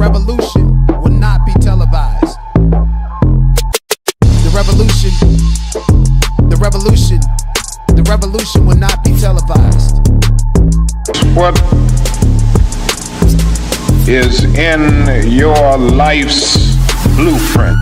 revolution will not be televised. The revolution will not be televised. What is in your life's blueprint?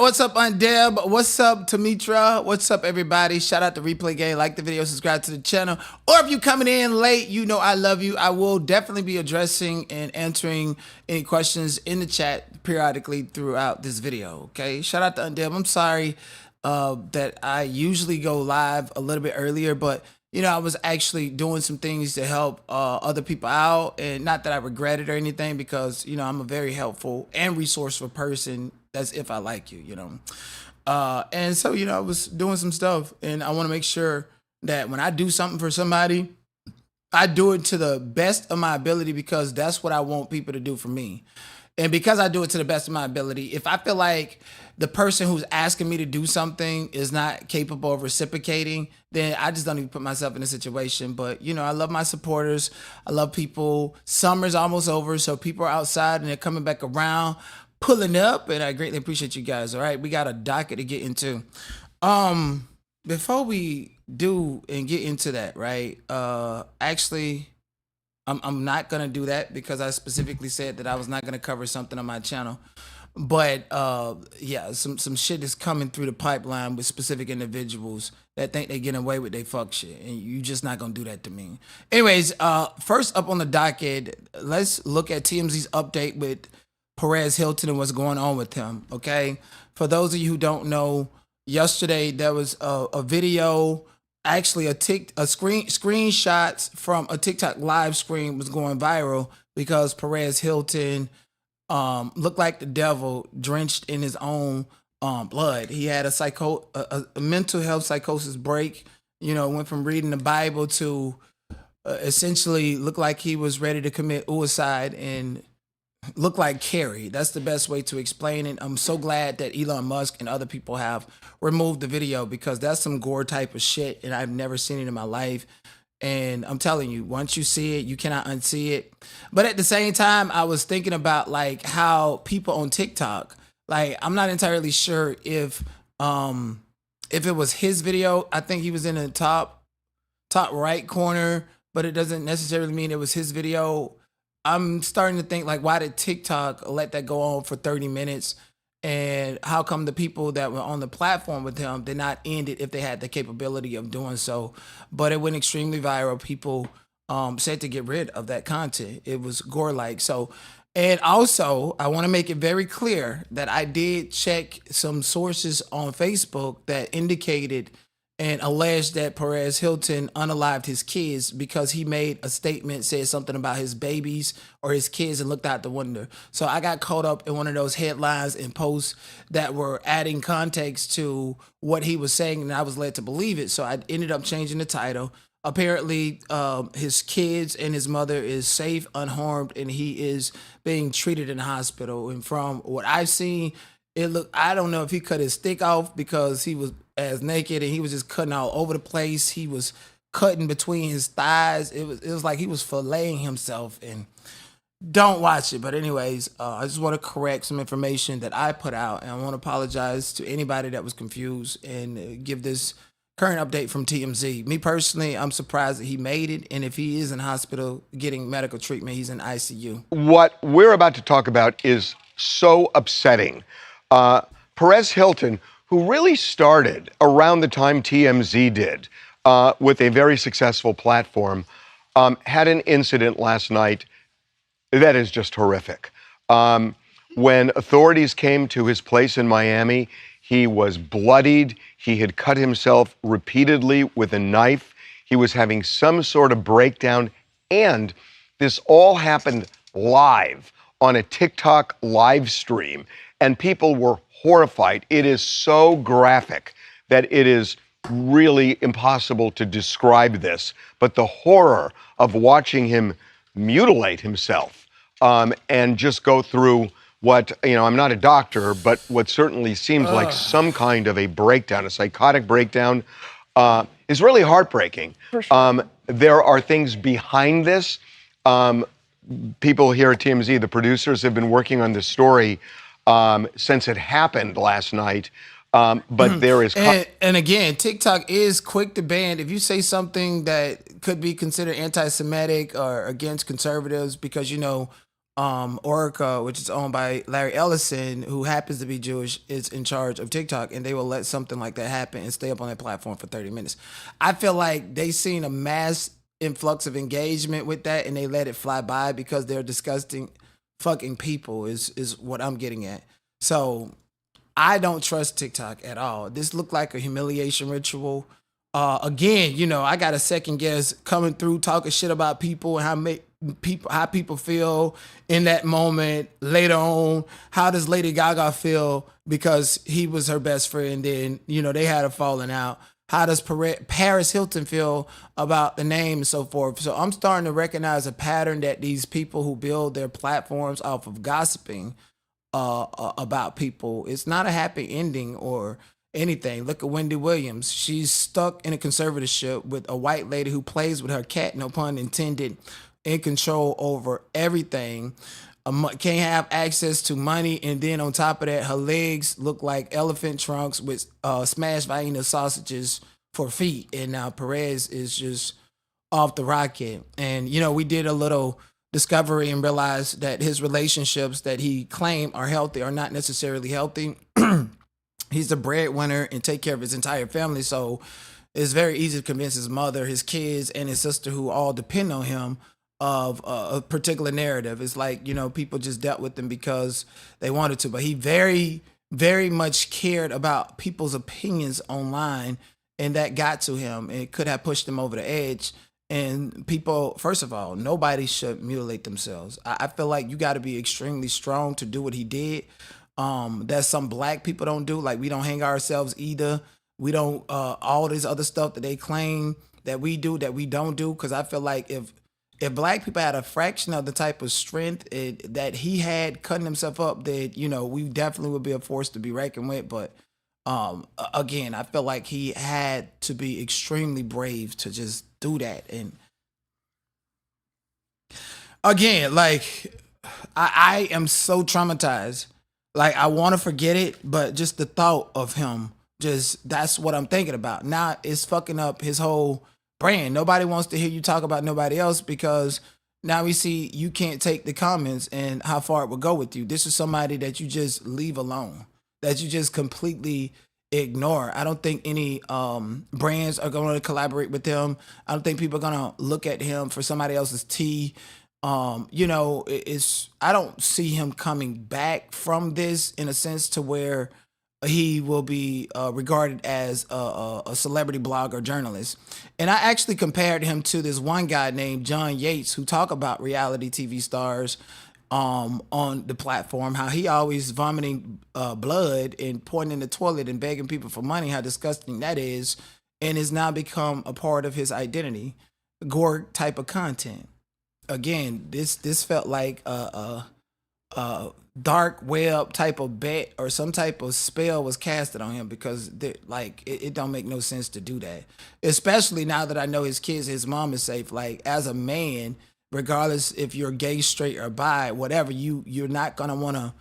What's up, Aunt Deb? What's up, Tamitra? What's up, everybody? Shout out to Replay Game. Like the video, subscribe to the channel. Or if you're coming in late, you know I love you. I will definitely be addressing and answering any questions in the chat periodically throughout this video, okay? Shout out to Aunt Deb. I'm sorry that I usually go live a little bit earlier, but you know, I was actually doing some things to help other people out, and not that I regret it or anything, because, you know, I'm a very helpful and resourceful person. That's if I like you, you know. And so, you know, I was doing some stuff, and I want to make sure that when I do something for somebody, I do it to the best of my ability, because that's what I want people to do for me. And because I do it to the best of my ability, if I feel like the person who's asking me to do something is not capable of reciprocating, then I just don't even put myself in a situation. But, you know, I love my supporters. I love people. Summer's almost over, so people are outside and they're coming back around, pulling up, and I greatly appreciate you guys. All right, we got a docket to get into. Before we do and get into that, right, actually, I'm not going to do that, because I specifically said that I was not going to cover something on my channel. But yeah, some shit is coming through the pipeline with specific individuals that think they getting away with their fuck shit, and you just not going to do that to me. Anyways, first up on the docket, let's look at TMZ's update with Perez Hilton and what's going on with him, okay? For those of you who don't know, yesterday there was a video, actually screenshots from a TikTok live stream was going viral, because Perez Hilton looked like the devil, drenched in his own blood. He had a mental health psychosis break, you know, went from reading the Bible to essentially looked like he was ready to commit suicide, and look like Carrie. That's the best way to explain it. I'm so glad that Elon Musk and other people have removed the video, because that's some gore type of shit, and I've never seen it in my life. And I'm telling you, once you see it, you cannot unsee it. But at the same time, I was thinking about like how people on TikTok, like, I'm not entirely sure if it was his video. I think he was in the top right corner, but it doesn't necessarily mean it was his video. I'm starting to think, like, why did TikTok let that go on for 30 minutes? And how come the people that were on the platform with him did not end it if they had the capability of doing so? But it went extremely viral. People said to get rid of that content. It was gore-like. So, and also, I want to make it very clear that I did check some sources on Facebook that indicated and alleged that Perez Hilton unalived his kids, because he made a statement, said something about his babies or his kids, and looked out the window. So I got caught up in one of those headlines and posts that were adding context to what he was saying, and I was led to believe it. So I ended up changing the title. Apparently, his kids and his mother is safe, unharmed, and he is being treated in the hospital. And from what I've seen, I don't know if he cut his stick off, because he was as naked and he was just cutting all over the place. He was cutting between his thighs. It was like he was filleting himself, and don't watch it. But anyways, I just want to correct some information that I put out, and I want to apologize to anybody that was confused and give this current update from TMZ. Me personally, I'm surprised that he made it, and if he is in hospital getting medical treatment, he's in ICU. What we're about to talk about is so upsetting. Perez Hilton, who really started around the time TMZ did with a very successful platform, had an incident last night that is just horrific. When authorities came to his place in Miami, he was bloodied. He had cut himself repeatedly with a knife. He was having some sort of breakdown, and this all happened live on a TikTok live stream, and people were horrified. It is so graphic that it is really impossible to describe this, but the horror of watching him mutilate himself and just go through what, you know, I'm not a doctor, but what certainly seems like some kind of a breakdown, a psychotic breakdown. is really heartbreaking. For sure. There are things behind this. People here at TMZ, the producers, have been working on this story since it happened last night. But there is... And again, TikTok is quick to ban if you say something that could be considered anti-Semitic or against conservatives, because, Orica, which is owned by Larry Ellison, who happens to be Jewish, is in charge of TikTok, and they will let something like that happen and stay up on that platform for 30 minutes. I feel like they seen a mass influx of engagement with that, and they let it fly by because they're disgusting fucking people is what I'm getting at. So I don't trust TikTok at all. This looked like a humiliation ritual. Again, I got a second guess coming through talking shit about people and how people feel in that moment. Later on, how does Lady Gaga feel because he was her best friend and they had a falling out? How does Paris Hilton feel about the name and so forth? So I'm starting to recognize a pattern that these people who build their platforms off of gossiping about people, it's not a happy ending or anything. Look at Wendy Williams. She's stuck in a conservatorship with a white lady who plays with her cat, no pun intended, in control over everything. Can't have access to money, and then on top of that, her legs look like elephant trunks with smashed Vienna sausages for feet. And now Perez is just off the rocket. And we did a little discovery and realized that his relationships that he claimed are healthy are not necessarily healthy. He's the breadwinner and take care of his entire family, so it's very easy to convince his mother, his kids, and his sister, who all depend on him, of a particular narrative. It's like, people just dealt with him because they wanted to, but he very, very much cared about people's opinions online, and that got to him. It could have pushed him over the edge. And people, first of all, nobody should mutilate themselves. I feel like you got to be extremely strong to do what he did. That some black people don't do. Like, we don't hang ourselves either. We don't, all this other stuff that they claim that we do, that we don't do. Because I feel like if black people had a fraction of the type of strength that he had cutting himself up, that, we definitely would be a force to be reckoned with. But again, I feel like he had to be extremely brave to just do that. And again, like, I am so traumatized. Like, I want to forget it, but just the thought of him, that's what I'm thinking about. Now it's fucking up his whole brand. Nobody wants to hear you talk about nobody else, because now we see you can't take the comments and how far it will go with you. This is somebody that you just leave alone, that you just completely ignore. I don't think any brands are going to collaborate with him. I don't think people are going to look at him for somebody else's tea. I don't see him coming back from this in a sense to where he will be regarded as a celebrity blogger journalist. And I actually compared him to this one guy named John Yates, who talk about reality TV stars on the platform, how he always vomiting blood and pointing in the toilet and begging people for money, how disgusting that is, and has now become a part of his identity. Gore type of content. Again, this felt like a dark web type of bet or some type of spell was casted on him, because it don't make no sense to do that. Especially now that I know his kids, his mom is safe. Like, as a man, regardless if you're gay, straight, or bi, whatever, you're not gonna want to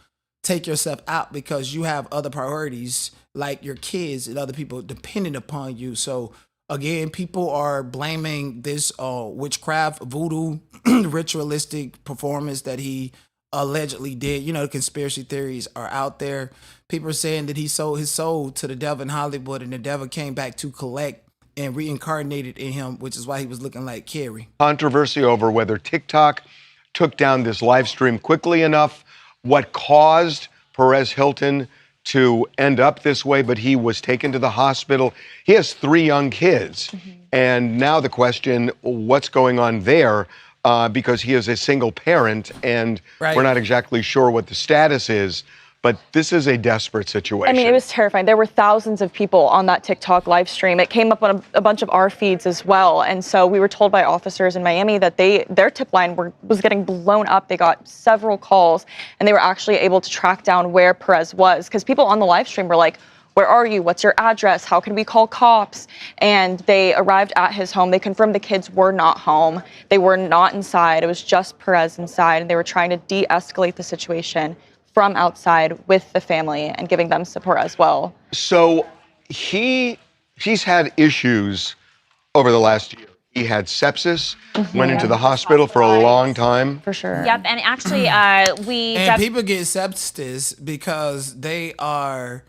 take yourself out because you have other priorities like your kids and other people dependent upon you. So again, people are blaming this witchcraft, voodoo, ritualistic performance that he allegedly did. The conspiracy theories are out there. People are saying that he sold his soul to the devil in Hollywood, and the devil came back to collect and reincarnated in him, which is why he was looking like Carrie. Controversy over whether TikTok took down this live stream quickly enough, what caused Perez Hilton to end up this way, but he was taken to the hospital. He has 3 young kids. Mm-hmm. And now the question, what's going on there? Because he is a single parent, and We're not exactly sure what the status is. But this is a desperate situation. I mean, it was terrifying. There were thousands of people on that TikTok live stream. It came up on a bunch of our feeds as well. And so we were told by officers in Miami that their tip line was getting blown up. They got several calls, and they were actually able to track down where Perez was, because people on the live stream were like, where are you? What's your address? How can we call cops? And they arrived at his home. They confirmed the kids were not home. They were not inside. It was just Perez inside, and they were trying to de-escalate the situation from outside with the family and giving them support as well. So he's had issues over the last year. He had sepsis, went into the hospital for a long time. For sure. Yep, and actually, And people get sepsis because they are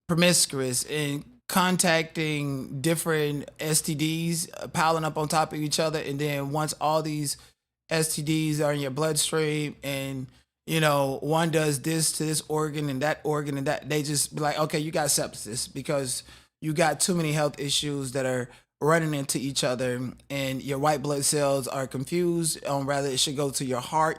promiscuous and contacting different STDs, piling up on top of each other. And then once all these STDs are in your bloodstream and, you know, one does this to this organ and that, they just be like, okay, you got sepsis because you got too many health issues that are running into each other, and your white blood cells are confused on whether it should go to your heart,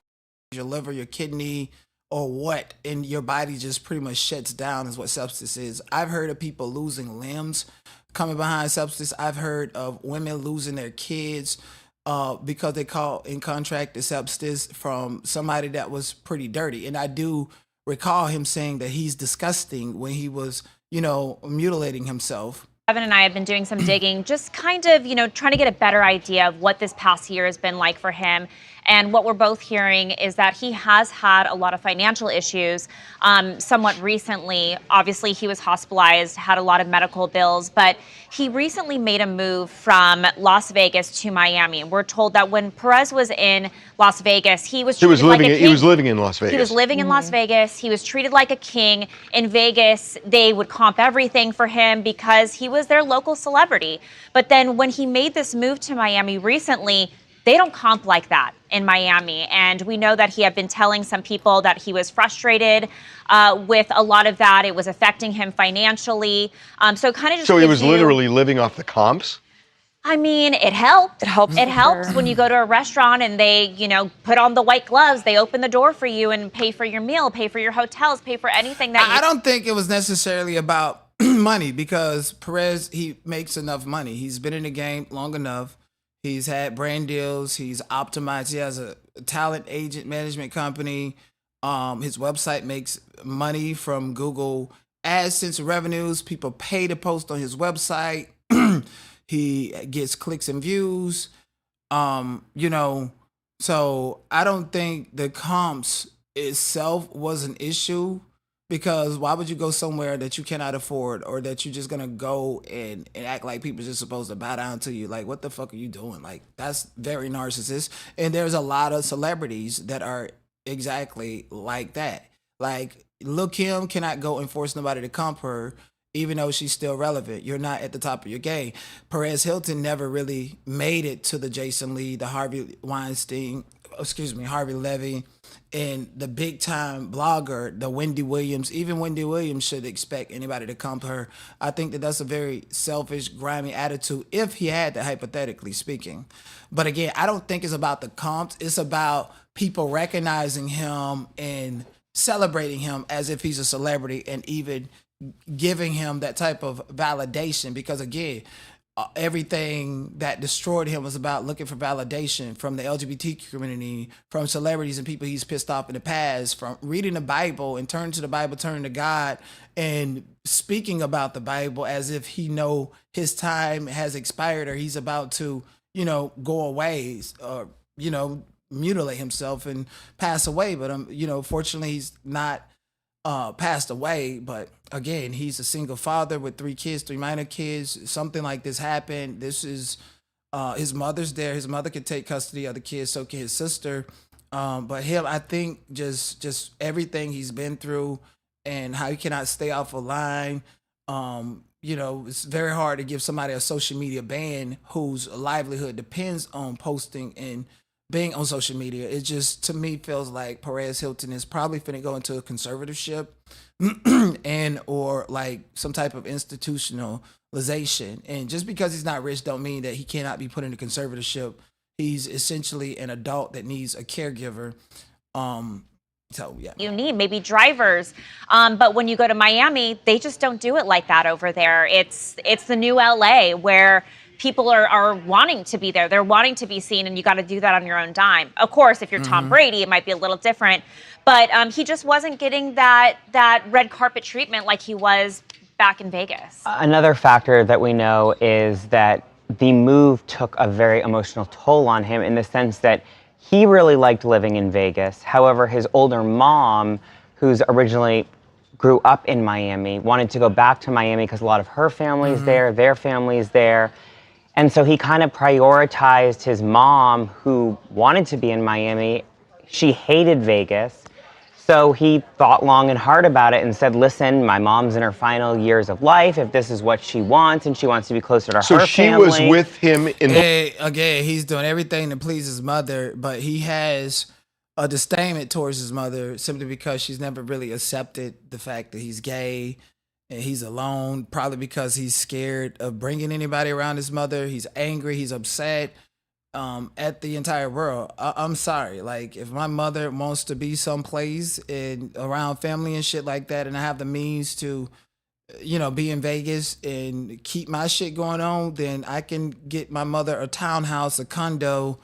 your liver, your kidney, or what, and your body just pretty much shuts down is what sepsis is. I've heard of people losing limbs coming behind sepsis. I've heard of women losing their kids because they caught and contracted sepsis from somebody that was pretty dirty. And I do recall him saying that he's disgusting when he was, you know, mutilating himself. Evan and I have been doing some digging, just kind of, trying to get a better idea of what this past year has been like for him. And what we're both hearing is that he has had a lot of financial issues somewhat recently. Obviously, he was hospitalized, had a lot of medical bills, but he recently made a move from Las Vegas to Miami. We're told that when Perez was in Las Vegas, he was treated like a king. He was living in Las Vegas. He was living in Las Vegas. He was treated like a king. In Vegas, they would comp everything for him because he was their local celebrity. But then when he made this move to Miami recently, they don't comp like that in Miami. And we know that he had been telling some people that he was frustrated with a lot of that. It was affecting him financially. So kind of just So he was literally living off the comps? I mean, it helped. It helps. It helps when you go to a restaurant and they, put on the white gloves. They open the door for you and pay for your meal, pay for your hotels, pay for anything that I don't think it was necessarily about money because Perez, he makes enough money. He's been in the game long enough. He's had brand deals. He's optimized. He has a talent agent management company. His website makes money from Google AdSense revenues. People pay to post on his website. He gets clicks and views. So I don't think the comps itself was an issue. Because why would you go somewhere that you cannot afford or that you're just going to go and act like people are just supposed to bow down to you? Like, what the fuck are you doing? Like, that's very narcissist. And there's a lot of celebrities that are exactly like that. Like, Lil' Kim cannot go and force nobody to comp her, even though she's still relevant. You're not at the top of your game. Perez Hilton never really made it to the Jason Lee, the Harvey Levy, and the big time blogger, the Wendy Williams. Even Wendy Williams should expect anybody to comp her. I think that that's a very selfish, grimy attitude if he had that, hypothetically speaking. But again, I don't think it's about the comps. It's about people recognizing him and celebrating him as if he's a celebrity and even giving him that type of validation. Because again, everything that destroyed him was about looking for validation from the LGBT community, from celebrities and people he's pissed off in the past, from reading the Bible and turning to the Bible, turning to God and speaking about the Bible as if he know his time has expired or he's about to, go away or, mutilate himself and pass away. But, fortunately he's not passed away, but again, he's a single father with 3 kids, 3 minor kids. Something like this happened. This is his mother's there. His mother could take custody of the kids, so can his sister. But him, I think just everything he's been through and how he cannot stay off a line. It's very hard to give somebody a social media ban whose livelihood depends on posting and being on social media. It just, to me, feels like Perez Hilton is probably finna go into a conservatorship and or like some type of institutionalization. And just because he's not rich don't mean that he cannot be put into conservatorship. He's essentially an adult that needs a caregiver. So yeah. You need maybe drivers. But when you go to Miami, they just don't do it like that over there. It's the new LA where people are wanting to be there. They're wanting to be seen, and you got to do that on your own dime. Of course, if you're Tom Brady, it might be a little different. But he just wasn't getting that red carpet treatment like he was back in Vegas? Another factor that we know is that the move took a very emotional toll on him in the sense that he really liked living in Vegas. However, his older mom, who's originally grew up in Miami, wanted to go back to Miami because a lot of her family's there, their family's there. And so he kind of prioritized his mom, who wanted to be in Miami. She hated Vegas. So he thought long and hard about it and said, listen, my mom's in her final years of life. If this is what she wants and she wants to be closer to her family. So she was with him in Again, he's doing everything to please his mother, but he has a disdain towards his mother simply because she's never really accepted the fact that he's gay and he's alone, probably because he's scared of bringing anybody around his mother. He's angry, he's upset. At the entire world. I'm sorry. Like, if my mother wants to be someplace and around family and shit like that, and I have the means to, be in Vegas and keep my shit going on, then I can get my mother a townhouse, a condo,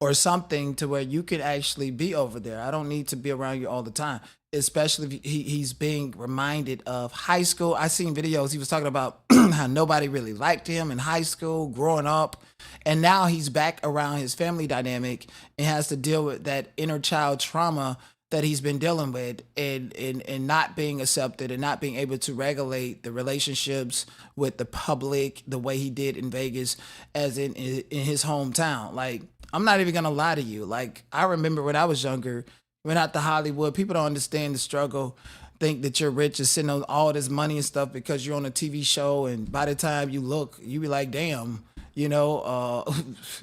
or something to where you can actually be over there. I don't need to be around you all the time, especially if he's being reminded of high school. I seen videos. He was talking about how nobody really liked him in high school, growing up. And now he's back around his family dynamic and has to deal with that inner child trauma that he's been dealing with and not being accepted and not being able to regulate the relationships with the public the way he did in Vegas as in his hometown. Like, I'm not even going to lie to you. Like, I remember when I was younger, went out to Hollywood, people don't understand the struggle, think that you're rich and sitting on all this money and stuff because you're on a TV show. And by the time you look, you be like, damn,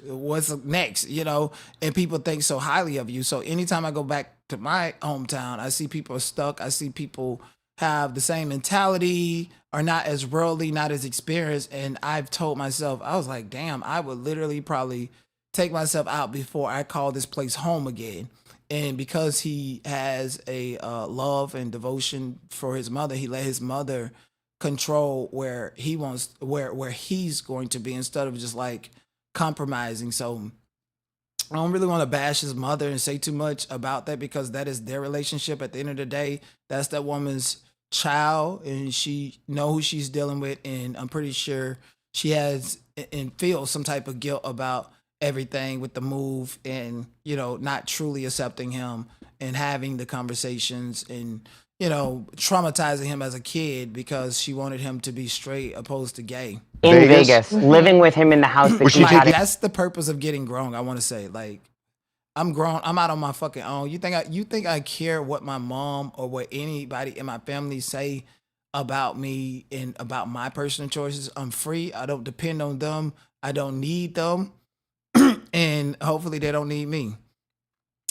what's next, and people think so highly of you. So anytime I go back to my hometown, I see people are stuck. I see people have the same mentality, are not as worldly, not as experienced. And I've told myself, I was like, damn, I would literally probably take myself out before I call this place home again. And because he has a love and devotion for his mother, he let his mother control where he wants, where he's going to be, instead of just like compromising. So I don't really want to bash his mother and say too much about that, because that is their relationship. At the end of the day, that's that woman's child, and she know who she's dealing with. And I'm pretty sure she has and feels some type of guilt about everything with the move and, not truly accepting him and having the conversations and, traumatizing him as a kid because she wanted him to be straight opposed to gay. In Vegas, living with him in the house that she had. That's the purpose of getting grown, I want to say. Like, I'm grown. I'm out on my fucking own. You think I care what my mom or what anybody in my family say about me and about my personal choices? I'm free. I don't depend on them. I don't need them. And hopefully they don't need me,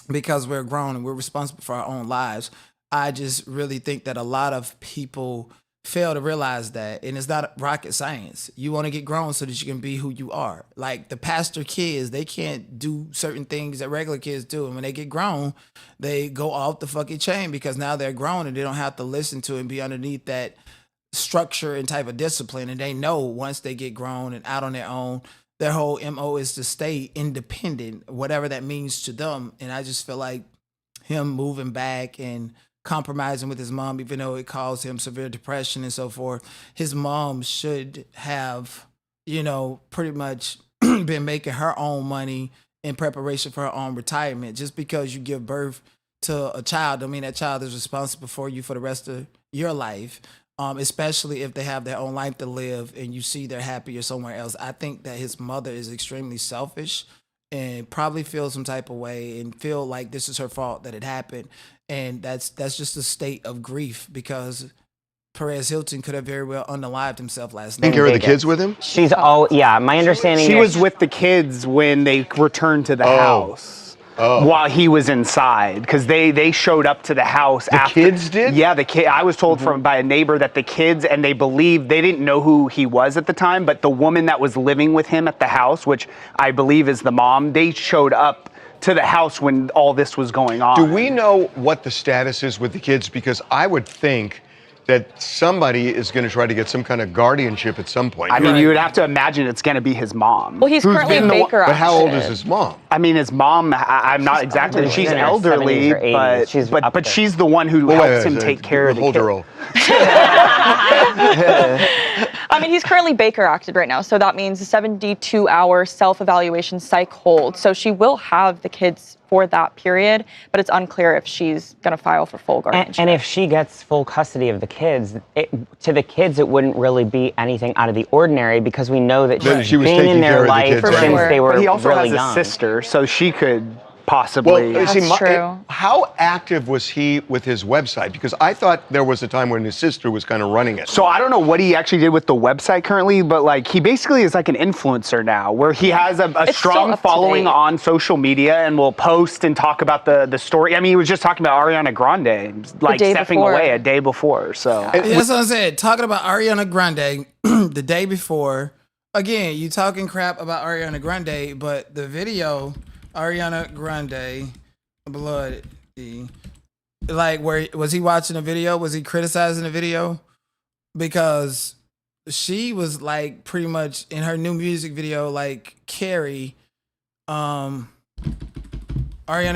because we're grown and we're responsible for our own lives. I just really think that a lot of people fail to realize that, and it's not rocket science. You want to get grown so that you can be who you are. Like the pastor kids, they can't do certain things that regular kids do, and when they get grown, they go off the fucking chain because now they're grown and they don't have to listen to and be underneath that structure and type of discipline. And they know once they get grown and out on their own, their whole MO is to stay independent, whatever that means to them. And I just feel like him moving back and compromising with his mom, even though it caused him severe depression and so forth, his mom should have, pretty much been making her own money in preparation for her own retirement. Just because you give birth to a child, I mean that child is responsible for you for the rest of your life. Especially if they have their own life to live and you see they're happier somewhere else. I think that his mother is extremely selfish and probably feels some type of way and feel like this is her fault that it happened. And that's just a state of grief, because Perez Hilton could have very well unalived himself last night. Take care of the kids with him? My understanding She is was with the kids when they returned to the house. While he was inside, because they showed up to the house after. The kids did? Yeah, the kid. I was told by a neighbor that the kids, and they believed, they didn't know who he was at the time, but the woman that was living with him at the house, which I believe is the mom, they showed up to the house when all this was going on. Do we know what the status is with the kids? Because I would think that somebody is going to try to get some kind of guardianship at some point. I mean, you would have to imagine it's going to be his mom. Well, he's currently in Baker. But how old is his mom? I mean, his mom, I'm not exactly, older. she's She's in her elderly, 70s or 80s. but she's the one who helps him take care of the Hold kid. her roll. I mean, he's currently Baker acted right now, so that means a 72-hour self-evaluation psych hold. So she will have the kids for that period, but it's unclear if she's going to file for full guardianship. And if she gets full custody of the kids, to the kids it wouldn't really be anything out of the ordinary because we know that She was been taking in care their of the life kids, since right. they were But he also really has a young. sister, so she could possibly. Well, That's true. how active was he with his website? Because I thought there was a time when his sister was kind of running it. So I don't know what he actually did with the website currently, but like he basically is like an influencer now, where he has a It's still strong up to following date. on social media and will post and talk about the story. I mean, he was just talking about Ariana Grande, like day stepping before. away a day before. So That's what I said. Talking about Ariana Grande the day before. Again, you talking crap about Ariana Grande, but the video, Ariana Grande, blood, like where was he watching a video? Was he criticizing the video? Because she was like pretty much in her new music video, like Carrie, Ariana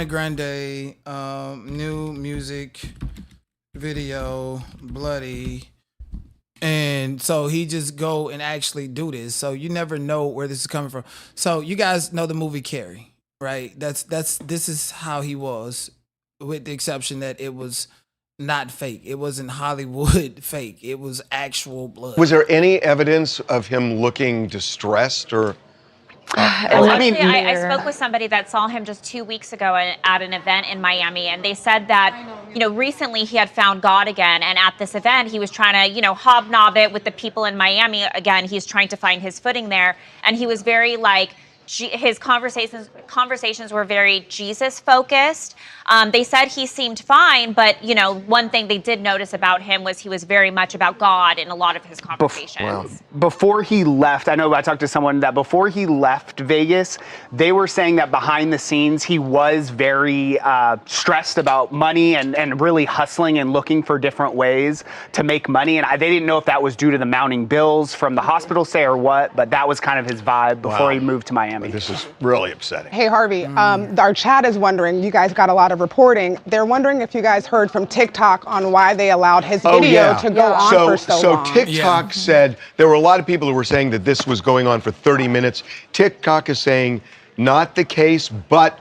Grande, new music video, bloody. And so he just go and actually do this. So you never know where this is coming from. So you guys know the movie Carrie, right? This is how he was, with the exception that it was not fake. It wasn't Hollywood fake. It was actual blood. Was there any evidence of him looking distressed or? Actually, I spoke with somebody that saw him just 2 weeks ago at an event in Miami, and they said that, recently he had found God again, and at this event he was trying to, hobnob it with the people in Miami again. He's trying to find his footing there, and he was very like, his conversations were very Jesus focused. They said he seemed fine, but one thing they did notice about him was he was very much about God in a lot of his conversations. Before he left, I know I talked to someone that before he left Vegas, they were saying that behind the scenes he was very stressed about money and really hustling and looking for different ways to make money. And they didn't know if that was due to the mounting bills from the hospital, say, or what, but that was kind of his vibe before he moved to Miami. This is really upsetting. Hey, Harvey, our chat is wondering, you guys got a lot of reporting. They're wondering if you guys heard from TikTok on why they allowed his video to go on for so long. TikTok said, there were a lot of people who were saying that this was going on for 30 minutes. TikTok is saying not the case, but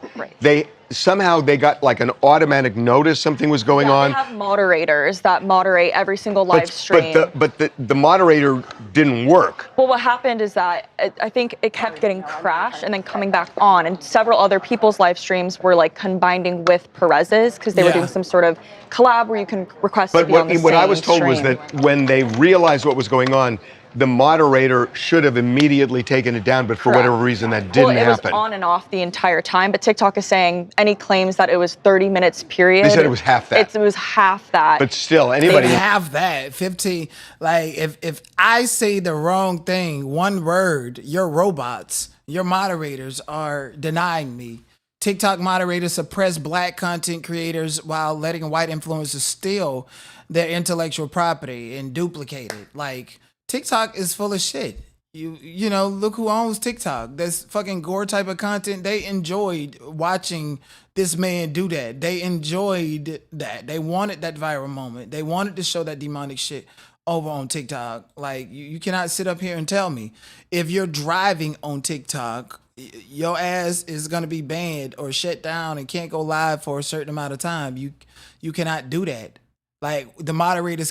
somehow they got like an automatic notice something was going on. They have moderators that moderate every single live stream. But the moderator didn't work. Well, what happened is that I think it kept getting crashed and then coming back on, and several other people's live streams were like combining with Perez's because they were doing some sort of collab where you can request to be on the same what I was told was stream. that when they realized what was going on, the moderator should have immediately taken it down, but for whatever reason that didn't happen. It was on and off the entire time, but TikTok is saying any claims that it was 30 minutes period. They said it was half that. It was half that. But still, anybody... They have that, 15. Like, if I say the wrong thing, one word, your robots, your moderators are denying me. TikTok moderators suppress black content creators while letting white influencers steal their intellectual property and duplicate it. Like... TikTok is full of shit. You know, look who owns TikTok. That's fucking gore type of content. They enjoyed watching this man do that. They enjoyed that. They wanted that viral moment. They wanted to show that demonic shit over on TikTok. Like, you cannot sit up here and tell me if you're driving on TikTok, your ass is going to be banned or shut down and can't go live for a certain amount of time. You cannot do that. Like, the moderators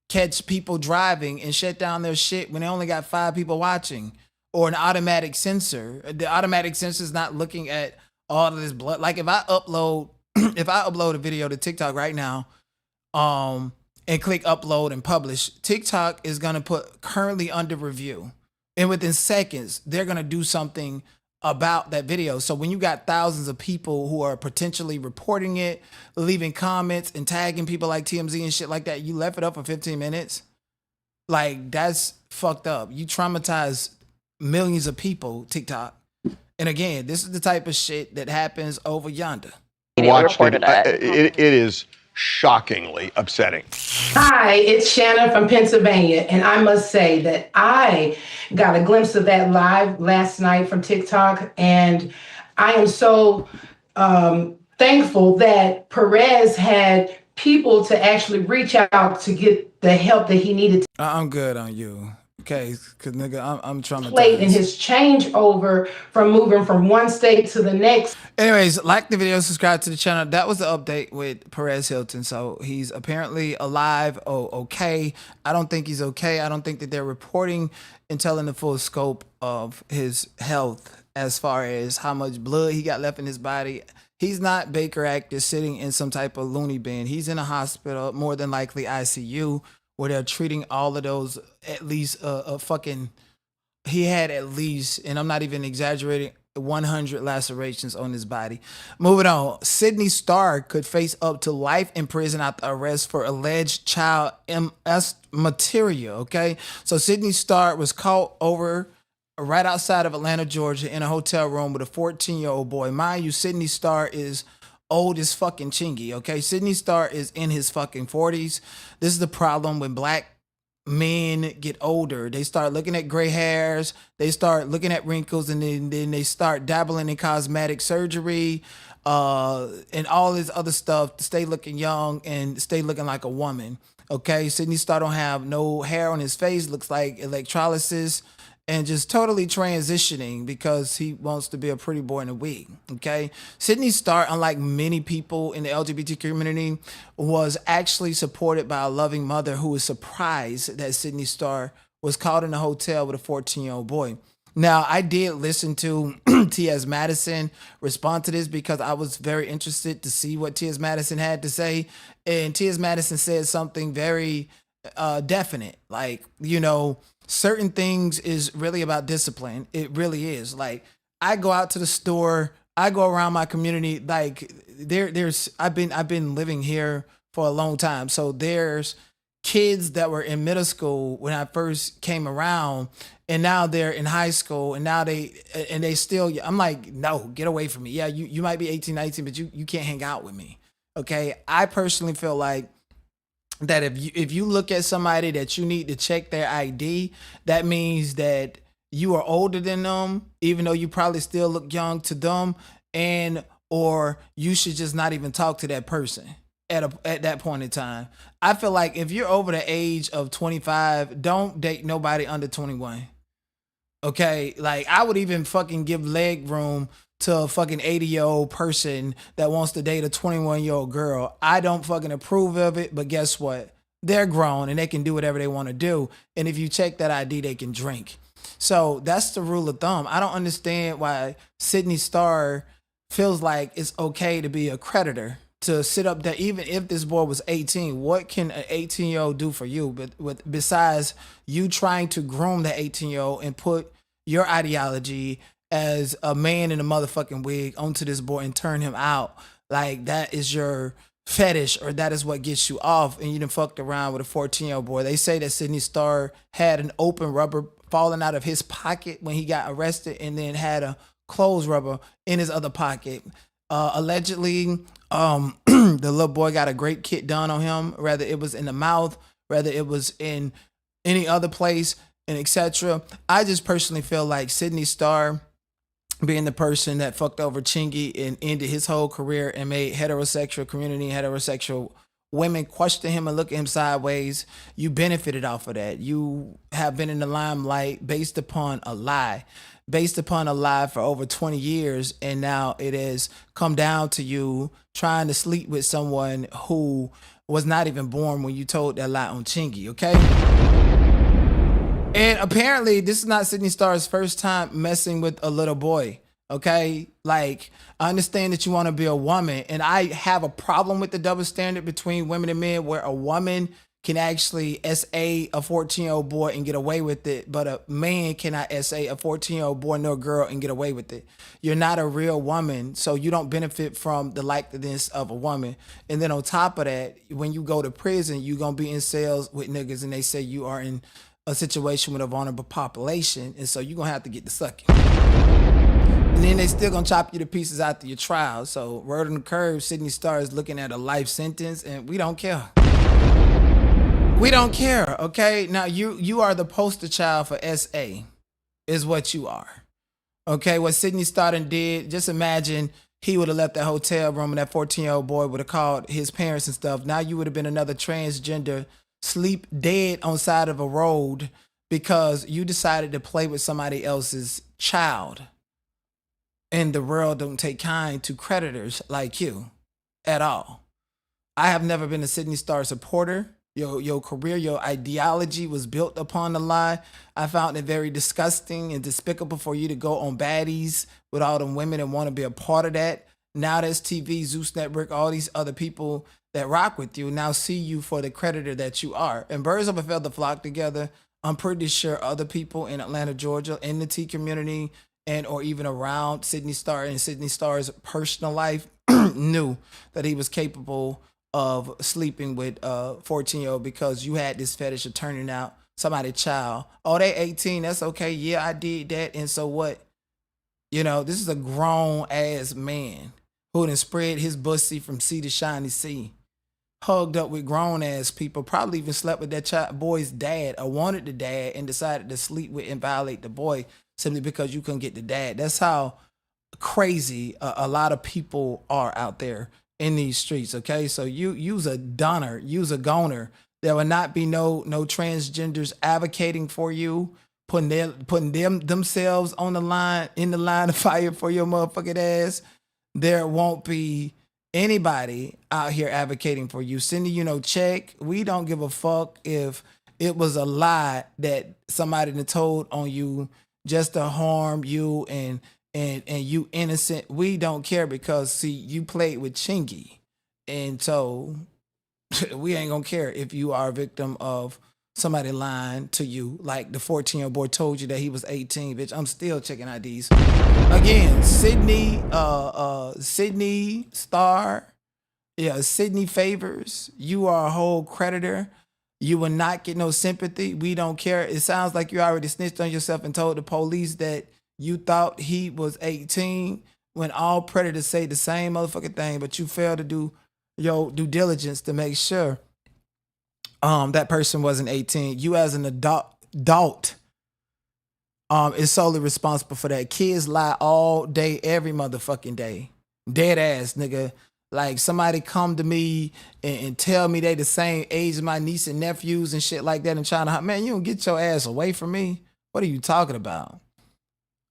catch people driving and shut down their shit when they only got 5 people watching, or an automatic censor. The automatic censor is not looking at all of this blood. Like if I upload a video to TikTok right now, and click upload and publish, TikTok is gonna put currently under review, and within seconds they're gonna do something about that video. So when you got thousands of people who are potentially reporting it, leaving comments and tagging people like TMZ and shit like that, you left it up for 15 minutes. Like, that's fucked up. You traumatized millions of people, TikTok. And again, this is the type of shit that happens over yonder. It is shockingly upsetting. Hi, it's Shanna from Pennsylvania, and I must say that I got a glimpse of that live last night from TikTok, and I am so thankful that Perez had people to actually reach out to get the help that he needed to I'm good on you. Okay, because nigga, I'm plate and traumatized. his changeover from moving from one state to the next. Anyways, like the video, subscribe to the channel. That was the update with Perez Hilton. So he's apparently alive. Oh, okay. I don't think he's okay. I don't think that they're reporting and telling the full scope of his health as far as how much blood he got left in his body. He's not Baker active sitting in some type of loony bin. He's in a hospital, more than likely ICU, where they're treating all of those, at least he had at least, and I'm not even exaggerating, 100 lacerations on his body. Moving on, Sidney Starr could face up to life in prison after arrest for alleged child MS material. Okay, so Sidney Starr was caught over right outside of Atlanta, Georgia, in a hotel room with a 14-year-old boy. Mind you, Sidney Starr is old as fucking Chingy. Okay, Sidney Starr is in his fucking 40s. This is the problem when black men get older. They start looking at gray hairs, they start looking at wrinkles, and then they start dabbling in cosmetic surgery and all this other stuff to stay looking young and stay looking like a woman. Okay, Sidney Starr don't have no hair on his face, looks like electrolysis, and just totally transitioning because he wants to be a pretty boy in a wig. Okay, Sidney Starr, unlike many people in the LGBT community, was actually supported by a loving mother who was surprised that Sidney Starr was caught in a hotel with a 14-year-old boy. Now, I did listen to T.S. Madison respond to this because I was very interested to see what T.S. Madison had to say. And T.S. Madison said something very definite, like, you know, certain things is really about discipline. It really is. Like, I go out to the store, I go around my community. Like, I've been living here for a long time. So there's kids that were in middle school when I first came around, and now they're in high school, and now they still, I'm like, no, get away from me. Yeah, you might be 18, 19, but you can't hang out with me. Okay. I personally feel like that if you look at somebody that you need to check their ID, that means that you are older than them, even though you probably still look young to them, and or you should just not even talk to that person at that point in time. I feel like if you're over the age of 25, don't date nobody under 21. Okay, like I would even fucking give leg room to a fucking 80-year-old person that wants to date a 21-year-old girl. I don't fucking approve of it, but guess what? They're grown and they can do whatever they want to do. And if you check that ID, they can drink. So that's the rule of thumb. I don't understand why Sidney Starr feels like it's okay to be a creditor, to sit up there. Even if this boy was 18, what can an 18-year-old do for you? But besides you trying to groom the 18-year-old and put your ideology as a man in a motherfucking wig onto this boy and turn him out, like that is your fetish, or that is what gets you off, and you done fucked around with a 14-year-old boy. They say that Sidney Starr had an open rubber falling out of his pocket when he got arrested, and then had a closed rubber in his other pocket. Allegedly, the little boy got a grape kit done on him, whether it was in the mouth, whether it was in any other place, and etc. I just personally feel like Sidney Starr, being the person that fucked over Chingy and ended his whole career and made heterosexual community, heterosexual women question him and look at him sideways, you benefited off of that. You have been in the limelight based upon a lie for over 20 years, and now it has come down to you trying to sleep with someone who was not even born when you told that lie on Chingy, okay? And apparently this is not Sidney Starr's first time messing with a little boy, okay? Like, I understand that you want to be a woman, and I have a problem with the double standard between women and men, where a woman can actually SA a 14-year-old boy and get away with it, but a man cannot SA a 14-year-old boy nor girl and get away with it. You're not a real woman, so you don't benefit from the likeness of a woman. And then on top of that, when you go to prison, you're going to be in cells with niggas, and they say you are in a situation with a vulnerable population, and so you're going to have to get the sucking. And then they still going to chop you to pieces after your trial. So word on the curve, Sidney Starr is looking at a life sentence, and we don't care. We don't care, okay? Now, you are the poster child for SA, is what you are. Okay, what Sidney Starr did, just imagine he would have left that hotel room and that 14-year-old boy would have called his parents and stuff. Now you would have been another transgender sleep dead on side of a road because you decided to play with somebody else's child. And the world don't take kind to creditors like you at all. I have never been a Sidney Starr supporter. Your career, your ideology was built upon a lie. I found it very disgusting and despicable for you to go on baddies with all them women and want to be a part of that. Now there's TV, Zeus Network, all these other people that rock with you now see you for the creditor that you are. And birds of a feather flock together. I'm pretty sure other people in Atlanta, Georgia, in the T community, and or even around Sidney Starr and Sidney Starr's personal life knew that he was capable of sleeping with a 14-year-old because you had this fetish of turning out somebody's child. Oh, they 18. That's okay. Yeah, I did that. And so what? You know, this is a grown ass man who done spread his bussy from sea to shiny sea, hugged up with grown ass people, probably even slept with that boy's dad or wanted the dad and decided to sleep with and violate the boy simply because you couldn't get the dad. That's how crazy a lot of people are out there in these streets. Okay, so you's a donor, you's a goner. There will not be no transgenders advocating for you, putting themselves on the line, in the line of fire for your motherfucking ass. There won't be anybody out here advocating for you, sending you no check. We don't give a fuck if it was a lie that somebody done told on you just to harm you and you innocent. We don't care because see, you played with Chingy. And so we ain't gonna care if you are a victim of somebody lying to you. Like the 14-year-old boy told you that he was 18, bitch. I'm still checking IDs. Again, Sidney Starr, Sidney Favors, you are a whole creditor. You will not get no sympathy. We don't care. It sounds like you already snitched on yourself and told the police that you thought he was 18 when all predators say the same motherfucking thing, but you failed to do your due diligence to make sure that person wasn't 18. You as an adult is solely responsible for that. Kids lie all day, every motherfucking day. Dead ass, nigga. Like somebody come to me and tell me they the same age as my niece and nephews and shit like that and trying to, man, you don't get your ass away from me. What are you talking about?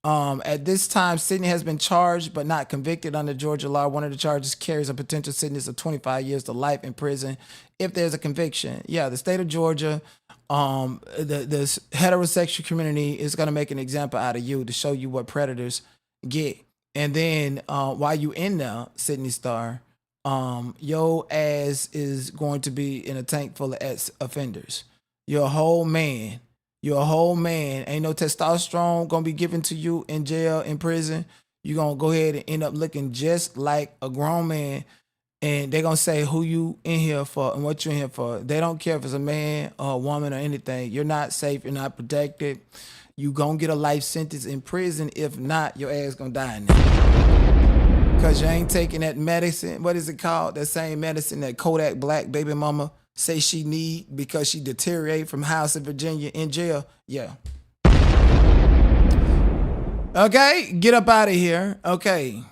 At this time, Sidney has been charged but not convicted under Georgia law. One of the charges carries a potential sentence of 25 years to life in prison if there's a conviction. Yeah, the state of Georgia, the heterosexual community is going to make an example out of you to show you what predators get. And then while you in there, Sidney Starr, your ass is going to be in a tank full of ex-offenders. You're a whole man. You're a whole man. Ain't no testosterone gonna be given to you in jail, in prison. You're gonna go ahead and end up looking just like a grown man. And they're gonna say who you in here for and what you in here for. They don't care if it's a man or a woman or anything. You're not safe. You're not protected. You gonna get a life sentence in prison. If not, your ass gonna die in there. Because you ain't taking that medicine. What is it called? That same medicine that Kodak Black baby mama say she need because she deteriorated from house in Virginia in jail. Yeah. Okay, get up out of here. Okay.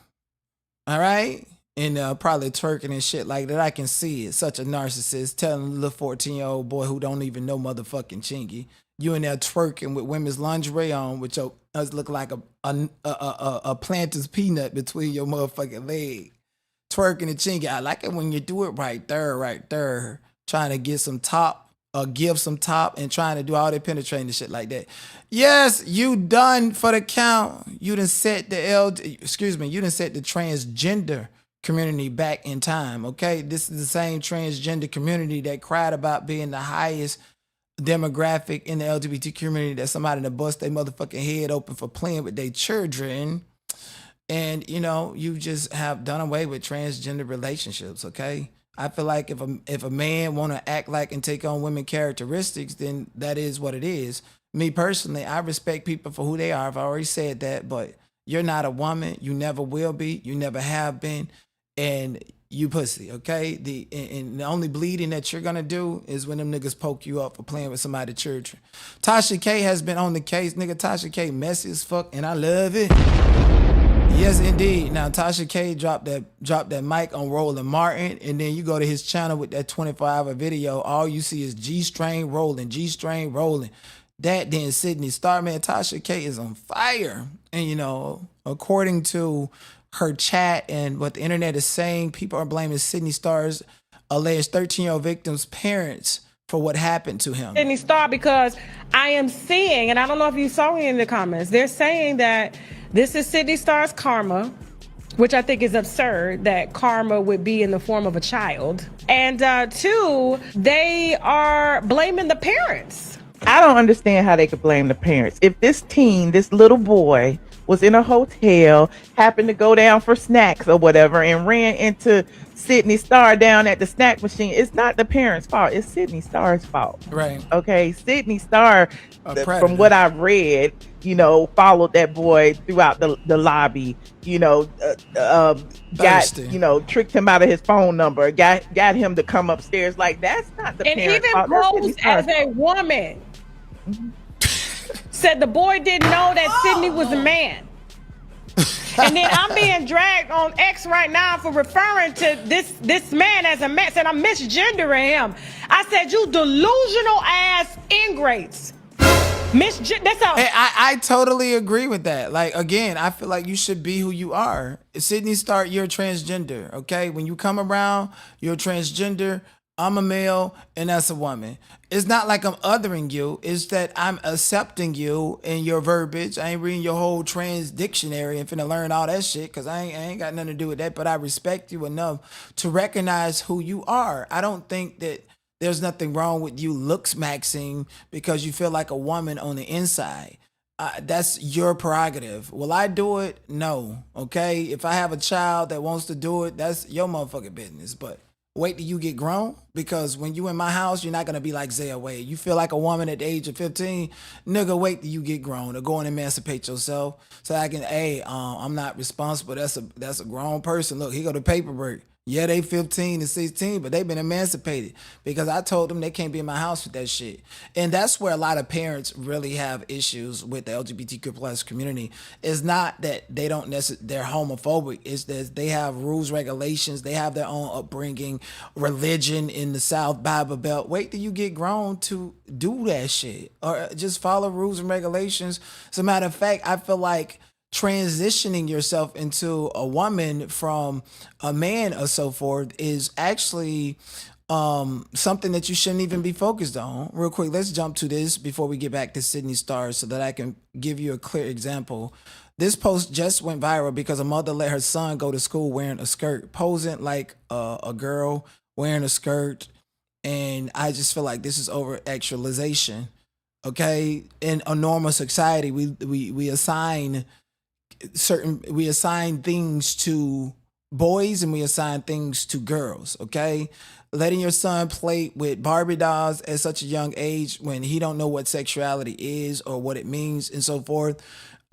All right. And probably twerking and shit like that. I can see it. Such a narcissist telling a little 14-year-old boy who don't even know motherfucking Chingy. You in there twerking with women's lingerie on, which does look like a planter's peanut between your motherfucking leg. Twerking and Chingy. I like it when you do it right there. Trying to get some top or give some top and trying to do all that penetrating and shit like that. Yes, you done for the count. You done set the transgender community back in time, okay? This is the same transgender community that cried about being the highest demographic in the LGBT community that somebody to bust their motherfucking head open for playing with their children. And, you just have done away with transgender relationships, okay? I feel like if a man want to act like and take on women characteristics, then that is what it is. Me personally, I respect people for who they are. I've already said that, but you're not a woman. You never will be. You never have been. And you pussy, okay? And the only bleeding that you're going to do is when them niggas poke you up for playing with somebody's children. Tasha K has been on the case. Nigga, Tasha K messy as fuck, and I love it. Yes, indeed. Now Tasha K dropped that mic on Roland Martin, and then you go to his channel with that 24-hour video. All you see is G string rolling, G string rolling. That then Sidney Starr, man, Tasha K is on fire. And you know, according to her chat and what the internet is saying, people are blaming Sidney Starr's alleged 13-year-old victim's parents for what happened to him. Sidney Starr, because I am seeing, and I don't know if you saw it in the comments, they're saying that this is Sidney Starr's karma, which I think is absurd that karma would be in the form of a child. And two, they are blaming the parents. I don't understand how they could blame the parents. If this teen, this little boy, was in a hotel, happened to go down for snacks or whatever, and ran into Sidney Starr down at the snack machine, it's not the parents' fault. It's Sidney Starr's fault. Right. Okay. Sidney Starr, from what I've read, you know, followed that boy throughout the lobby, you know, got, you know, tricked him out of his phone number, got him to come upstairs. Like, that's not the parents' fault. And even posed as a woman. Said the boy didn't know that Sidney was a man. And then I'm being dragged on X right now for referring to this man as a man. Said I'm misgendering him. I said, you delusional ass ingrates. That's all. Hey, I totally agree with that. Like, again, I feel like you should be who you are. Sidney Starr, you're a transgender, okay? When you come around, you're a transgender. I'm a male, and that's a woman. It's not like I'm othering you. It's that I'm accepting you in your verbiage. I ain't reading your whole trans dictionary and finna learn all that shit because I ain't got nothing to do with that. But I respect you enough to recognize who you are. I don't think that there's nothing wrong with you looks maxing because you feel like a woman on the inside. That's your prerogative. Will I do it? No. Okay. If I have a child that wants to do it, that's your motherfucking business. But wait till you get grown, because when you in my house, you're not gonna be like Zaya Wade. You feel like a woman at the age of 15, nigga, wait till you get grown or go and emancipate yourself. So I can, I'm not responsible. That's a grown person. Look, he go to paperwork. Yeah, they 15 and 16, but they've been emancipated because I told them they can't be in my house with that shit. And that's where a lot of parents really have issues with the LGBTQ plus community. It's not that they don't they're homophobic. It's that they have rules, regulations. They have their own upbringing, religion in the South Bible Belt. Wait till you get grown to do that shit or just follow rules and regulations. As a matter of fact, I feel like transitioning yourself into a woman from a man or so forth is actually something that you shouldn't even be focused on. Real quick, let's jump to this before we get back to Sidney Starr so that I can give you a clear example. This post just went viral because a mother let her son go to school wearing a skirt, posing like a girl wearing a skirt. And I just feel like this is over actualization. Okay, in a normal society, we assign things to boys and we assign things to girls. Okay, letting your son play with Barbie dolls at such a young age when he don't know what sexuality is or what it means and so forth,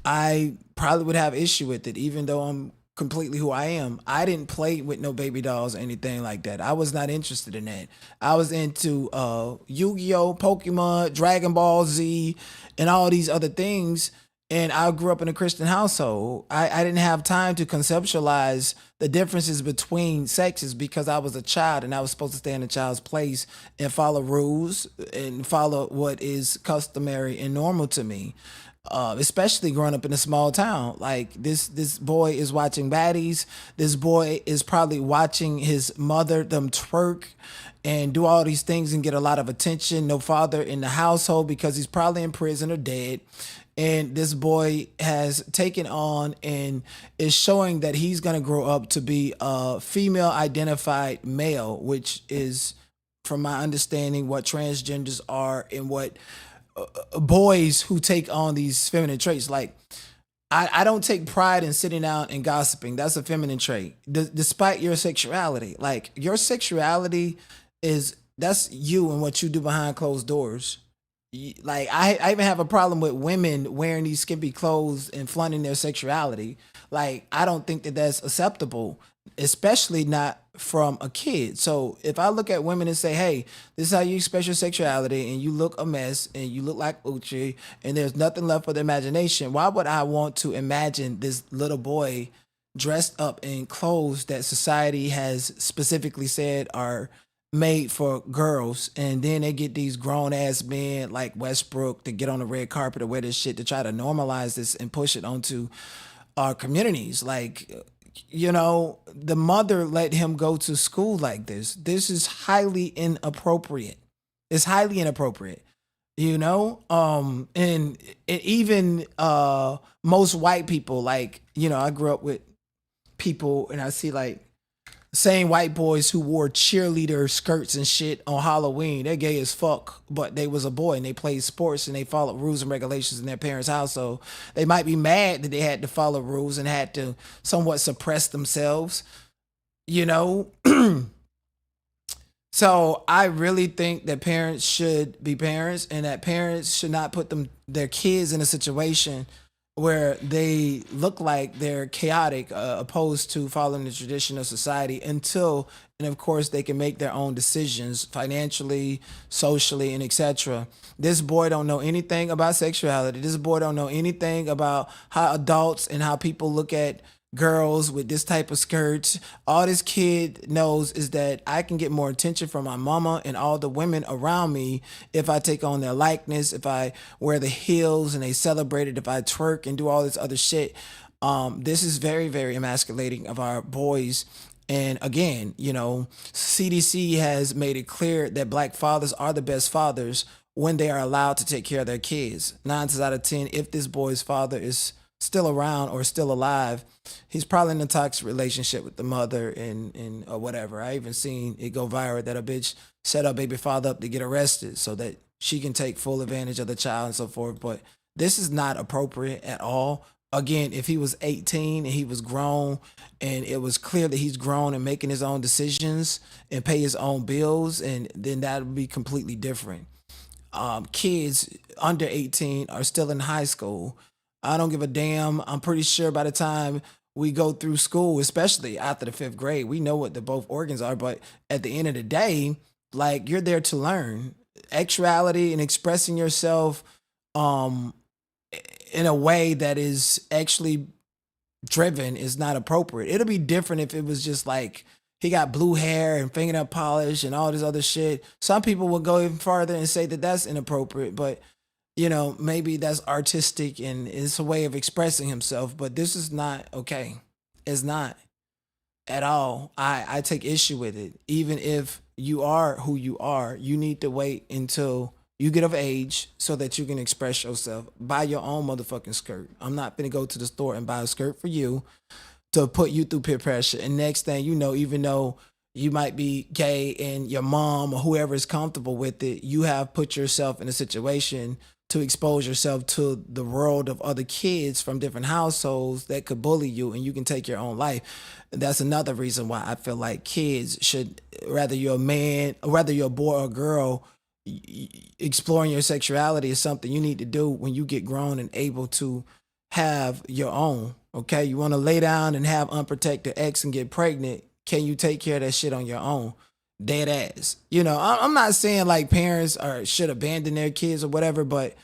I probably would have issue with it, even though I'm completely who I am. I didn't play with no baby dolls or anything like that. I was not interested in that. I was into Yu-Gi-Oh, Pokemon, Dragon Ball Z, and all these other things. And I grew up in a Christian household. I didn't have time to conceptualize the differences between sexes because I was a child and I was supposed to stay in a child's place and follow rules and follow what is customary and normal to me. Especially growing up in a small town. Like this boy is watching baddies. This boy is probably watching his mother, them twerk and do all these things and get a lot of attention. No father in the household because he's probably in prison or dead. And this boy has taken on and is showing that he's going to grow up to be a female identified male, which is, from my understanding, what transgenders are and what boys who take on these feminine traits. Like, I don't take pride in sitting down and gossiping. That's a feminine trait, despite your sexuality. Like, your sexuality that's you and what you do behind closed doors. Like, I even have a problem with women wearing these skimpy clothes and flaunting their sexuality. Like, I don't think that that's acceptable. especially not from a kid. So if I look at women and say, hey, this is how you express your sexuality and you look a mess and you look like Uchi and there's nothing left for the imagination, why would I want to imagine this little boy dressed up in clothes that society has specifically said are made for girls, and then they get these grown ass men like Westbrook to get on the red carpet or wear this shit to try to normalize this and push it onto our communities? Like, you know, the mother let him go to school like this. This is highly inappropriate. It's highly inappropriate. You know, and even most white people, like, you know, I grew up with people and I see like same white boys who wore cheerleader skirts and shit on Halloween. They're gay as fuck, but they was a boy and they played sports and they followed rules and regulations in their parents' household. They might be mad that they had to follow rules and had to somewhat suppress themselves, you know? So I really think that parents should be parents and that parents should not put their kids in a situation where they look like they're chaotic, opposed to following the tradition of society until, and of course, they can make their own decisions financially, socially, and etc. This boy don't know anything about sexuality. This boy don't know anything about how adults and how people look at girls with this type of skirts. All this kid knows is that I can get more attention from my mama and all the women around me if I take on their likeness, if I wear the heels and they celebrate it, if I twerk and do all this other shit. This is very, very emasculating of our boys. And again, you know, CDC has made it clear that black fathers are the best fathers when they are allowed to take care of their kids. 9 times out of 10, if this boy's father is still around or still alive, he's probably in a toxic relationship with the mother and or whatever. I even seen it go viral that a bitch set her baby father up to get arrested so that she can take full advantage of the child and so forth. But this is not appropriate at all. Again, if he was 18 and he was grown and it was clear that he's grown and making his own decisions and pay his own bills, and then that would be completely different. Kids under 18 are still in high school. I don't give a damn. I'm pretty sure by the time we go through school, especially after the 5th grade, we know what the both organs are. But at the end of the day, like, you're there to learn actuality and expressing yourself in a way that is actually driven is not appropriate. It'll be different if it was just like he got blue hair and fingernail polish and all this other shit. Some people will go even farther and say that that's inappropriate, but you know, maybe that's artistic and it's a way of expressing himself, but this is not okay. It's not at all. I take issue with it. Even if you are who you are, you need to wait until you get of age so that you can express yourself. Buy your own motherfucking skirt. I'm not gonna go to the store and buy a skirt for you to put you through peer pressure. And next thing you know, even though you might be gay and your mom or whoever is comfortable with it, you have put yourself in a situation to expose yourself to the world of other kids from different households that could bully you, and you can take your own life. That's another reason why I feel like kids should, whether you're a man, whether you're a boy or a girl, exploring your sexuality is something you need to do when you get grown and able to have your own. Okay, you want to lay down and have unprotected ex and get pregnant. Can you take care of that shit on your own? Dead ass. You know, I'm not saying like parents should abandon their kids or whatever, but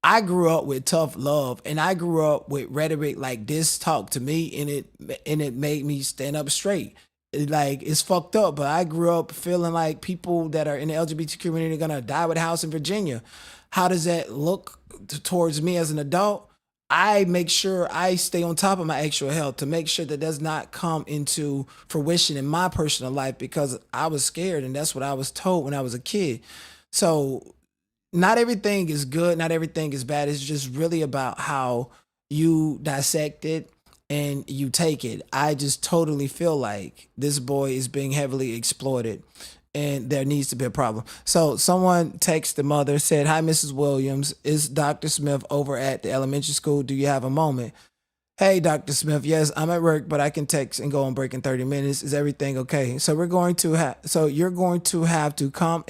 I grew up with tough love and I grew up with rhetoric like this talk to me, and it made me stand up straight. It's fucked up, but I grew up feeling like people that are in the LGBT community are gonna die with a house in Virginia. How does that look towards me as an adult? I make sure I stay on top of my actual health to make sure that does not come into fruition in my personal life, because I was scared and that's what I was told when I was a kid. So not everything is good, not everything is bad. It's just really about how you dissect it and you take it. I just totally feel like this boy is being heavily exploited and there needs to be a problem. So someone texted the mother, said, "Hi, Mrs. Williams. Is Dr. Smith over at the elementary school? Do you have a moment?" "Hey, Dr. Smith. Yes, I'm at work, but I can text and go on break in 30 minutes. Is everything okay?" So you're going to have to come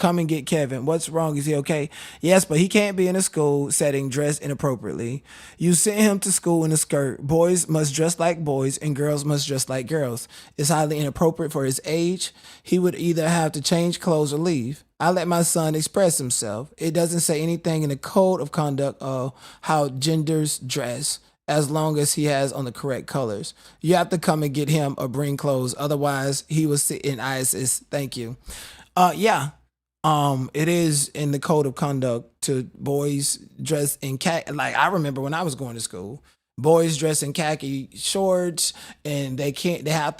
Come and get Kevin. What's wrong? Is he okay? Yes, but he can't be in a school setting dressed inappropriately. You sent him to school in a skirt. Boys must dress like boys and girls must dress like girls. It's highly inappropriate for his age. He would either have to change clothes or leave. I let my son express himself. It doesn't say anything in the code of conduct of how genders dress, as long as he has on the correct colors. You have to come and get him or bring clothes. Otherwise, he will sit in ISS. Thank you. Yeah. It is in the code of conduct to boys dress in khaki. Like, I remember when I was going to school, boys dress in khaki shorts, and they cannot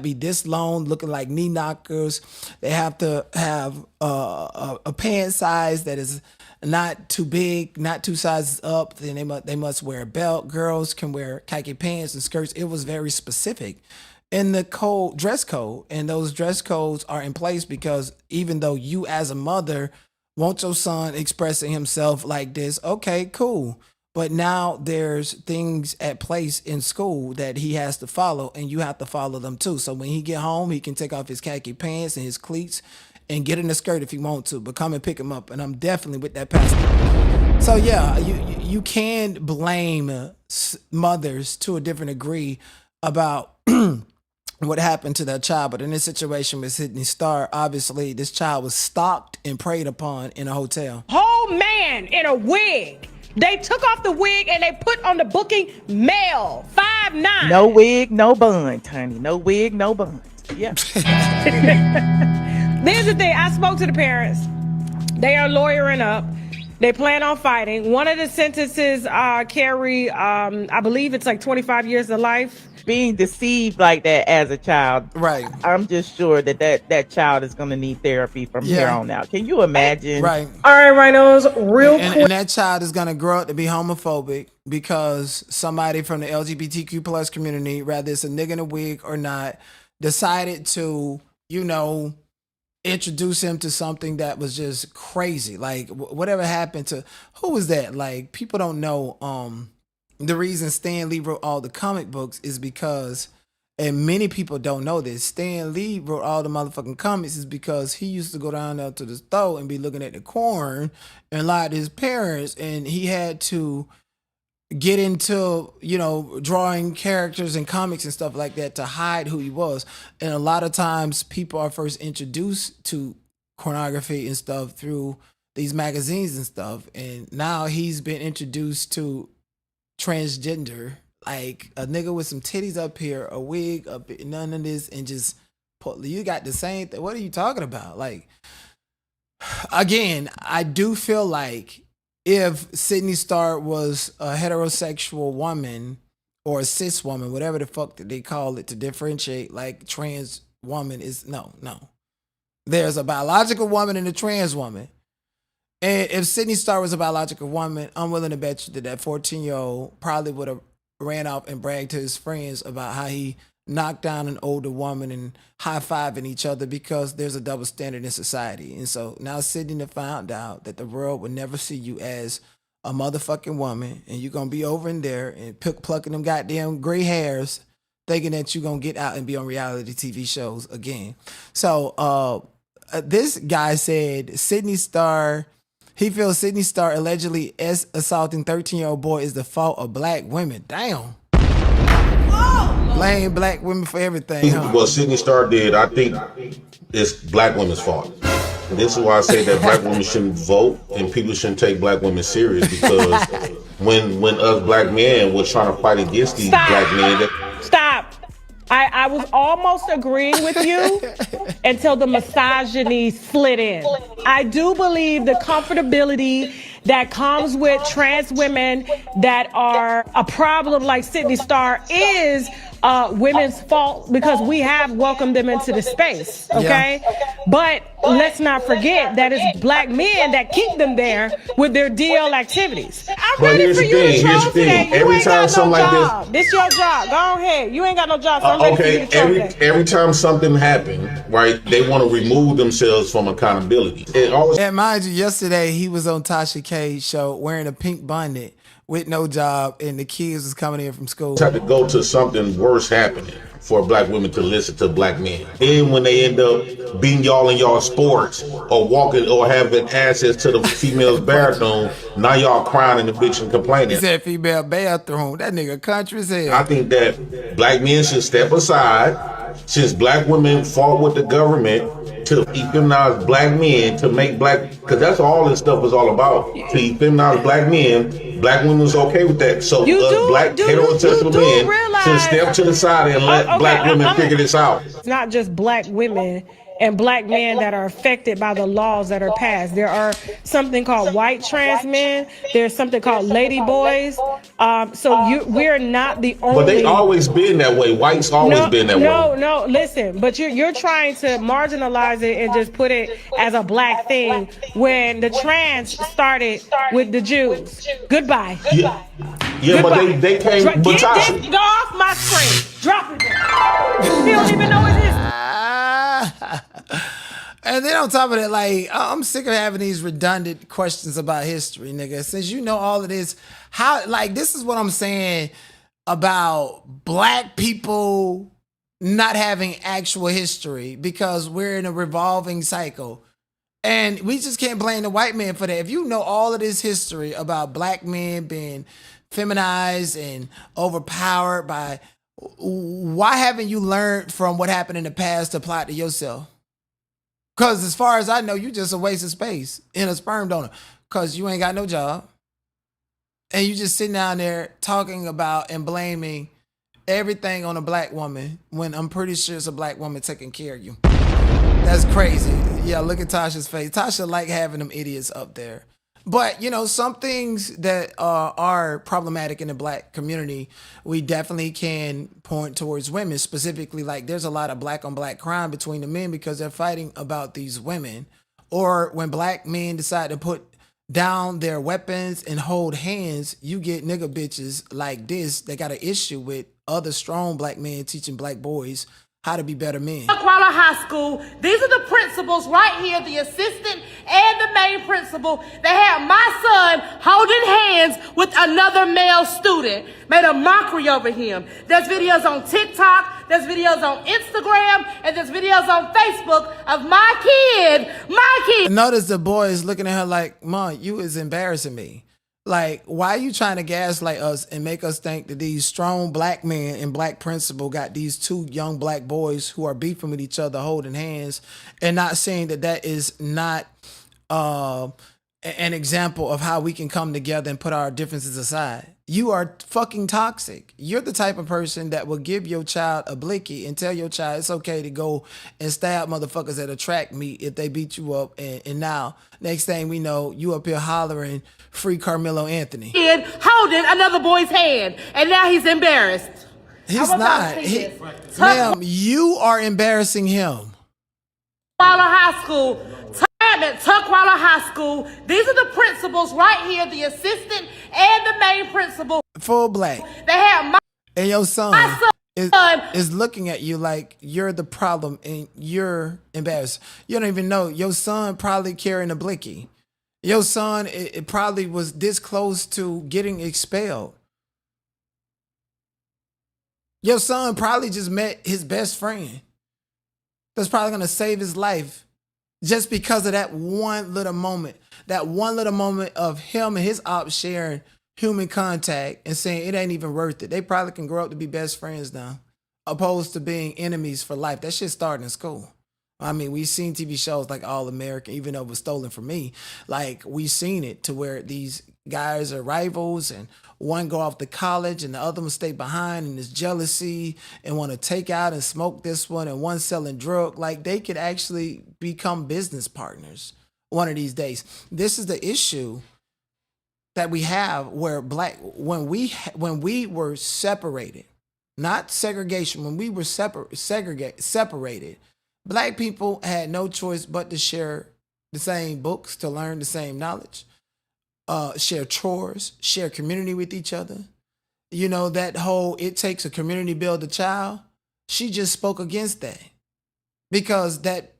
be this long, looking like knee knockers. They have to have a pant size that is not too big, not 2 sizes up. Then they must wear a belt. Girls can wear khaki pants and skirts. It was very specific in the dress code, and those dress codes are in place because even though you as a mother want your son expressing himself like this, okay, cool. But now there's things at place in school that he has to follow, and you have to follow them too. So when he get home, he can take off his khaki pants and his cleats and get in a skirt if he want to, but come and pick him up. And I'm definitely with that pastor. So yeah, you can blame mothers to a different degree about what happened to that child. But in this situation with Sidney Starr, obviously this child was stalked and preyed upon in a hotel. Whole man in a wig. They took off the wig and they put on the booking male, 5'9". No wig, no buns, honey. No wig, no buns. Yeah. There's the thing. I spoke to the parents. They are lawyering up. They plan on fighting. One of the sentences carry, I believe it's like 25 years to life. Being deceived like that as a child, right? I'm just sure that child is going to need therapy from here on out. Can you imagine? Right. All right, Rhinos, real quick. And that child is going to grow up to be homophobic because somebody from the LGBTQ plus community, whether it's a nigga in a wig or not, decided to, introduce him to something that was just crazy. Like whatever happened to, who was that? Like, people don't know. The reason Stan Lee wrote all the comic books is because, and many people don't know this, Stan Lee wrote all the motherfucking comics is because he used to go down there to the store and be looking at the corn and lie to his parents, and he had to get into, drawing characters and comics and stuff like that to hide who he was. And a lot of times people are first introduced to pornography and stuff through these magazines and stuff. And now he's been introduced to transgender, like a nigga with some titties up here, a wig up, none of this, and just you got the same thing. What are you talking about? Like, again, I do feel like if Sidney Starr was a heterosexual woman or a cis woman, whatever the fuck that they call it to differentiate, like trans woman is no. There's a biological woman and a trans woman. And if Sidney Starr was a biological woman, I'm willing to bet you that 14-year-old probably would have ran off and bragged to his friends about how he knocked down an older woman and high-fiving each other because there's a double standard in society. And so now Sidney found out that the world would never see you as a motherfucking woman, and you're going to be over in there and plucking them goddamn gray hairs thinking that you're going to get out and be on reality TV shows again. So this guy said Sidney Starr, he feels Sidney Starr allegedly assaulting 13-year-old boy is the fault of black women. Damn. Blame black women for everything, huh? What Sidney Starr did, I think it's black women's fault. And this is why I say that black women shouldn't vote and people shouldn't take black women serious, because when us black men were trying to fight against these black men. Stop. I was almost agreeing with you until the misogyny slid in. I do believe the comfortability that comes with trans women that are a problem like Sidney Starr is women's fault, because we have welcomed them into the space, okay? Yeah. But let's not forget that it's black men that keep them there with their DL activities. I'm ready for you to troll today. You ain't got no job. This your job. Go ahead. You ain't got no job, so I'm ready for you to troll today. Every time something happened, right, they want to remove themselves from accountability. And mind you, yesterday he was on Tasha K's show wearing a pink bonnet with no job, and the kids was coming in from school. Have to go to something worse happening for black women to listen to black men. Then when they end up being y'all in y'all sports or walking or having access to the female's bathroom, now y'all crying and the bitch and complaining. He said female bathroom. That nigga country as hell. I think that black men should step aside since black women fought with the government to feminize black men to make black, because that's all this stuff was all about. To feminize black men, black women was okay with that. So black heterosexual men should step to the side and let black women figure this out. It's not just black women and black men that are affected by the laws that are passed. There are something called white trans men. There's something called lady boys. We're not the only. But they always been that way. Whites always been that way. No, listen. But you're trying to marginalize it and just put it as a black thing when the trans started with the Jews. Goodbye. Yeah, but they came. Get this nigga off my screen. Drop it down. He don't even know it is. And then on top of that, like, I'm sick of having these redundant questions about history, nigga. Since you know all of this, this is what I'm saying about black people not having actual history because we're in a revolving cycle. And we just can't blame the white man for that. If you know all of this history about black men being feminized and overpowered by, why haven't you learned from what happened in the past to apply it to yourself? Because as far as I know, you just a waste of space in a sperm donor because you ain't got no job. And you just sitting down there talking about and blaming everything on a black woman when I'm pretty sure it's a black woman taking care of you. That's crazy. Yeah, look at Tasha's face. Tasha like having them idiots up there. But, some things that are problematic in the black community, we definitely can point towards women. Specifically, like there's a lot of black on black crime between the men because they're fighting about these women. Or when black men decide to put down their weapons and hold hands, you get nigga bitches like this that got an issue with other strong black men teaching black boys how to be better men. Kuala High School, these are the principals right here, the assistant and the main principal. They had my son holding hands with another male student, made a mockery over him. There's videos on TikTok, there's videos on Instagram, and there's videos on Facebook of my kid. Notice the boy is looking at her like, Mom, you is embarrassing me. Like, why are you trying to gaslight us and make us think that these strong black men and black principal got these two young black boys who are beefing with each other, holding hands, and not saying that is not an example of how we can come together and put our differences aside? You are fucking toxic. You're the type of person that will give your child a blicky and tell your child it's okay to go and stab motherfuckers at a track meet if they beat you up. And now, next thing we know, you up here hollering, free Carmelo Anthony. Kid holding another boy's hand, and now he's embarrassed. He's not. Ma'am, you are embarrassing him. Tukwila High School. At Tukwila High School, these are the principals right here, the assistant and the main principal. Full black. They had and your son is looking at you like you're the problem and you're embarrassed. You don't even know. Your son probably carrying a blicky. Your son it probably was this close to getting expelled. Your son probably just met his best friend that's probably going to save his life. Just because of that one little moment of him and his ops sharing human contact and saying it ain't even worth it. They probably can grow up to be best friends now, opposed to being enemies for life. That shit started in school. I mean, we've seen TV shows like All American, even though it was stolen from me. Like, we've seen it to where these guys are rivals and one go off to college and the other one stay behind and there's jealousy and want to take out and smoke this one and one selling drug. Like, they could actually become business partners one of these days. This is the issue that we have where when we were separated, not segregation, when we were separated, black people had no choice but to share the same books, to learn the same knowledge, share chores, share community with each other. You know, that whole it takes a community to build a child. She just spoke against that because that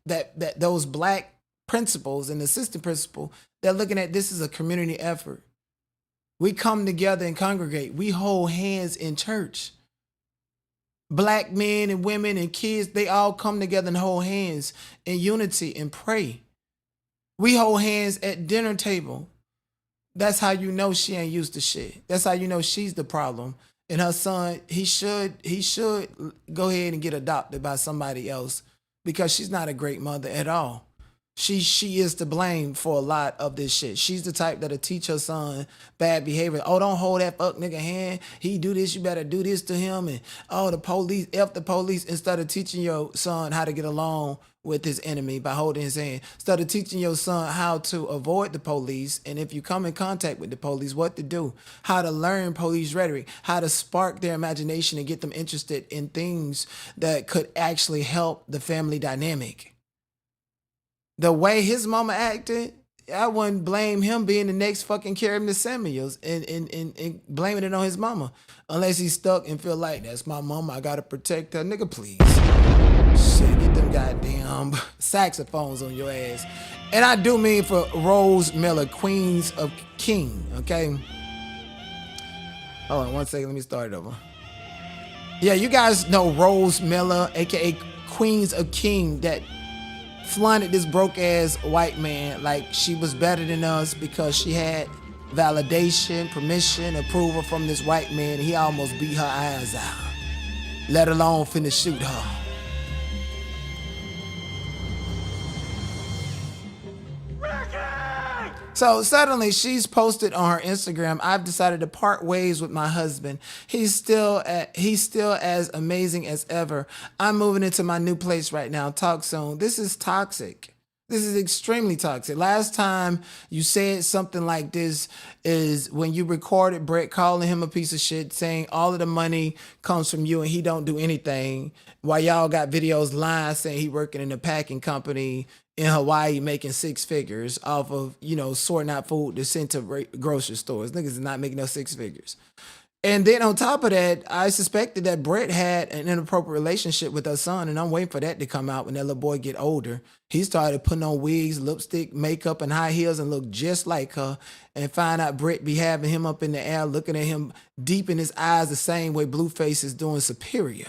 those black principals and assistant principal, they're looking at this as a community effort. We come together and congregate. We hold hands in church. Black men and women and kids, they all come together and hold hands in unity and pray. We hold hands at dinner table. That's how you know she ain't used to shit. That's how you know she's the problem. And her son, he should go ahead and get adopted by somebody else because she's not a great mother at all. She is to blame for a lot of this shit. She's the type that'll teach her son bad behavior. Oh, don't hold that fuck nigga hand. He do this, you better do this to him. And oh, the police, F the police, instead of teaching your son how to get along with his enemy by holding his hand. Instead of teaching your son how to avoid the police, and if you come in contact with the police, what to do, how to learn police rhetoric, how to spark their imagination and get them interested in things that could actually help the family dynamic. The way his mama acted, I wouldn't blame him being the next fucking Carrie Samuels and blaming it on his mama. Unless he's stuck and feel like, that's my mama, I gotta protect her. Nigga, please. Shit, get them goddamn saxophones on your ass. And I do mean for Rose Miller, Queens of King, okay? Hold on 1 second, let me start it over. Yeah, you guys know Rose Miller, aka Queens of King, that flaunted this broke ass white man like she was better than us because she had validation, permission, approval from this white man. He almost beat her eyes out, let alone finna shoot her. So suddenly she's posted on her Instagram, I've decided to part ways with my husband. He's still as amazing as ever. I'm moving into my new place right now. Talk soon. This is toxic. This is extremely toxic. Last time you said something like this is when you recorded Brett calling him a piece of shit, saying all of the money comes from you and he don't do anything. While y'all got videos lying saying he working in a packing company in Hawaii making 6 figures off of, sorting out food to send to grocery stores. Niggas is not making no 6 figures. And then on top of that, I suspected that Brett had an inappropriate relationship with her son, and I'm waiting for that to come out when that little boy get older. He started putting on wigs, lipstick, makeup, and high heels and look just like her, and find out Brett be having him up in the air, looking at him deep in his eyes the same way Blueface is doing Superior.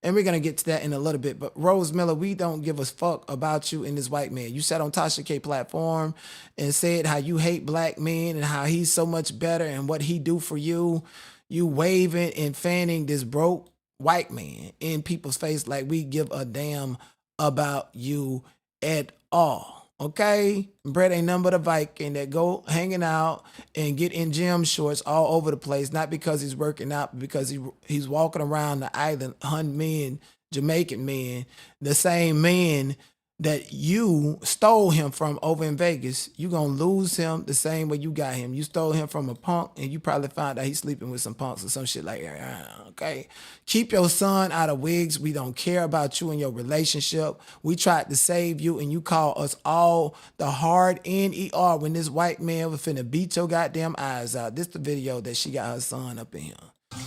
And we're going to get to that in a little bit. But Rose Miller, we don't give a fuck about you and this white man. You sat on Tasha K platform and said how you hate black men and how he's so much better and what he do for you. You waving and fanning this broke white man in people's face like we give a damn about you at all. Okay? Brett ain't nothing but a Viking that go hanging out and get in gym shorts all over the place, not because he's working out, but because he's walking around the island, hunting men, Jamaican men, the same men that you stole him from over in Vegas. You gonna lose him the same way you got him. You stole him from a punk and you probably found out he's sleeping with some punks or some shit like that. Okay? Keep your son out of wigs. We don't care about you and your relationship. We tried to save you and you call us all the hard N-E-R when this white man was finna beat your goddamn eyes out. This the video that she got her son up in here.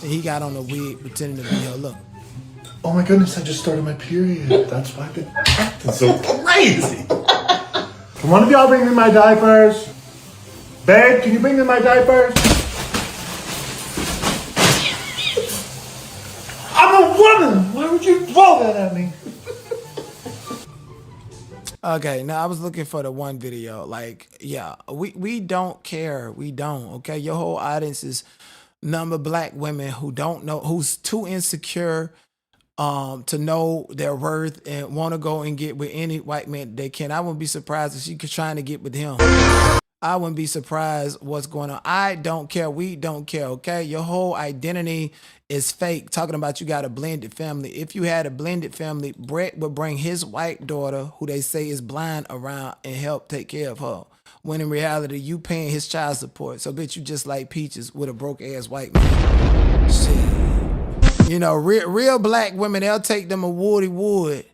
And he got on a wig pretending to be her. Look. Oh my goodness, I just started my period. That's why I've been acting so crazy. Can one of y'all bring me my diapers? Babe, can you bring me my diapers? I'm a woman! Why would you throw that at me? Okay, now I was looking for the one video. Like, yeah, we don't care. We don't, okay? Your whole audience is number black women who don't know, who's too insecure to know their worth and want to go and get with any white man they can. I wouldn't be surprised if she's trying to get with him. I wouldn't be surprised what's going on. I don't care. We don't care, okay? Your whole identity is fake. Talking about you got a blended family. If you had a blended family, Brett would bring his white daughter, who they say is blind, around and help take care of her. When in reality, you paying his child support. So bitch, you just like Peaches with a broke ass white man. Shit. Real black women, they'll take them a woody wood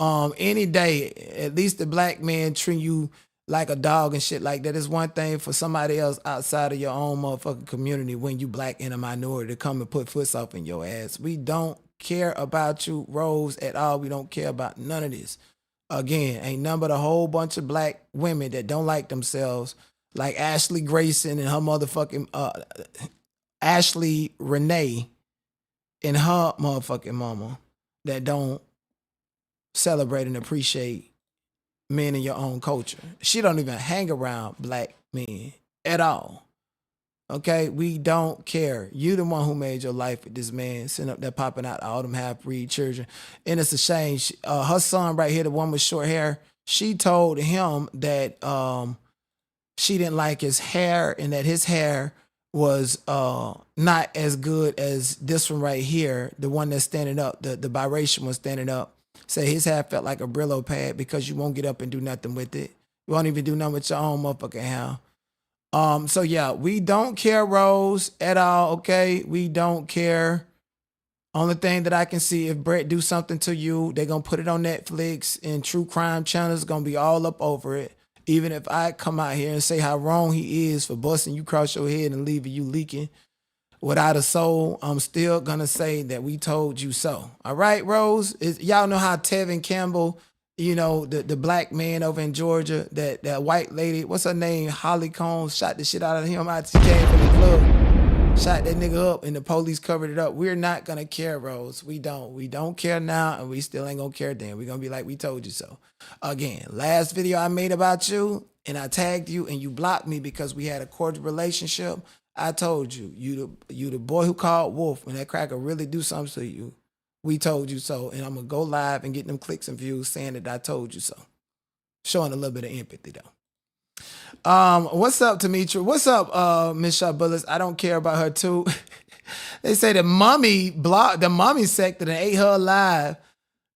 any day. At least the black man treat you like a dog and shit like that. It's one thing for somebody else outside of your own motherfucking community when you black and a minority to come and put foot off in your ass. We don't care about you, Rose, at all. We don't care about none of this. Again, ain't none but a whole bunch of black women that don't like themselves like Ashley Grayson and her motherfucking Ashley Renee and her motherfucking mama that don't celebrate and appreciate men in your own culture. She don't even hang around black men at all. Okay, we don't care. You the one who made your life with this man, sitting up there popping out all them half-breed children. And it's a shame. Her son right here, the one with short hair, she told him that she didn't like his hair and that his hair was not as good as this one right here, the one that's standing up, the biracial one standing up. Say his hair felt like a Brillo pad because you won't get up and do nothing with it. You won't even do nothing with your own motherfucking hair. So yeah, we don't care, Rose, at all, okay? We don't care. Only thing that I can see, if Brett do something to you, they're going to put it on Netflix and true crime channels going to be all up over it. Even if I come out here and say how wrong he is for busting you across your head and leaving you leaking without a soul, I'm still going to say that we told you so. All right, Rose? Y'all know how Tevin Campbell, you know, the black man over in Georgia, that white lady, what's her name? Holly Combs, shot the shit out of him out. She came from the club, shot that nigga up, and the police covered it up. We're not going to care, Rose. We don't. We don't care now, and we still ain't going to care then. We're going to be like, we told you so. Again, last video I made about you, and I tagged you, and you blocked me because we had a cordial relationship. I told you, you the boy who called Wolf. When that cracker really do something to you, we told you so. And I'm going to go live and get them clicks and views saying that I told you so. Showing a little bit of empathy, though. What's up, Demetri? What's up, Miss Shaw Bullis? I don't care about her, too. They say the mummy blocked the mummy sector and ate her alive.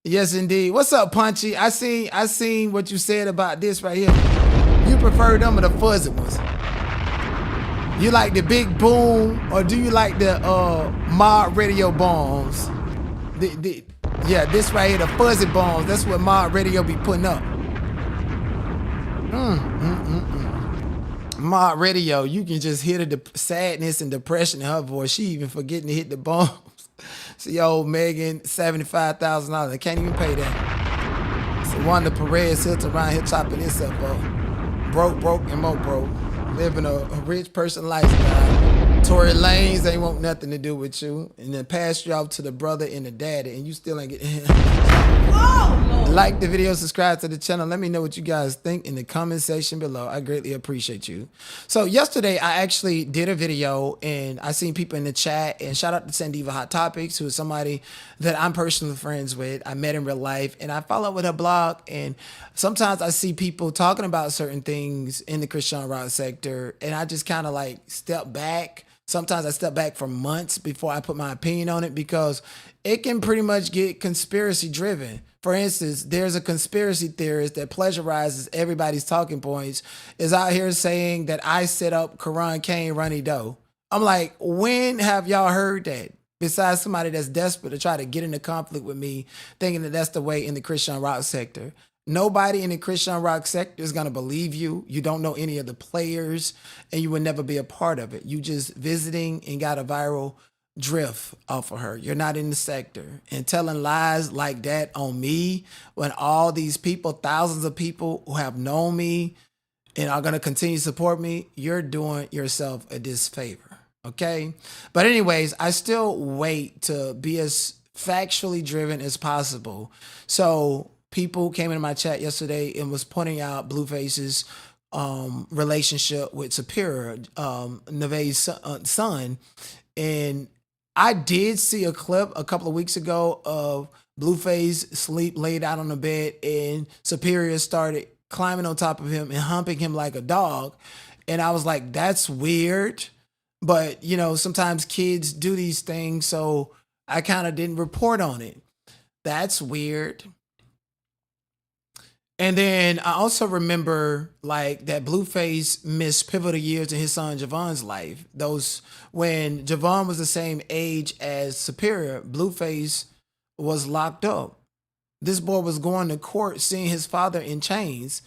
Yes, indeed. What's up, Punchy? I seen what you said about this right here. You prefer them or the fuzzy ones? You like the big boom, or do you like the mod radio bombs? Yeah, this right here, the fuzzy bombs. That's what mod radio be putting up. Mod radio, you can just hear the sadness and depression in her voice. She even forgetting to hit the bombs. See, old Megan, $75,000. I can't even pay that. It's the one the Perez Hilton around here chopping this up, broke, and more broke. Living a rich person lifestyle. Tory Lanez ain't want nothing to do with you. And then pass you off to the brother and the daddy, and you still ain't getting Like the video, subscribe to the channel. Let me know what you guys think in the comment section below. I greatly appreciate you. So yesterday, I actually did a video, and I seen people in the chat, and shout out to Sandiva Hot Topics, who is somebody that I'm personally friends with. I met in real life, and I follow with her blog, and sometimes I see people talking about certain things in the Chrisean Rock sector, and I just kind of like step back. Sometimes I step back for months before I put my opinion on it because it can pretty much get conspiracy driven. For instance, there's a conspiracy theorist that pleasurizes everybody's talking points, is out here saying that I set up Karan Kane, Ronnie Doe. I'm like, when have y'all heard that? Besides somebody that's desperate to try to get into conflict with me, thinking that that's the way in the Chrisean Rock sector. Nobody in the Chrisean Rock sector is going to believe you. You don't know any of the players, and you would never be a part of it. You just visiting and got a viral drift off of her. You're not in the sector. And telling lies like that on me when all these people, thousands of people who have known me and are going to continue to support me, you're doing yourself a disfavor. Okay? But anyways, I still wait to be as factually driven as possible. So people came into my chat yesterday and was pointing out Blueface's relationship with Superior, Neve's son. And I did see a clip a couple of weeks ago of Blueface laid out on the bed, and Superior started climbing on top of him and humping him like a dog. And I was like, that's weird. But, you know, sometimes kids do these things, so I kind of didn't report on it. That's weird. And then I also remember like that Blueface missed pivotal years in his son Javon's life. Those when Javon was the same age as Superior, Blueface was locked up. This boy was going to court seeing his father in chains.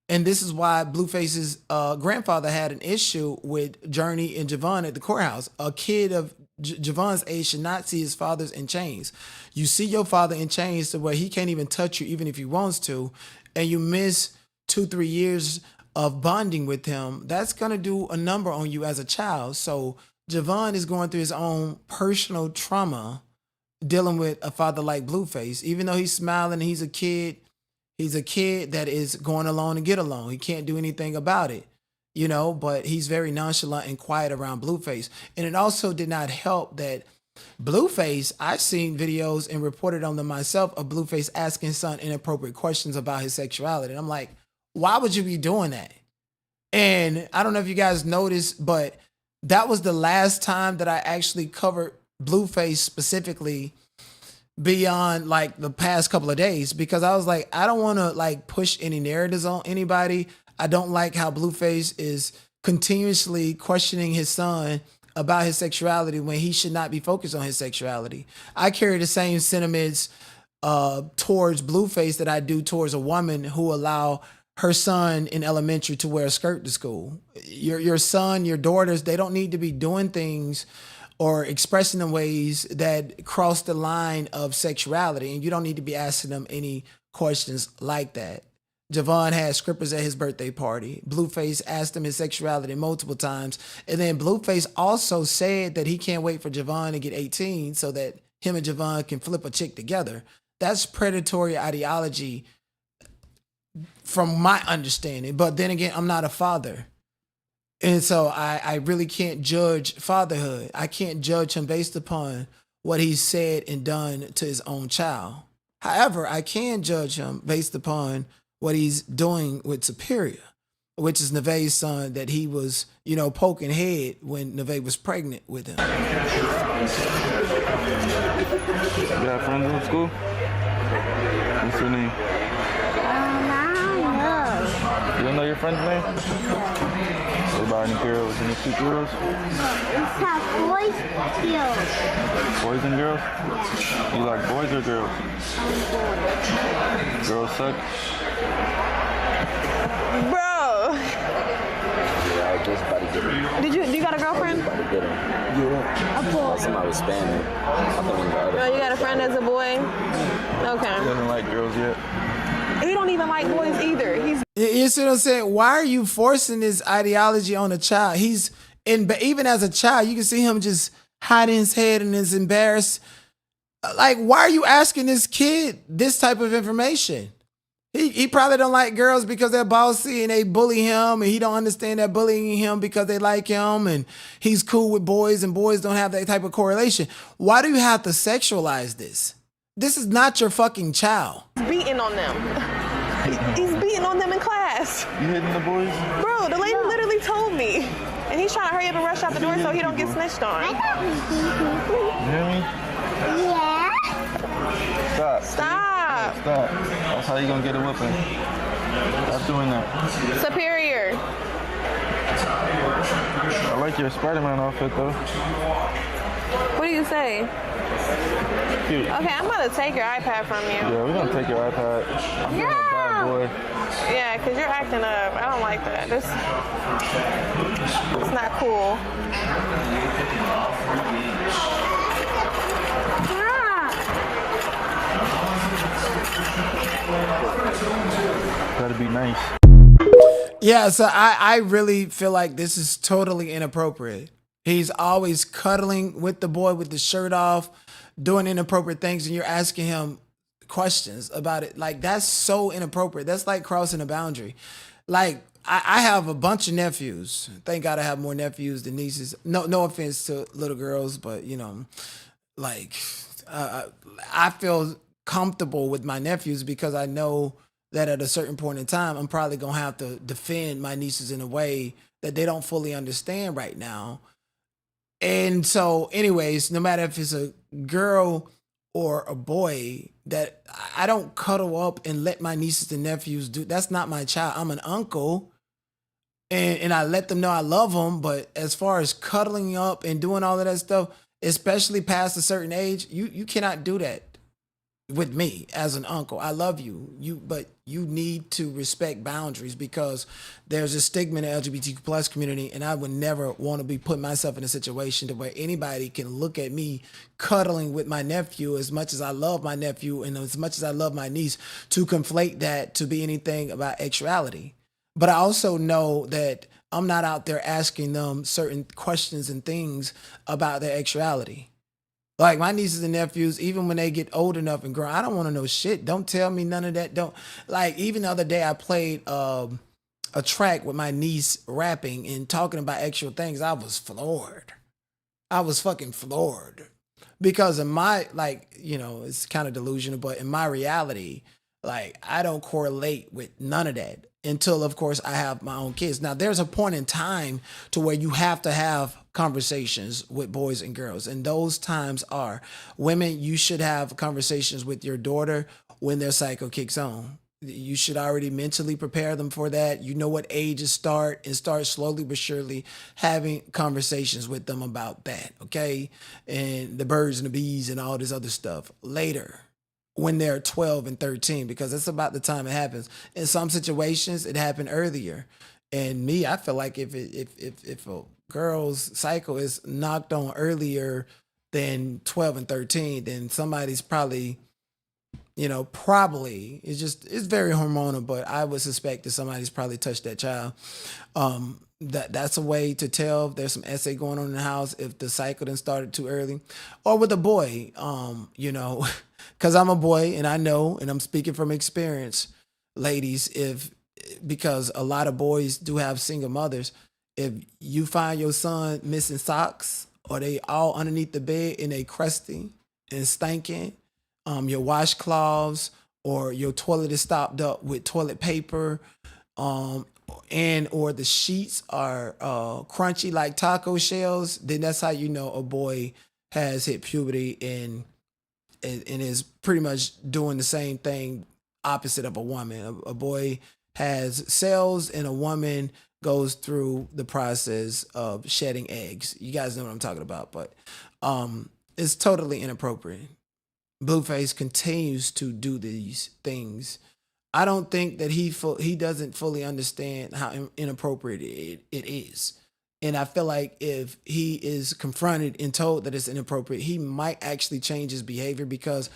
And this is why Blueface's grandfather had an issue with Journey and Javon at the courthouse. A kid of Javon's age should not see his father's in chains. You see your father in chains to where he can't even touch you even if he wants to, and you miss 2-3 years of bonding with him, that's going to do a number on you as a child. So Javon is going through his own personal trauma dealing with a father like Blueface. Even though he's smiling, he's a kid that is going along to get along. He can't do anything about it, you know, but he's very nonchalant and quiet around Blueface. And it also did not help that Blueface, I've seen videos and reported on them myself of Blueface asking son inappropriate questions about his sexuality. And I'm like, why would you be doing that? And I don't know if you guys noticed, but that was the last time that I actually covered Blueface specifically beyond like the past couple of days, because I was like, I don't want to like push any narratives on anybody. I don't like how Blueface is continuously questioning his son about his sexuality when he should not be focused on his sexuality. I carry the same sentiments towards Blueface that I do towards a woman who allow her son in elementary to wear a skirt to school. Your son, your daughters, they don't need to be doing things or expressing in ways that cross the line of sexuality, and you don't need to be asking them any questions like that. Javon had strippers at his birthday party. Blueface asked him his sexuality multiple times. And then Blueface also said that he can't wait for Javon to get 18 so that him and Javon can flip a chick together. That's predatory ideology from my understanding. But then again, I'm not a father. And so I really can't judge fatherhood. I can't judge him based upon what he said and done to his own child. However, I can judge him based upon what he's doing with Superior, which is Nevaeh's son that he was, you know, poking head when Nevaeh was pregnant with him. You got friends in school? What's your name? I don't know. You don't know your friend's name? What about any girls? Any cute girls? It's have boys, girls. Boys and girls? You like boys or girls? Girls suck? Bro. Yeah, I just about to get her. Do you got a girlfriend? About to get her. Yeah. A boy. Somebody was spamming. I think one of the other. Oh, you got a friend that's a boy? Okay. He doesn't like girls yet. He don't even like boys either. You see what I'm saying? Why are you forcing this ideology on a child? Even as a child, you can see him just hiding his head and is embarrassed. Like, why are you asking this kid this type of information? He probably don't like girls because they're bossy and they bully him, and he don't understand they're bullying him because they like him, and he's cool with boys and boys don't have that type of correlation. Why do you have to sexualize this? This is not your fucking child. He's beating on them. He's beating on them in class. You hitting the boys? Bro, the lady literally told me. And he's trying to hurry up and rush out the door so he don't get snitched on. You hear me? Yeah. Stop. Stop. Stop. That's how you gonna get a whipping. Stop doing that. Superior. I like your Spider-Man outfit though. What do you say? Cute. Okay, I'm about to take your iPad from you. Yeah, we're gonna take your iPad. I'm being a bad boy. Yeah, because you're acting up. I don't like that. It's not cool. Gotta be nice. Yeah, so I really feel like this is totally inappropriate. He's always cuddling with the boy with the shirt off, doing inappropriate things, and you're asking him questions about it. Like, that's so inappropriate. That's like crossing a boundary. Like, I have a bunch of nephews. Thank God I have more nephews than nieces. No offense to little girls, but, you know, like, I feel comfortable with my nephews because I know that at a certain point in time, I'm probably going to have to defend my nieces in a way that they don't fully understand right now. And so, anyways, no matter if it's a girl or a boy, that I don't cuddle up and let my nieces and nephews do. That's not my child. I'm an uncle, and I let them know I love them. But as far as cuddling up and doing all of that stuff, especially past a certain age, you cannot do that with me as an uncle. I love you, but you need to respect boundaries because there's a stigma in the LGBTQ plus community, and I would never want to be putting myself in a situation to where anybody can look at me cuddling with my nephew as much as I love my nephew and as much as I love my niece to conflate that to be anything about sexuality. But I also know that I'm not out there asking them certain questions and things about their sexuality. Like my nieces and nephews, even when they get old enough and grow, I don't want to know shit. Don't tell me none of that. Don't like. Even the other day, I played a track with my niece rapping and talking about actual things. I was floored. I was fucking floored because in my it's kind of delusional, but in my reality, like I don't correlate with none of that until, of course, I have my own kids. Now, there's a point in time to where you have to have conversations with boys and girls. And those times are women, you should have conversations with your daughter when their cycle kicks on. You should already mentally prepare them for that. You know what age to start and start slowly but surely having conversations with them about that. Okay. And the birds and the bees and all this other stuff later, when they're 12 and 13, because that's about the time it happens. In some situations, it happened earlier. And me, I feel like if a girl's cycle is knocked on earlier than 12 and 13, then somebody's probably, it's very hormonal, but I would suspect that somebody's probably touched that child. That's a way to tell if there's some essay going on in the house, if the cycle done started too early. Or with a boy, because I'm a boy and I know, and I'm speaking from experience, ladies, because a lot of boys do have single mothers, if you find your son missing socks or they all underneath the bed and they crusty and stinking, your washcloths or your toilet is stopped up with toilet paper, and or the sheets are crunchy like taco shells, then that's how you know a boy has hit puberty and is pretty much doing the same thing opposite of a woman. A boy has cells and a woman goes through the process of shedding eggs. You guys know what I'm talking about, but it's totally inappropriate. Blueface continues to do these things. I don't think that he doesn't fully understand how inappropriate it is. And I feel like if he is confronted and told that it's inappropriate, he might actually change his behavior because,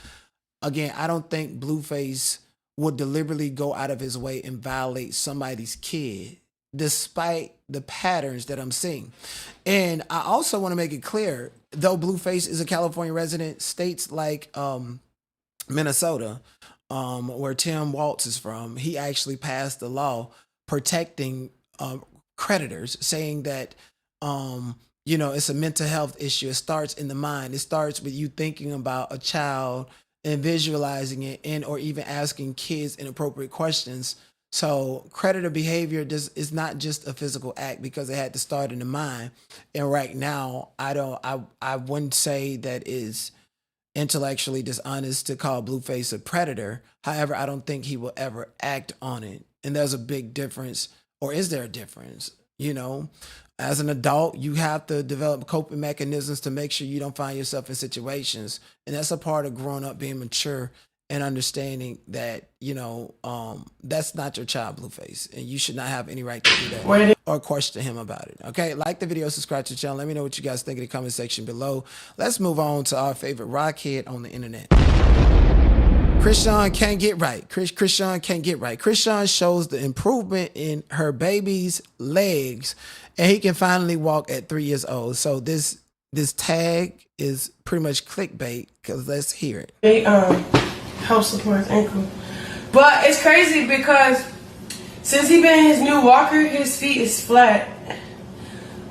again, I don't think Blueface would deliberately go out of his way and violate somebody's kid, despite the patterns that I'm seeing. And I also want to make it clear, though Blueface is a California resident, states like Minnesota, where Tim Waltz is from, he actually passed a law protecting creditors, saying that it's a mental health issue. It starts in the mind. It starts with you thinking about a child and visualizing it, and or even asking kids inappropriate questions. So creditor behavior is not just a physical act, because it had to start in the mind. And right now, I wouldn't say that is intellectually dishonest to call Blueface a predator. However, I don't think he will ever act on it. And there's a big difference, or is there a difference? As an adult, you have to develop coping mechanisms to make sure you don't find yourself in situations. And that's a part of growing up, being mature and understanding that, that's not your child, Blueface. And you should not have any right to do that or question him about it. Okay, like the video, subscribe to the channel. Let me know what you guys think in the comment section below. Let's move on to our favorite rockhead on the internet. Chrisean can't get right. Chrisean can't get right. Chrisean shows the improvement in her baby's legs, and he can finally walk at 3 years old. So this tag is pretty much clickbait, because let's hear it. They help support his ankle. But it's crazy because since he been in his new walker, his feet is flat.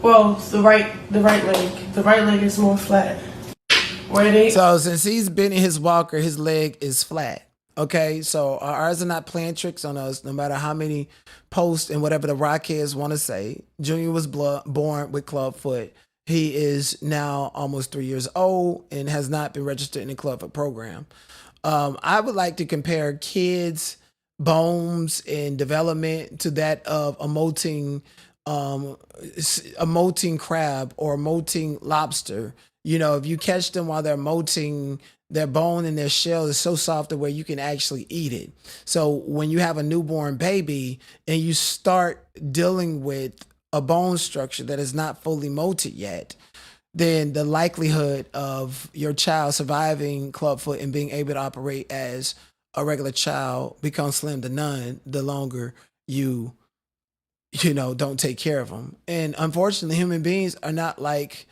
Well, it's the right leg. The right leg is more flat. So since he's been in his walker, his leg is flat. Okay, so ours are not playing tricks on us, no matter how many posts and whatever the Rockheads want to say. Junior was born with club foot. He is now almost 3 years old and has not been registered in the club foot program. I would like to compare kids' bones and development to that of a molting crab or a molting lobster. If you catch them while they're molting, their bone and their shell is so soft where you can actually eat it. So when you have a newborn baby and you start dealing with a bone structure that is not fully molted yet, then the likelihood of your child surviving clubfoot and being able to operate as a regular child becomes slim to none the longer you don't take care of them. And unfortunately, human beings are not like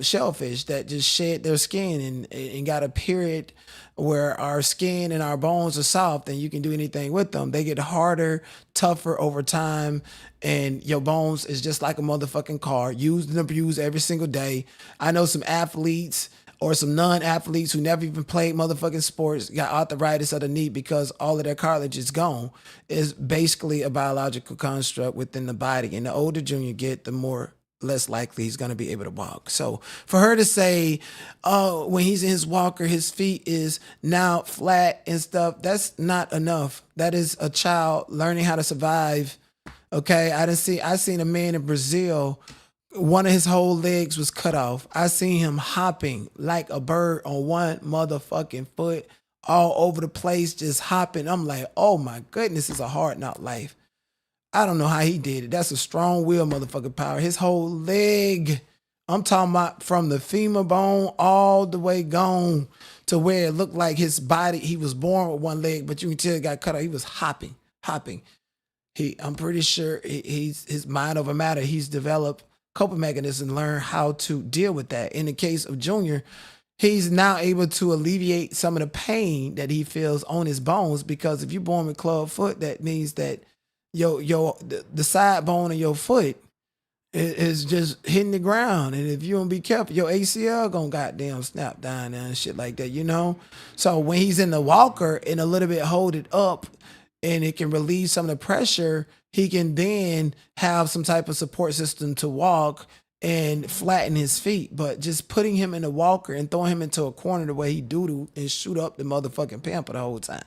shellfish that just shed their skin and got a period where our skin and our bones are soft and you can do anything with them. They get harder, tougher over time, and your bones is just like a motherfucking car, used and abused every single day. I know some athletes or some non-athletes who never even played motherfucking sports got arthritis of the knee because all of their cartilage is gone. It's basically a biological construct within the body. And the older Junior get, the more less likely he's going to be able to walk. So for her to say, oh, when he's in his walker, his feet is now flat and stuff, that's not enough. That is a child learning how to survive. Okay. I seen a man in Brazil, one of his whole legs was cut off. I seen him hopping like a bird on one motherfucking foot all over the place, just hopping. I'm like, oh my goodness, it's a hard knock life. I don't know how he did it. That's a strong will motherfucking power. His whole leg, I'm talking about from the femur bone all the way gone to where it looked like his body, he was born with one leg, but you can tell it got cut off. He was hopping. I'm pretty sure his mind over matter, he's developed coping mechanism, learn how to deal with that. In the case of Junior, he's now able to alleviate some of the pain that he feels on his bones, because if you're born with club foot, that means that the side bone of your foot is just hitting the ground, and if you don't be careful, your ACL gonna goddamn snap down and shit like that, So when he's in the walker and a little bit hold it up, and it can relieve some of the pressure, he can then have some type of support system to walk and flatten his feet. But just putting him in a walker and throwing him into a corner the way he doodle and shoot up the motherfucking pamper the whole time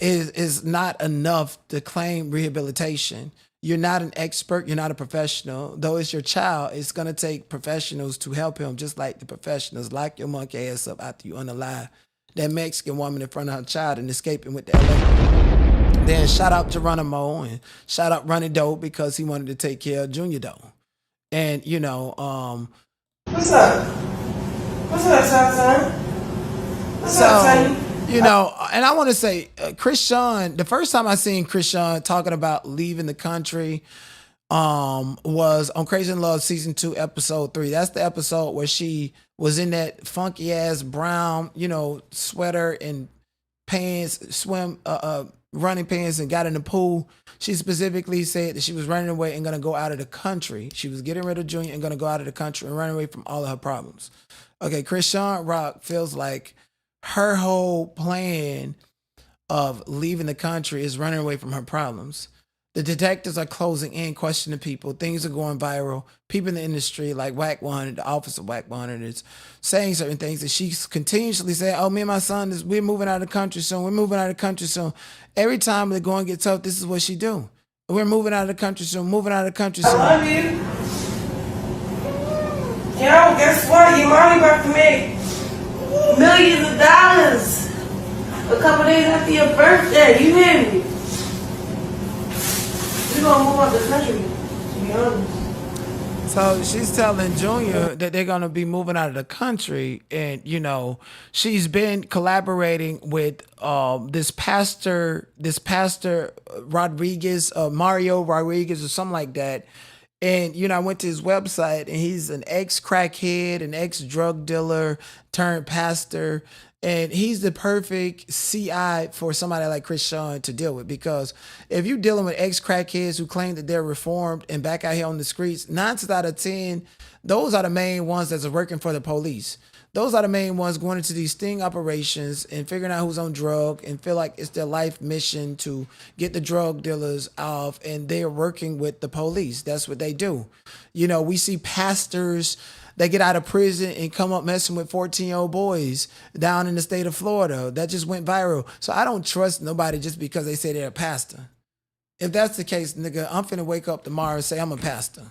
is not enough to claim rehabilitation. You're not an expert. You're not a professional. Though it's your child, it's going to take professionals to help him, just like the professionals lock your monkey ass up after you unalive that Mexican woman in front of her child and escaping with the LA. Then shout out Geronimo and shout out Ronnie Doe because he wanted to take care of Junior Doe. And, What's up? What's up, son? What's up, son? And I want to say, Chrisean, the first time I seen Chrisean talking about leaving the country was on Crazy in Love Season 2, Episode 3. That's the episode where she was in that funky ass brown, sweater and pants, running pants, and got in the pool. She specifically said that she was running away and going to go out of the country. She was getting rid of Junior and going to go out of the country and run away from all of her problems. Okay, Chrisean Rock feels like her whole plan of leaving the country is running away from her problems. The detectives are closing in, questioning people. Things are going viral. People in the industry, like Whack 100, the office of Whack 100, is saying certain things that she's continuously saying, oh, me and my son, we're moving out of the country soon. We're moving out of the country soon. Every time they're going to get tough, this is what she do. We're moving out of the country soon, moving out of the country soon. I love you. Yo, guess what? Your mommy about to make millions of dollars a couple days after your birthday. You hear me? We're gonna move out the country, to be honest. So she's telling Junior that they're gonna be moving out of the country, and she's been collaborating with this pastor Rodriguez, Mario Rodriguez, or something like that. And I went to his website, and he's an ex-crackhead, an ex-drug dealer turned pastor. And he's the perfect CI for somebody like Chrisean to deal with, because if you're dealing with ex-crackheads who claim that they're reformed and back out here on the streets, 9 out of 10, those are the main ones that are working for the police. Those are the main ones going into these sting operations and figuring out who's on drug and feel like it's their life mission to get the drug dealers off, and they're working with the police. That's what they do. We see pastors that get out of prison and come up messing with 14-year-old boys down in the state of Florida. That just went viral. So I don't trust nobody just because they say they're a pastor. If that's the case, nigga, I'm finna wake up tomorrow and say I'm a pastor.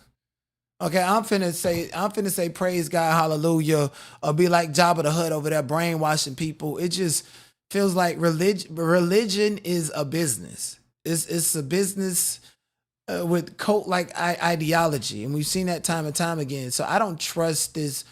Okay, I'm finna say praise God, hallelujah, or be like Jabba the Hutt over there brainwashing people. It just feels like religion is a business. It's a business with cult-like ideology, and we've seen that time and time again. So I don't trust this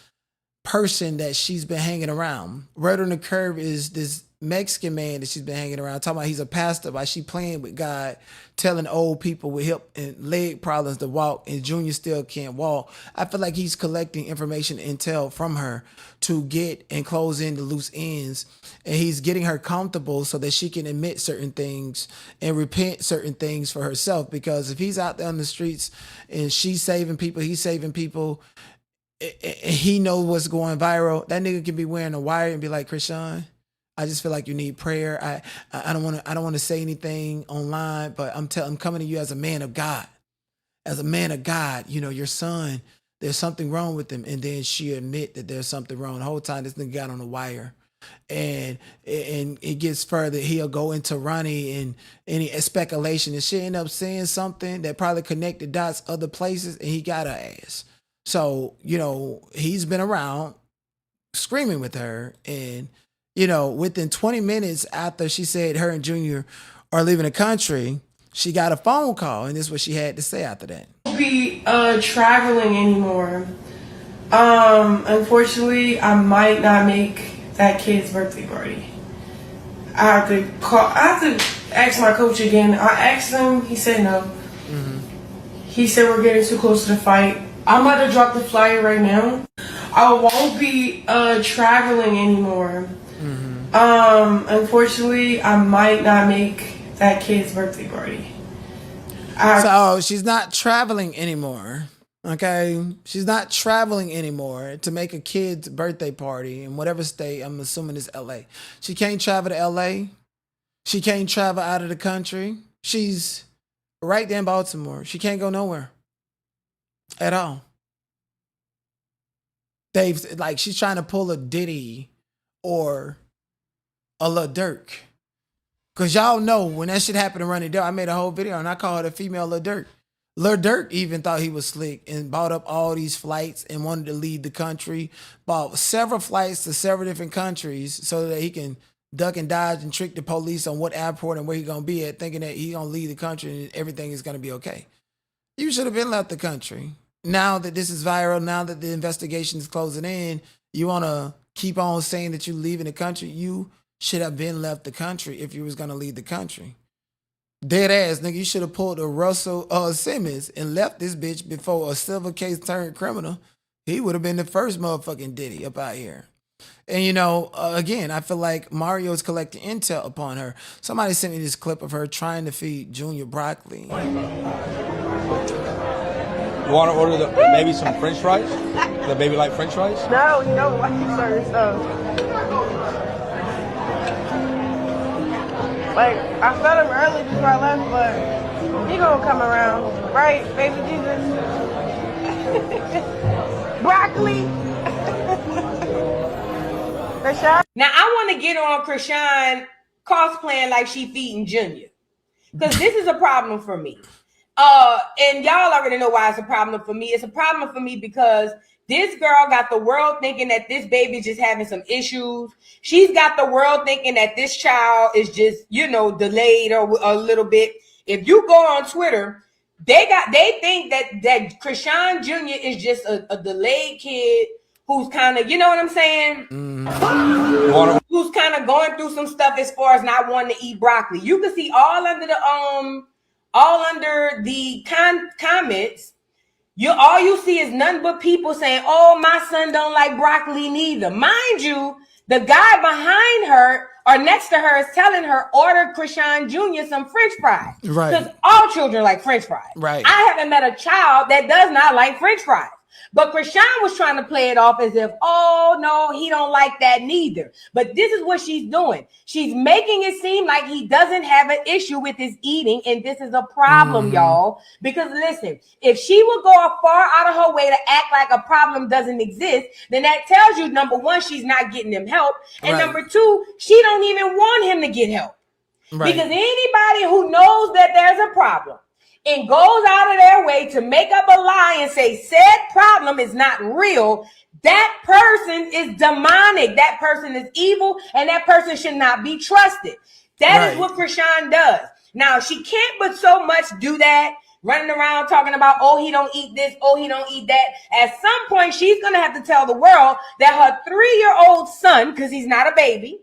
person that she's been hanging around. Right on the curve is this Mexican man that she's been hanging around, talking about he's a pastor, but she playing with God, telling old people with hip and leg problems to walk, and Junior still can't walk. I feel like he's collecting information, intel from her to get and close in the loose ends, and he's getting her comfortable so that she can admit certain things and repent certain things for herself. Because if he's out there on the streets and she's saving people, he's saving people, and he knows what's going viral, that nigga can be wearing a wire and be like, Chrisean, I just feel like you need prayer. I don't want to say anything online, but I'm coming to you as a man of God. As a man of God, you know, your son, there's something wrong with him. And then she admit that there's something wrong. The whole time this nigga got on the wire. And it gets further. He'll go into Ronnie and any speculation, and she end up saying something that probably connected dots other places, and he got her ass. So, you know, he's been around screaming with her, and you know, within 20 minutes after she said her and Junior are leaving the country, she got a phone call, and this is what she had to say after that. Be traveling anymore. Unfortunately, I might not make that kid's birthday party. I have to ask my coach again. I asked him, he said no. He said we're getting too close to the fight. I'm about to drop the flyer right now. I won't be traveling anymore. Unfortunately, I might not make that kid's birthday party. So she's not traveling anymore. Okay, she's not traveling anymore to make a kid's birthday party in whatever state. I'm assuming it's LA. She can't travel to LA. She can't travel out of the country. She's right there in Baltimore. She can't go nowhere at all. She's trying to pull a Diddy or a Lil Durk. Cause y'all know when that shit happened to Ronnie Doe, I made a whole video and I called a female Lil Durk. Lil Durk even thought he was slick and bought up all these flights and wanted to leave the country. Bought several flights to several different countries so that he can duck and dodge and trick the police on what airport and where he gonna be at, thinking that he gonna leave the country and everything is gonna be okay. You should have been left the country. Now that this is viral, now that the investigation is closing in, you wanna keep on saying that you leaving the country. You should have been left the country if you was gonna leave the country. Dead ass, nigga, you should have pulled a Russell Simmons and left this bitch before a civil case turned criminal. He would have been the first motherfucking Diddy up out here. And you know, again, I feel like Mario's collecting intel upon her. Somebody sent me this clip of her trying to feed Junior broccoli. You want to order maybe some French fries? The baby like French fries? No, you don't like certain stuff. Like, I fed him early before I left, but he gonna come around. Right, baby Jesus? Broccoli? Chrisean? Now, I want to get on Chrisean cosplaying like she feeding Junior. Because this is a problem for me. And y'all already know why it's a problem for me. It's a problem for me because this girl got the world thinking that this baby's just having some issues. She's got the world thinking that this child is just, you know, delayed or a little bit. If you go on Twitter, they think that Chrisean Jr. is just a delayed kid who's kind of, you know what I'm saying? Who's kind of going through some stuff as far as not wanting to eat broccoli. You can see all under the comments. All you see is nothing but people saying, "Oh, my son don't like broccoli neither." Mind you, the guy behind her or next to her is telling her, order Chrisean Jr. some French fries. Right. Because all children like French fries. Right. I haven't met a child that does not like French fries. But Chrisean was trying to play it off as if, oh, no, he don't like that neither. But this is what she's doing. She's making it seem like he doesn't have an issue with his eating. And this is a problem, y'all. Because listen, if she would go far out of her way to act like a problem doesn't exist, then that tells you, number one, she's not getting him help. And number two, she don't even want him to get help. Right. Because anybody who knows that there's a problem and goes out of their way to make up a lie and say said problem is not real, that person is demonic. That person is evil, and that person should not be trusted. That is what Chrisean does. Now, she can't but so much do that running around talking about, oh, he don't eat this, oh, he don't eat that. At some point, she's going to have to tell the world that her 3-year-old son, because he's not a baby.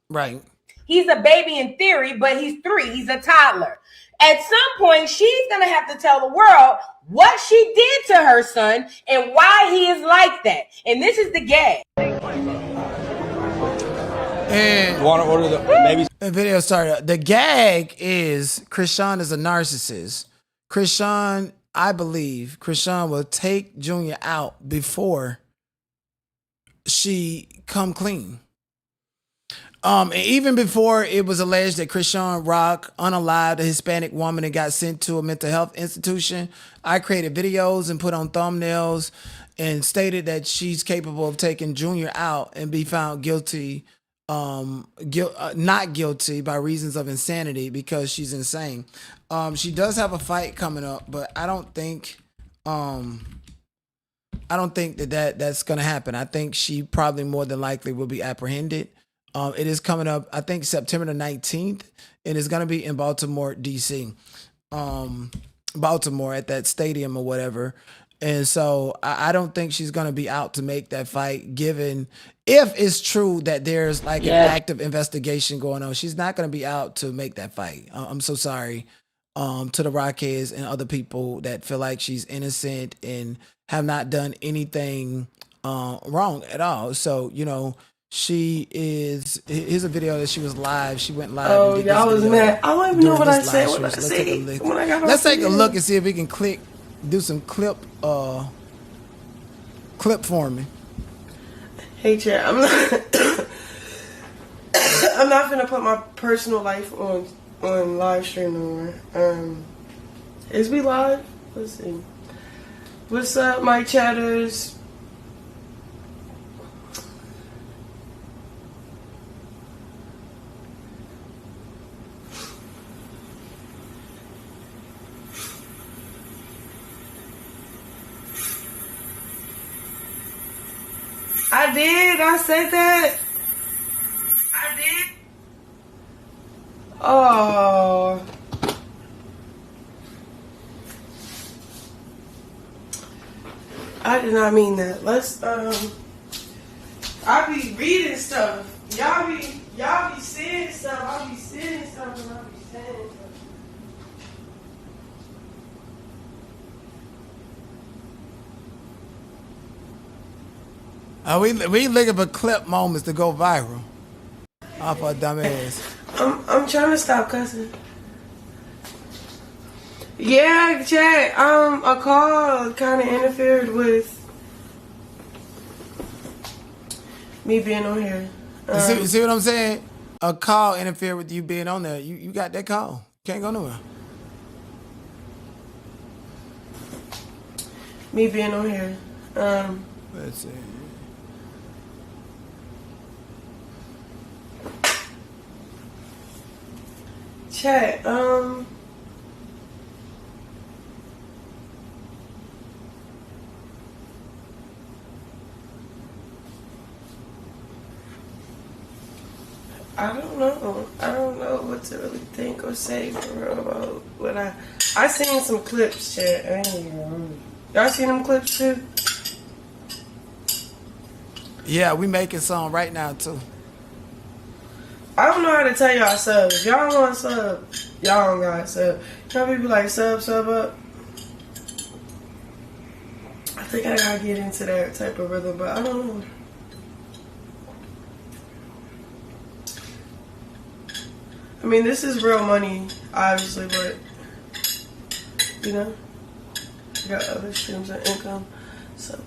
Right. He's a baby in theory, but he's 3. He's a toddler. At some point, she's going to have to tell the world what she did to her son and why he is like that. And this is the gag. And you want to order the baby? The video started. The gag is Chrisean is a narcissist. Chrisean, I believe, Chrisean will take Junior out before she come clean. And even before it was alleged that Chrisean Rock unalived a Hispanic woman and got sent to a mental health institution, I created videos and put on thumbnails and stated that she's capable of taking Junior out and be found guilty, not guilty by reasons of insanity because she's insane. She does have a fight coming up, but I don't think that's gonna happen. I think she probably more than likely will be apprehended. It is coming up, I think, September the 19th, and it's going to be in Baltimore, D.C. Baltimore at that stadium or whatever. And so I don't think she's going to be out to make that fight, given if it's true that there's like an active investigation going on. She's not going to be out to make that fight. I'm so sorry to the Rockheads and other people that feel like she's innocent and have not done anything wrong at all. So, you know, she is. Here's a video that she was live. She went live. Oh, y'all was mad. I don't even know what I said. Let's take a look and see if we can do some clip for me. Hey, chat. I'm not gonna put my personal life on live stream no more. Is we live? Let's see. What's up, my chatters? I did. I said that. I did. Oh. I did not mean that. Let's I be reading stuff. Y'all be saying stuff. I be saying stuff and I be saying stuff. We looking for clip moments to go viral off our dumb ass. I'm trying to stop cussing. Yeah, chat. A call kind of interfered with me being on here. See what I'm saying? A call interfered with you being on there. You got that call. Can't go nowhere. Me being on here. Let's see. Chat, I don't know. I don't know what to really think or say for real about what I seen some clips, chat. I ain't know. Y'all seen them clips too? Yeah, we making some right now too. I don't know how to tell y'all sub. If y'all want sub, y'all don't got sub. You know people like sub up? I think I gotta get into that type of rhythm, but I don't know. I mean, this is real money, obviously, but, you know, you got other streams of income. So,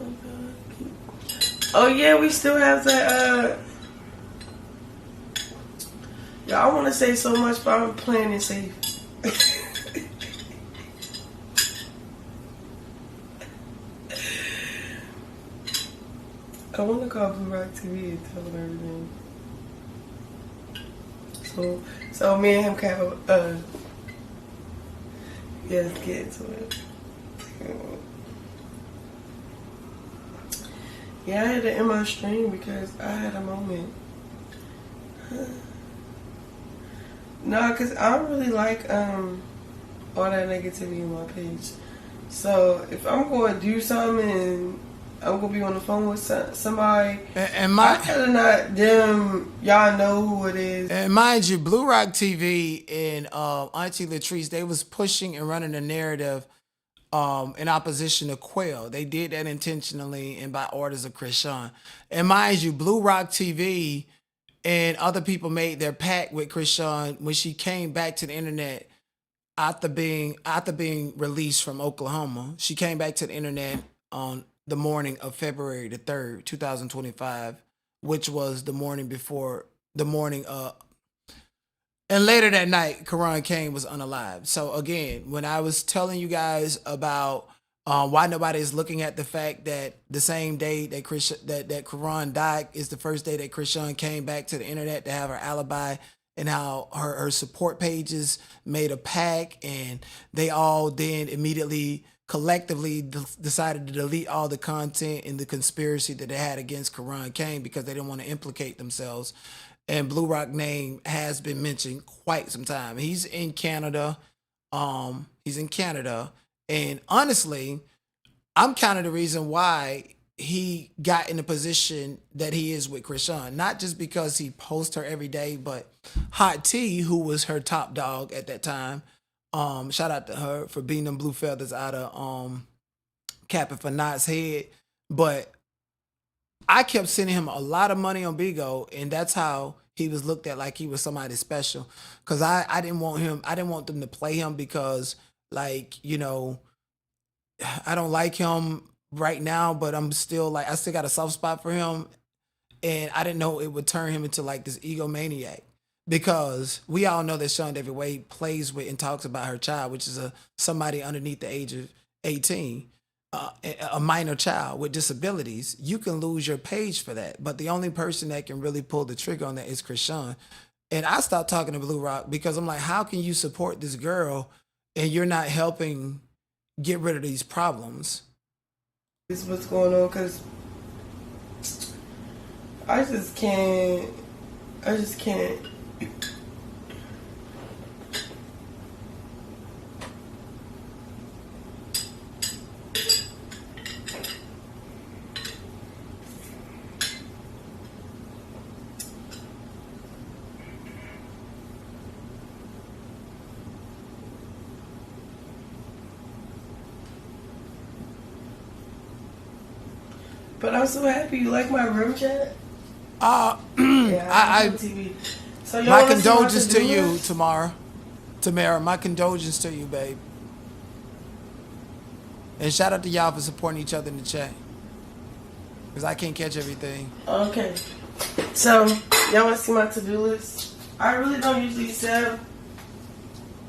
oh yeah, we still have that, y'all, I want to say so much, but I'm playing it safe. I want to call Blue Rock TV and tell them everything. So me and him can have yeah, let's get into it. Yeah, I had to end my stream because I had a moment. No, because I don't really like all that negativity on my page. So if I'm going to do something and I'm going to be on the phone with somebody, and I better not them, y'all know who it is. And mind you, Blue Rock TV and Auntie Latrice, they was pushing and running a narrative in opposition to Quail. They did that intentionally and by orders of Chrisean. And mind you, Blue Rock TV and other people made their pact with Chrisean when she came back to the internet after being released from Oklahoma. She came back to the internet on the morning of February the 3rd, 2025, which was the morning before and later that night, Chrisean Cain was unalived. So again, when I was telling you guys about why nobody is looking at the fact that the same day that Chrisean died is the first day that Chrisean came back to the internet to have her alibi, and how her support pages made a pact and they all then immediately collectively decided to delete all the content in the conspiracy that they had against Chrisean Cain because they didn't want to implicate themselves. And Blue Rock name has been mentioned quite some time. He's in Canada. And honestly, I'm kind of the reason why he got in the position that he is with Chrisean. Not just because he posts her every day, but Hot T, who was her top dog at that time, shout out to her for beating them blue feathers out of Captain Fanat's head. But I kept sending him a lot of money on Bigo, and that's how he was looked at, like he was somebody special. Cause I didn't want them to play him because, like, you know, I don't like him right now, but I still got a soft spot for him. And I didn't know it would turn him into like this egomaniac, because we all know that Sean David Wade plays with and talks about her child, which is somebody underneath the age of 18. A minor child with disabilities. You can lose your page for that. But the only person that can really pull the trigger on that is Chrisean. And I stopped talking to Blue Rock because I'm like, how can you support this girl and you're not helping get rid of these problems? This is what's going on, because I just can't. But I'm so happy you like my room chat. My condolences to you, Tamara. My condolences to you, babe. And shout out to y'all for supporting each other in the chat, because I can't catch everything. Okay. So, y'all want to see my to-do list? I really don't usually save.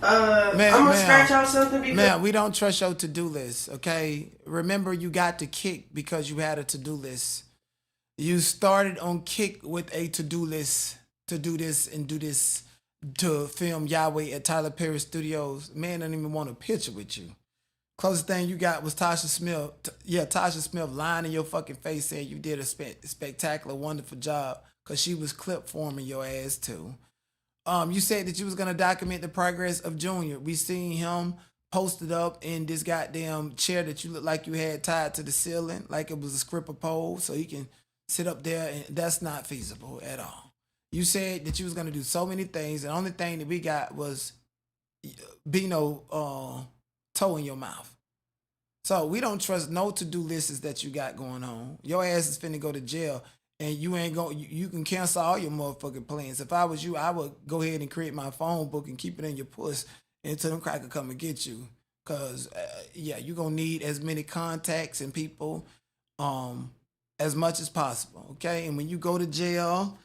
I'm gonna scratch out something because... Man, we don't trust your to-do list, okay? Remember, you got to Kick because you had a to-do list. You started on Kick with a to-do list to do this and do this, to film Yahweh at Tyler Perry Studios. Man, I don't even want a picture with you. Closest thing you got was Tasha Smith. Tasha Smith lying in your fucking face saying you did a spectacular, wonderful job, because she was clip forming your ass too. You said that you was gonna document the progress of Junior. We seen him posted up in this goddamn chair that you look like you had tied to the ceiling, like it was a stripper pole, so he can sit up there, and that's not feasible at all. You said that you was gonna do so many things, and the only thing that we got was Bino toe in your mouth. So we don't trust no to-do lists that you got going on. Your ass is finna go to jail. And you ain't going. You can cancel all your motherfucking plans. If I was you, I would go ahead and create my phone book and keep it in your puss until them crackers come and get you. Cause you're gonna need as many contacts and people, as much as possible. Okay, and when you go to jail,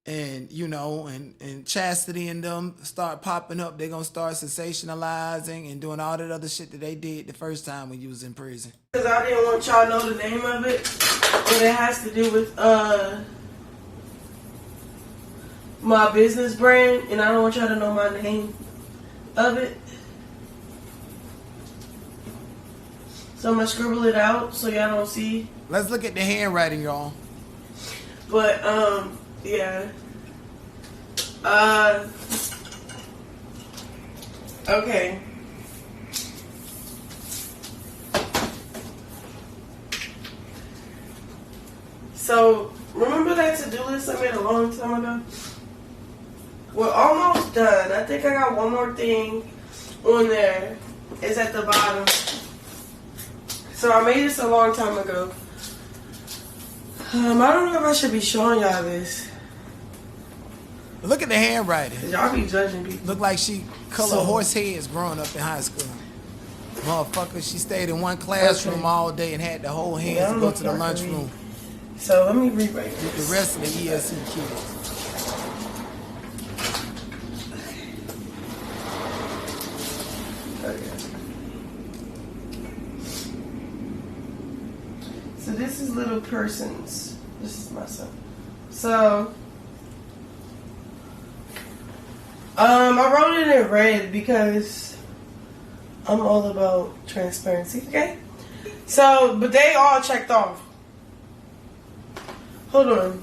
and and Chastity and them start popping up, they're gonna start sensationalizing and doing all that other shit that they did the first time when you was in prison. Because I didn't want y'all to know the name of it, but it has to do with my business brand, and I don't want y'all to know my name of it. So I'm gonna scribble it out so y'all don't see. Let's look at the handwriting, y'all. But yeah. Okay. So, remember that to-do list I made a long time ago? We're almost done. I think I got one more thing on there. It's at the bottom. So I made this a long time ago. I don't know if I should be showing y'all this. Look at the handwriting. Y'all be judging people. Look like she colored horse heads growing up in high school. Motherfucker, she stayed in one classroom all day and had the whole hands to go to the lunchroom. So let me rewrite this. With the rest of the ESC kids. So this is little persons. This is my son. So I wrote it in red because I'm all about transparency, okay? So, but they all checked off. Hold on.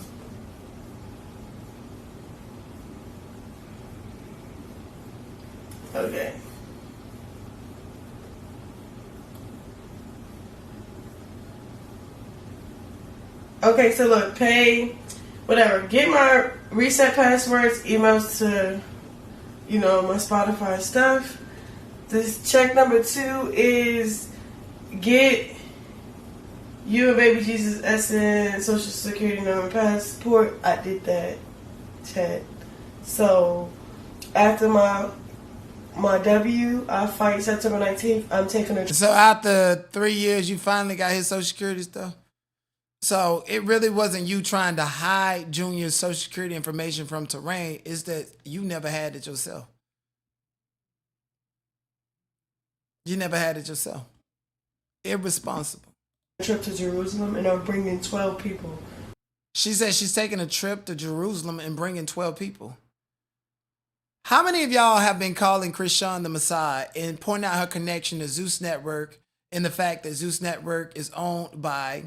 Okay. Okay, so look, pay, whatever. Get my reset passwords, emails to, you know, my Spotify stuff. This check number 2 is get you and baby Jesus SN, social security number, passport. I did that. Check. So after my W, I fight September 19th. I'm taking a. So after 3 years, you finally got his social security stuff. So it really wasn't you trying to hide Junior's social security information from Terrain. It's that you never had it yourself. You never had it yourself. Irresponsible. Trip to Jerusalem, and I'm bringing 12 people. She said she's taking a trip to Jerusalem and bringing 12 people. How many of y'all have been calling Chrisean the Messiah and pointing out her connection to Zeus Network and the fact that Zeus Network is owned by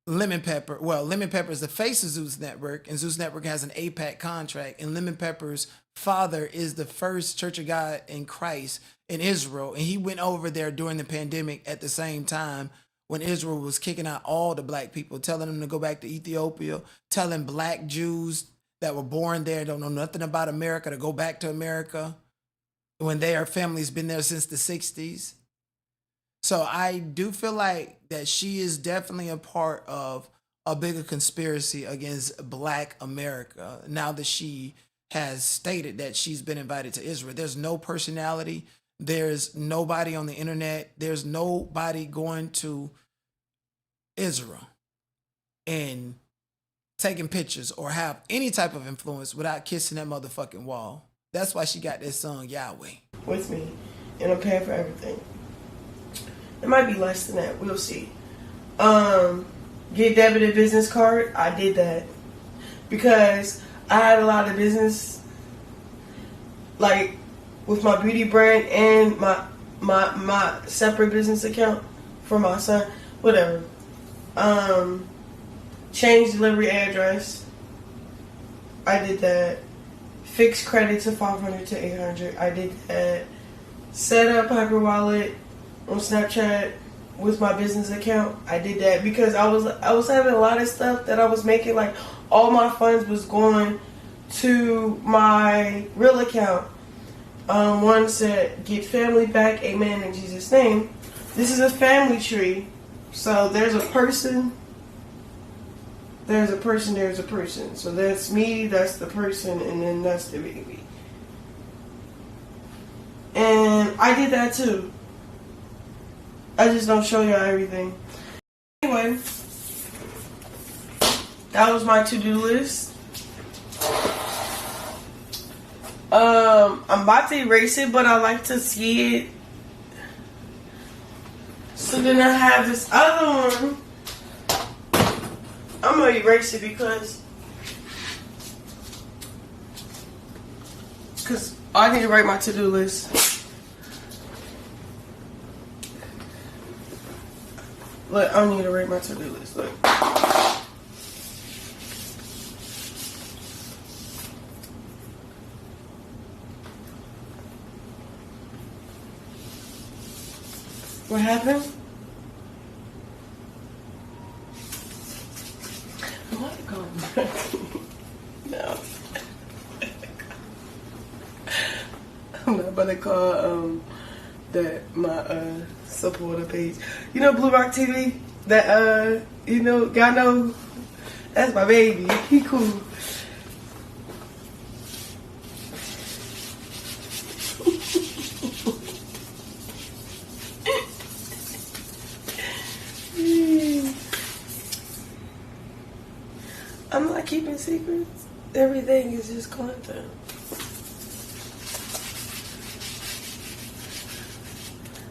Lemon Pepper? Well, Lemon Pepper is the face of Zeus Network, and Zeus Network has an APAC contract, and Lemon Pepper's father is the first Church of God in Christ in Israel, and he went over there during the pandemic at the same time when Israel was kicking out all the black people, telling them to go back to Ethiopia, telling black Jews that were born there, don't know nothing about America, to go back to America when their family's been there since the 60s. So I do feel like that she is definitely a part of a bigger conspiracy against Black America now that she has stated that she's been invited to Israel. There's no personality. There's nobody on the internet. There's nobody going to Israel and taking pictures or have any type of influence without kissing that motherfucking wall. That's why she got this song, Yahweh. With me, and I'm paying for everything. It might be less than that. We'll see. Get debited business card. I did that because I had a lot of business, like with my beauty brand and my separate business account for my son. Whatever. Change delivery address. I did that. Fix credit to 500 to 800. I did that. Set up Hyper Wallet on Snapchat with my business account. I did that because I was having a lot of stuff that I was making, like all my funds was going to my real account. One said, get family back, amen, in Jesus' name. This is a family tree. So there's a person, there's a person, there's a person. So that's me, that's the person, and then that's the baby. And I did that too. I just don't show y'all everything. Anyway, that was my to-do list. I'm about to erase it, but I like to see it. So then I have this other one. I'm gonna erase it because I need to write my to-do list. Look, I need to write my to-do list. Look. What happened? No. I'm not about to call my supporter page. You know Blue Rock TV? That y'all know that's my baby. He cool. I'm not keeping secrets. Everything is just content.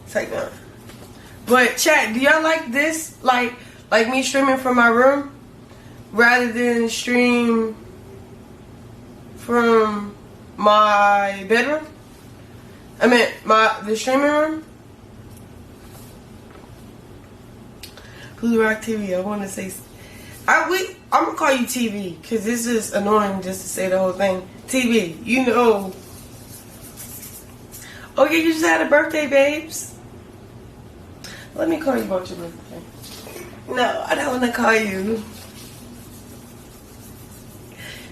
Take that. But chat, do y'all like this? Like me streaming from my room rather than stream from my bedroom? I mean the streaming room? Blue Rock TV, I want to say I'm gonna call you TV because this is annoying just to say the whole thing. TV, you know. Okay, you just had a birthday, babes. Let me call you about your birthday. No, I don't want to call you.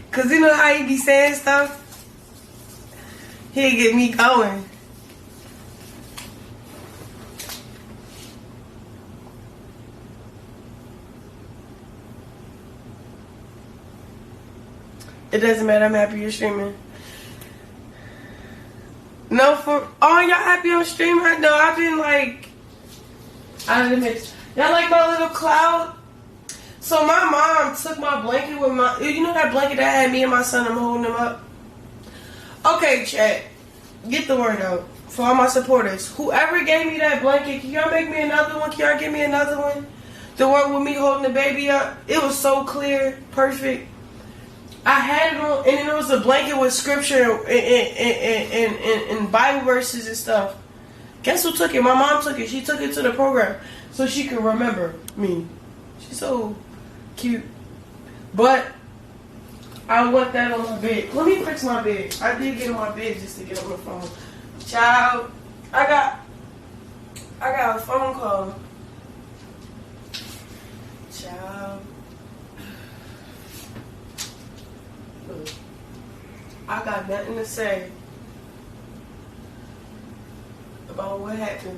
Because you know how he be saying stuff? He'll get me going. It doesn't matter. I'm happy you're streaming. No, y'all happy on stream? No, I've been like out of the mix. Y'all like my little cloud? So my mom took my blanket with you know that blanket that had me and my son? I'm holding him up. Okay, chat. Get the word out for all my supporters. Whoever gave me that blanket, can y'all make me another one? Can y'all give me another one? The one with me holding the baby up. It was so clear, perfect. I had it on, and then it was a blanket with scripture and Bible verses and stuff. Guess who took it? My mom took it. She took it to the program so she could remember me. She's so cute. But I want that on my bed. Let me fix my bed. I did get on my bed just to get on the phone. Child, I got a phone call. Child. I got nothing to say about what happened.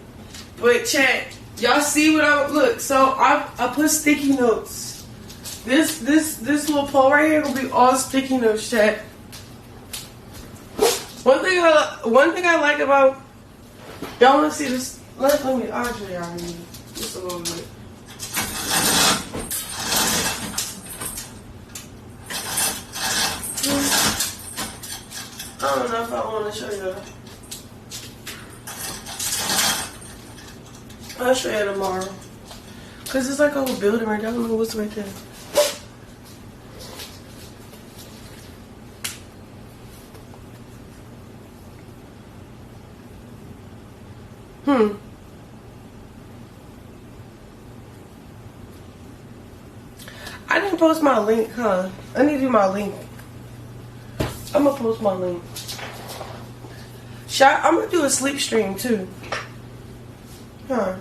But chat, y'all see what look, so I put sticky notes. This little pole right here will be all sticky notes, chat. One thing I like about y'all wanna see this, let me I'll show y'all just a little bit. I don't know if I want to show you. I'll show you tomorrow. Because it's like a whole building right there. I don't know what's right there. I didn't post my link, huh? I need to do my link. I'm gonna post my link. I'm gonna do a sleep stream too. Huh.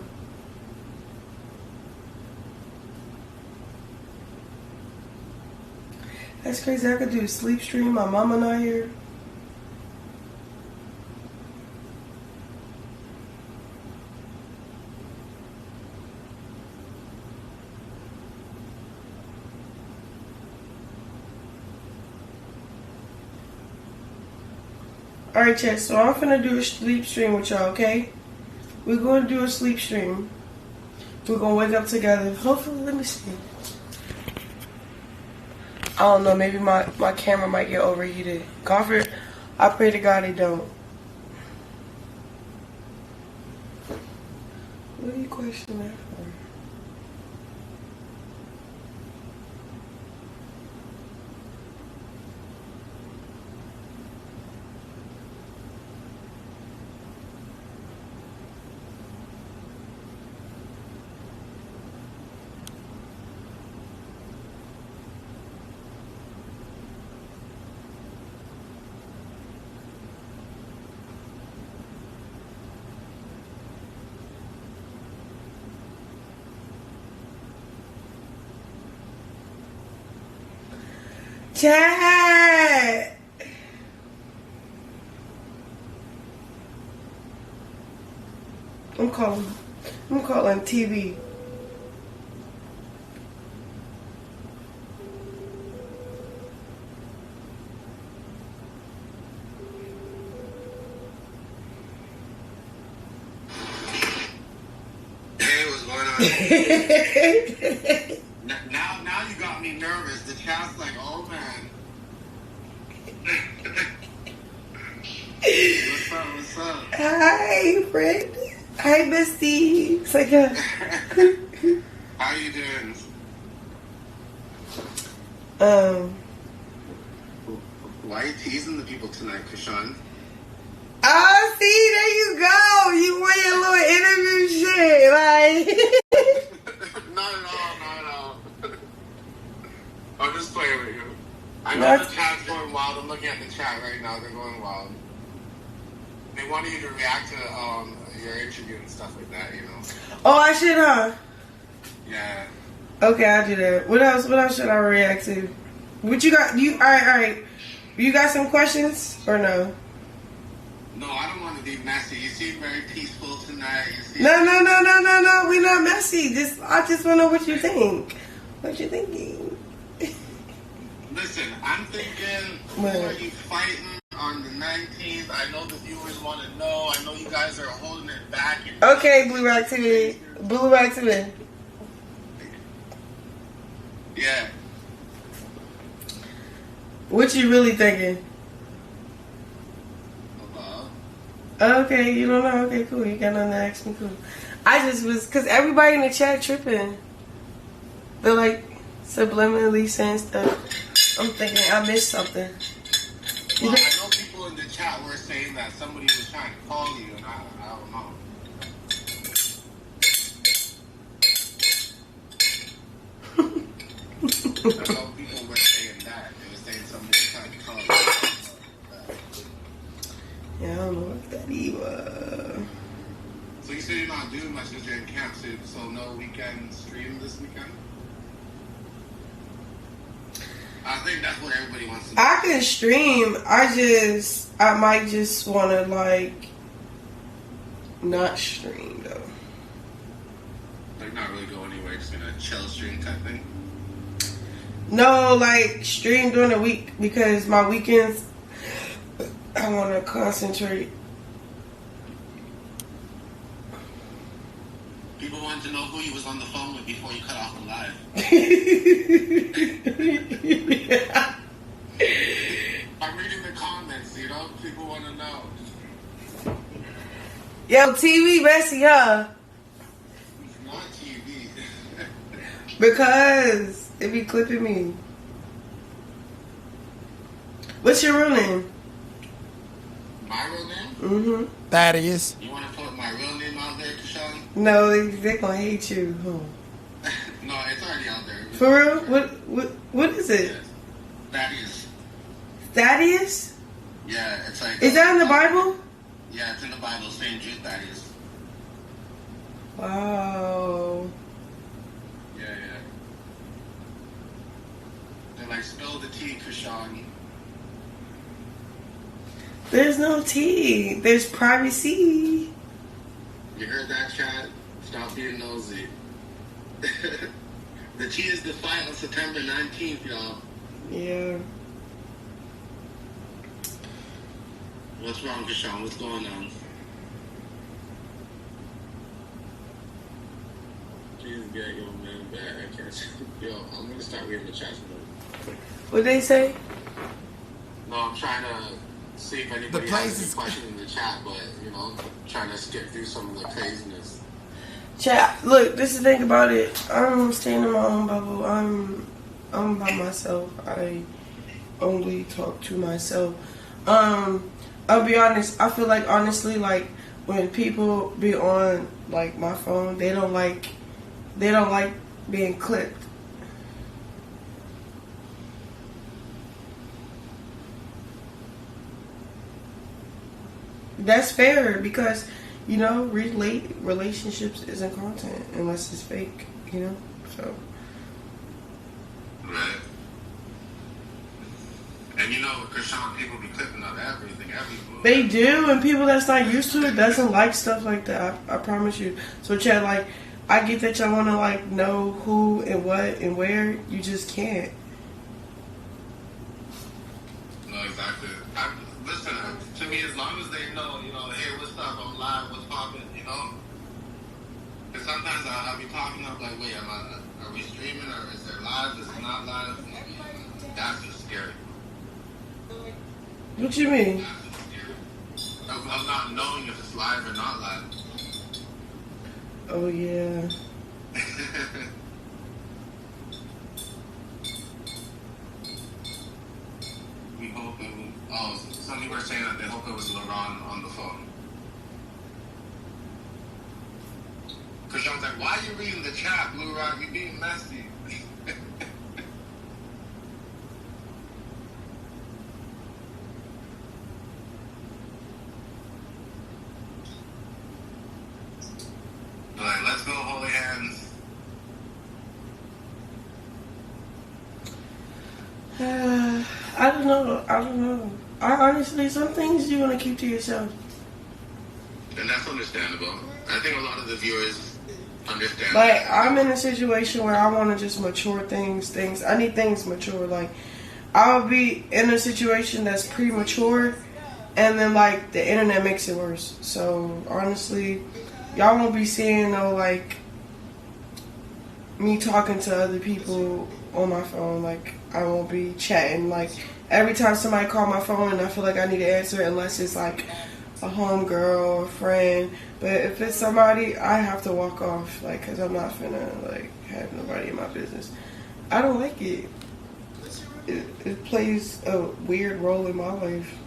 That's crazy. I could do a sleep stream. My mama not here. Alright, chat, so I'm finna do a sleep stream with y'all, okay? We're gonna do a sleep stream. We're gonna wake up together. Hopefully, let me see. I don't know, maybe my camera might get overheated. Comfort, I pray to God it don't. What are you questioning that for? chat. I'm calling TV. Hey, what's going on? now you got me nervous. The chat's like, oh man. What's up? Hi, friend. Hi, Misty. It's like How you doing? Why are you teasing the people tonight, Chrisean? Oh, see, there you go. You want your little interview shit, like. Not at all. I'm just playing with you. I know the chat's going wild. I'm looking at the chat right now. They're going wild. They wanted you to react to your interview and stuff like that, you know. Oh, I should, huh? Yeah. Okay, I'll do that. What else should I react to? What you got? All right. You got some questions or no? No, I don't want to be messy. You seem very peaceful tonight. No. We not messy. I just want to know what you think. What you thinking? Listen, I'm thinking, who are you fighting on the 19th? I know the viewers want to know. I know you guys are holding it back. Okay, Blue Rock TV. Blue Rock TV. Yeah. What you really thinking? Okay, you don't know? Okay, cool. You got nothing to ask me, cool. I just was, because everybody in the chat tripping. They're like subliminally saying stuff. I'm thinking I missed something. Well, I know people in the chat were saying that somebody was trying to call you, and I don't know. I know people were saying that. They were saying somebody was trying to call you. Yeah, I don't know what that was. So you said you're not doing much because you're in camp, so no weekend stream this weekend? I think that's what everybody wants to do. I can stream. I might just want to, like, not stream, though. Like, not really go anywhere, just gonna chill stream type thing? No, like, stream during the week because my weekends, I want to concentrate. People wanted to know who you was on the phone with before you cut off the live. Yeah. I'm reading the comments, you know? People want to know. Yo, TV messy, huh? It's not TV. Because it be clipping me. What's your real name? My real name? Mm-hmm. Thaddeus. You want to put my real name out there, Chrisean? No, they're gonna hate you. Huh? No, it's already out there. For real? What is it? Yes. Thaddeus. Thaddeus? Yeah, it's like... Is that in the Bible? Yeah, it's in the Bible, St. Jude Thaddeus. Wow. Yeah. They're like, spill the tea, Chrisean. There's no tea. There's privacy. You heard that, Chad? Stop being nosy. The tea is the fight on September 19th, y'all. Yeah. What's wrong, Chrisean? What's going on? Jeez, yeah, yo, man, bad. I can't. Yo, I'm gonna start reading the chat. What they say? No, I'm trying to see if anybody has any questions in the chat, but, you know, trying to skip through some of the craziness. Chat, look, this is the thing about it. I'm staying in my own bubble. I'm by myself. I only talk to myself. I'll be honest, I feel like, honestly, like, when people be on, like, my phone, they don't like being clipped. That's fair because, you know, relationships isn't content unless it's fake, you know? So. Right. And you know, with Chrisean, people be clipping up everything, every move. They do, and people that's not used to it doesn't like stuff like that. I promise you. So, Chad, like, I get that y'all want to like know who and what and where. You just can't. No, exactly. Listen, to me, as long as they know, you know, hey, what's up? I'm live. What's popping? You know. Because sometimes I'll be talking. I'm like, wait, are we streaming or is it live? Is it not live? That's just scary. What you mean? Of not knowing if it's live or not live. Oh yeah. We hope it was. Oh, some people are saying that they hope it was LaRon on the phone. Chrisean's like, why are you reading the chat, Blue Rock? You're being messy. Like, let's go, holy hands. I don't know. I honestly, some things you want to keep to yourself. And that's understandable. I think a lot of the viewers understand. Like, I'm in a situation where I want to just mature things. I need things mature. Like, I'll be in a situation that's premature, and then, like, the internet makes it worse. So, honestly, y'all won't be seeing no, like, me talking to other people on my phone. Like, I won't be chatting. Like, every time somebody call my phone and I feel like I need to answer it, unless it's, like, a homegirl or a friend. But if it's somebody, I have to walk off, like, because I'm not finna, like, have nobody in my business. I don't like it. It plays a weird role in my life.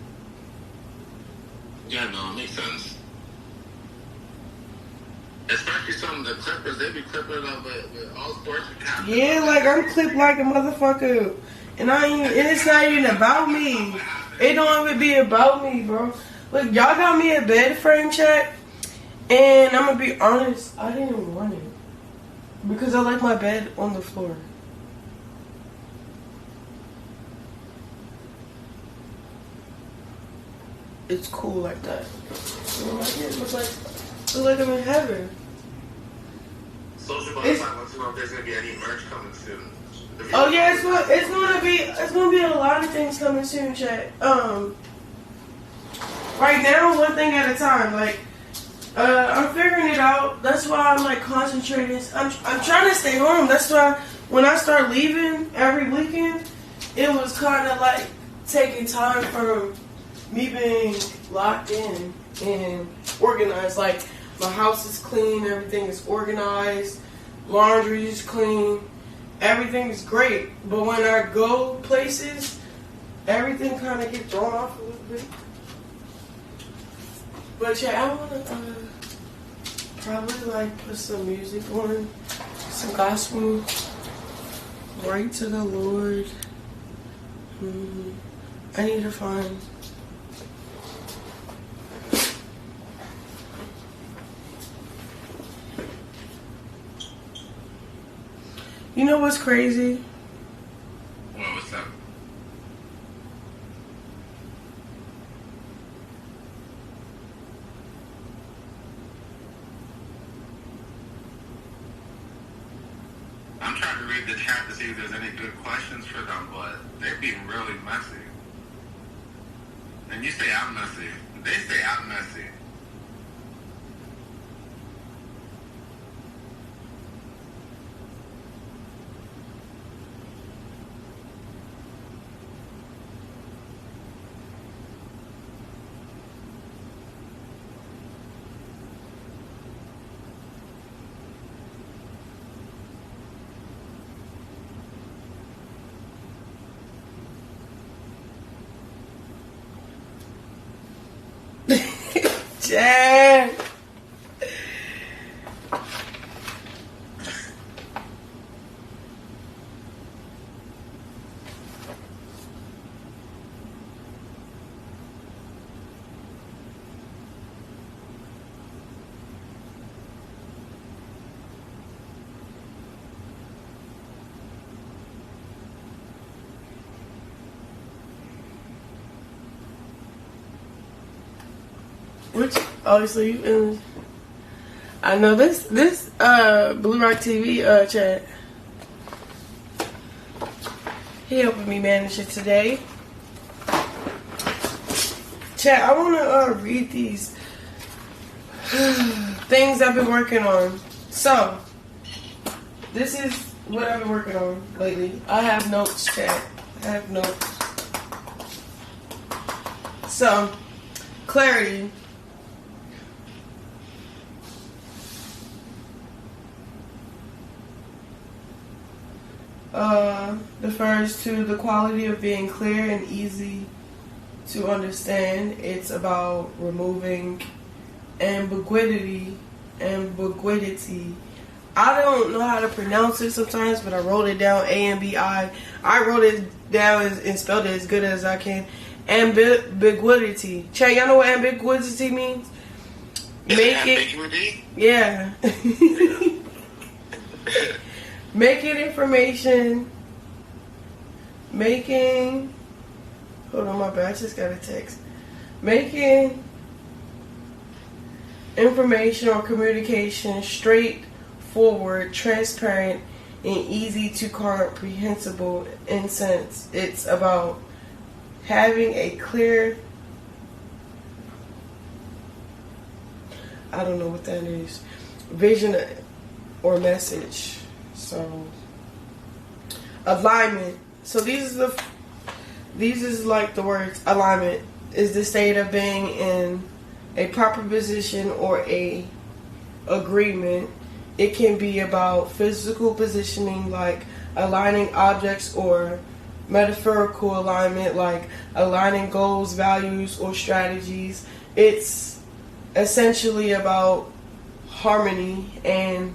Yeah, no, it makes sense. Especially some of the clippers, they be clipping up with all sorts of cameras. Yeah, like, I'm clipped like a motherfucker. And it's not even about me. It don't even be about me, bro. Look, y'all got me a bed frame check, and I'm gonna be honest, I didn't even want it. Because I like my bed on the floor. It's cool like that. It looks like I'm in heaven. Social Butterfly wants to know if there's gonna be any merch coming soon. Oh yeah, it's gonna be a lot of things coming soon, chat. Right now, one thing at a time. Like, I'm figuring it out. That's why I'm like concentrating. I'm trying to stay home. That's why when I start leaving every weekend, it was kind of like taking time from me being locked in and organized. Like, my house is clean, everything is organized, laundry is clean, everything is great. But when I go places, everything kind of gets thrown off a little bit. But yeah, I want to probably like put some music on, some gospel, right to the Lord. I need to find. You know what's crazy? Well, what's up? I'm trying to read the chat to see if there's any good questions for them, but they're being really messy. And you say I'm messy. They say I'm messy. Jack. Which obviously, I know this Blue Rock TV chat. He helping me manage it today. Chat, I want to read these things I've been working on. So, this is what I've been working on lately. I have notes, chat. I have notes. So, clarity. Refers to the quality of being clear and easy to understand. It's about removing ambiguity. I don't know how to pronounce it sometimes, but I wrote it down, A-M-B-I. I wrote it down and spelled it as good as I can. Ambiguity. Chat, y'all know what ambiguity means? Ambiguity? Yeah. Making information. Hold on, my bad. I just got a text. Making information or communication straightforward, transparent, and easy to comprehensible in sense. It's about having a clear, I don't know what that is, vision or message. So alignment. So these is like the words. Alignment is the state of being in a proper position or a agreement. It can be about physical positioning, like aligning objects, or metaphorical alignment, like aligning goals, values, or strategies. It's essentially about harmony and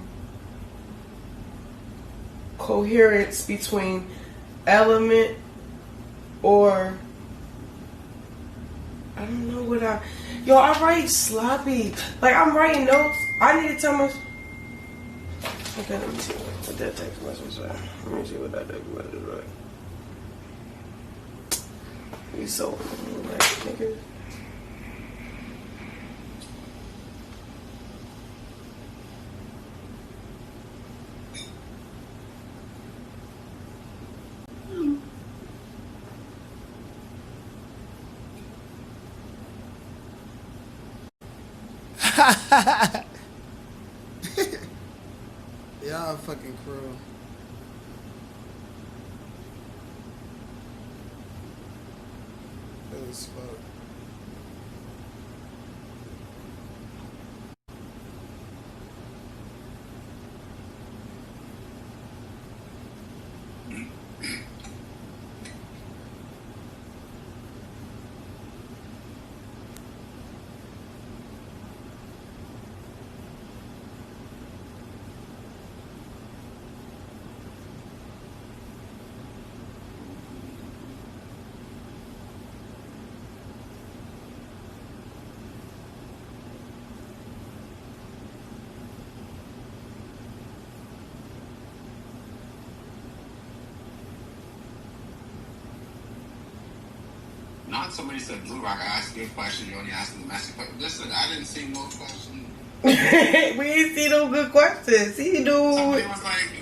coherence between element, or I don't know what I write sloppy. Like, I'm writing notes. I need to tell my. Okay, let me see what that text message said. Let me see what that text message is like. You so like, nigga. Y'all fucking cruel. That was fuck. Not somebody said Blue Rock. I asked you a question. You only asked the messy question. Listen, I didn't see no question. We ain't see no good questions. See, dude. Somebody's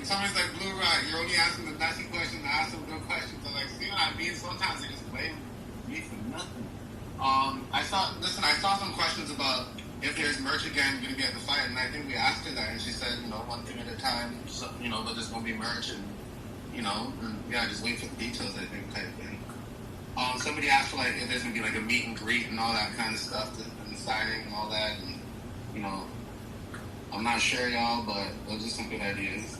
like Blue Rock. You're only asking the messy question. I asked some good questions. I'm like, see what I mean? Sometimes they just blame me for nothing. I saw some questions about if there's merch again, gonna be at the fight, and I think we asked her that, and she said, one thing at a time. So, but there's gonna be merch, and just wait for the details. I think type of thing. Somebody asked for if there's gonna be a meet and greet and all that kind of stuff, and signing and all that, and I'm not sure, y'all, but those are some good ideas.